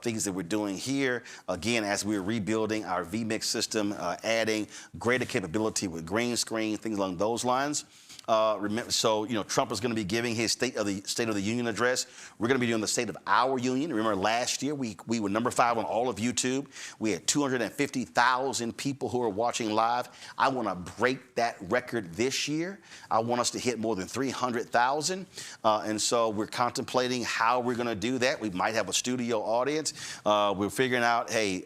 things that we're doing here. Again, as we're rebuilding our vMix system, adding greater capability with green screen, things along those lines. Trump is going to be giving his State of the Union address. We're going to be doing the State of our Union. Remember, last year we were number 5 on all of YouTube. We had 250,000 people who are watching live. I want to break that record this year. I want us to hit more than 300,000. And so we're contemplating how we're going to do that. We might have a studio audience. We're figuring out, hey,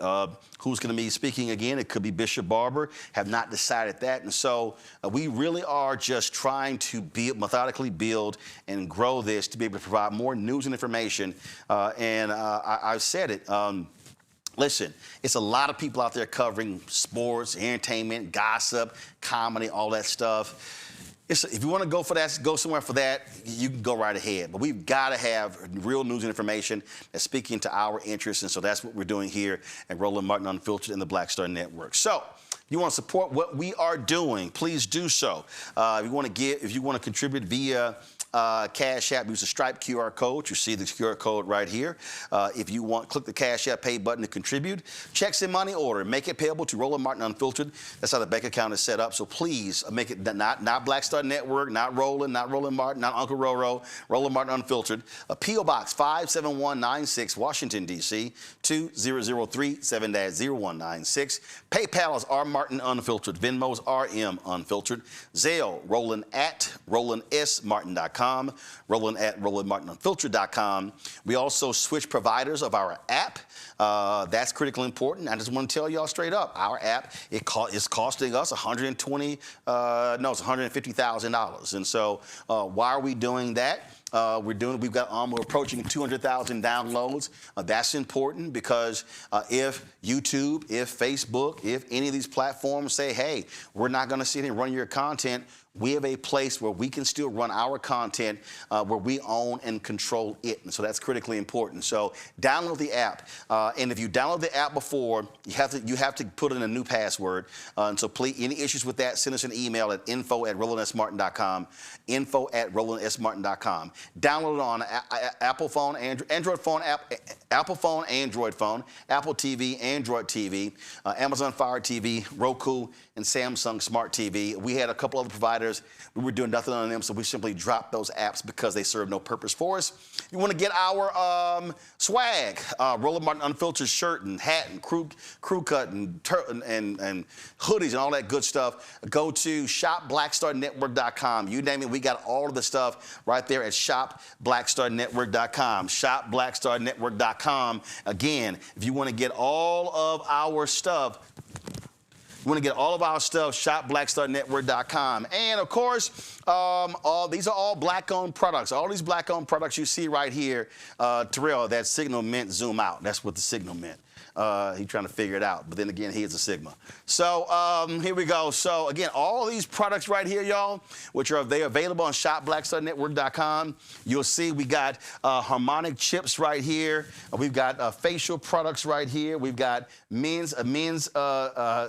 who's going to be speaking again? It could be Bishop Barber. Have not decided that. And so we really are just trying to methodically build and grow this to be able to provide more news and information. I've said it. Listen, it's a lot of people out there covering sports, entertainment, gossip, comedy, all that stuff. If you want to go for that, go somewhere for that, you can go right ahead. But we've got to have real news and information that's speaking to our interests. And so that's what we're doing here at Roland Martin Unfiltered and the Black Star Network. So if you want to support what we are doing, please do so. If you want to contribute via Cash App, use the Stripe QR code. You see the QR code right here. If you want, click the Cash App pay button to contribute. Checks in money order. Make it payable to Roland Martin Unfiltered. That's how the bank account is set up. So please make it not Black Star Network, not Roland Martin, not Uncle Roro, Roland Martin Unfiltered. P.O. Box 57196, Washington, D.C. 2003-7-0196. PayPal is R Martin Unfiltered. Venmo's RM Unfiltered. Zelle, Roland at RolandSMartin.com. Roland at RolandMartinUnfiltered.com. We also switch providers of our app. That's critically important. I just want to tell y'all straight up, our app is costing us $150,000. And so why are we doing that? We're approaching 200,000 downloads. That's important because if YouTube, if Facebook, if any of these platforms say, hey, we're not going to sit here and run your content, we have a place where we can still run our content where we own and control it. And so that's critically important. So download the app. And if you download the app before, you have to put in a new password. And so please, any issues with that, send us an email at info@RolandSMartin.com, info@RolandSMartin.com. Download it on Apple phone, Android phone, Apple phone, Android phone, Apple TV, Android TV, Amazon Fire TV, Roku, and Samsung Smart TV. We had a couple other providers. We were doing nothing on them, so we simply dropped those apps because they serve no purpose for us. You want to get our swag, Roland Martin Unfiltered shirt and hat and crew cut and hoodies and all that good stuff, go to shopblackstarnetwork.com. You name it, we got all of the stuff right there at shopblackstarnetwork.com. Shopblackstarnetwork.com. Again, if you want to get all of our stuff, shopblackstarnetwork.com. And of course, these are all black-owned products. All these black-owned products you see right here, Terrell, that signal meant zoom out. That's what the signal meant. He's trying to figure it out, but then again, he is a Sigma. So here we go. So again, all these products right here, y'all, which are available on shopblackstarnetwork.com. You'll see we got harmonic chips right here. We've got facial products right here. We've got men's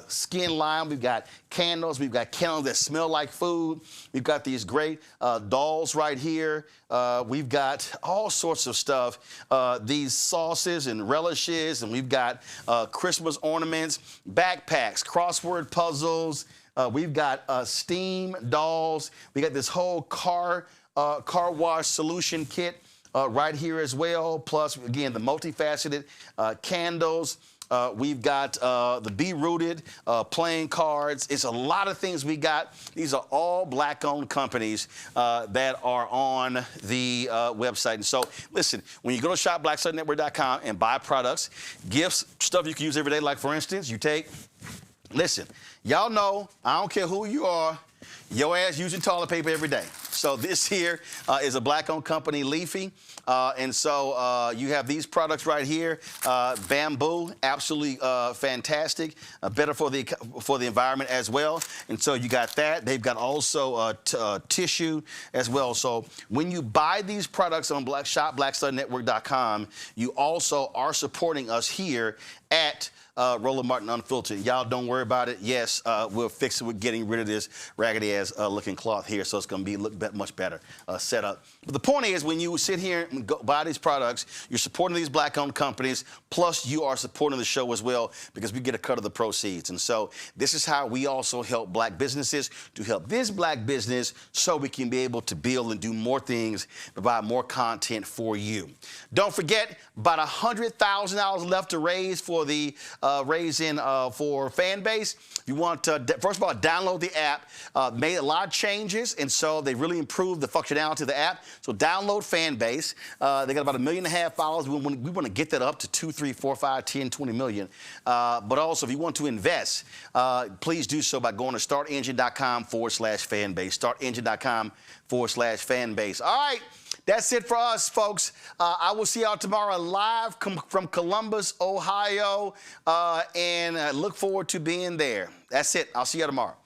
skin line. We've got candles. We've got candles that smell like food. We've got these great dolls right here. We've got all sorts of stuff, these sauces and relishes, and we've got Christmas ornaments, backpacks, crossword puzzles. We've got steam dolls. We got this whole car wash solution kit right here as well. Plus, again, the multifaceted candles. We've got the Be Rooted playing cards. It's a lot of things we got. These are all black-owned companies that are on the website. And so, listen, when you go to shopblackstarnetwork.com and buy products, gifts, stuff you can use every day, like, for instance, listen, y'all know, I don't care who you are, your ass using toilet paper every day. So this here is a black-owned company, Leafy. And so you have these products right here. Bamboo, absolutely fantastic. Better for the environment as well. And so you got that. They've got also tissue as well. So when you buy these products on shopblackstarnetwork.com, you also are supporting us here at Roland Martin Unfiltered. Y'all don't worry about it. Yes, we'll fix it with getting rid of this raggedy ass looking cloth here, so it's going to look much better set up. But the point is, when you sit here and buy these products, you're supporting these black-owned companies, plus you are supporting the show as well, because we get a cut of the proceeds. And so this is how we also help black businesses to help this black business, so we can be able to build and do more things, provide more content for you. Don't forget, about $100,000 left to raise for the for fan base. You want to, first of all, download the app. Made a lot of changes, and so they really improved the functionality of the app. So download fan base. They got about 1.5 million followers. We want to get that up to 2, 3, 4, 5, 10, 20 million. But also, if you want to invest, please do so by going to startengine.com/fanbase. Startengine.com/fanbase. All right. That's it for us, folks. I will see y'all tomorrow live from Columbus, Ohio, and look forward to being there. That's it. I'll see you tomorrow.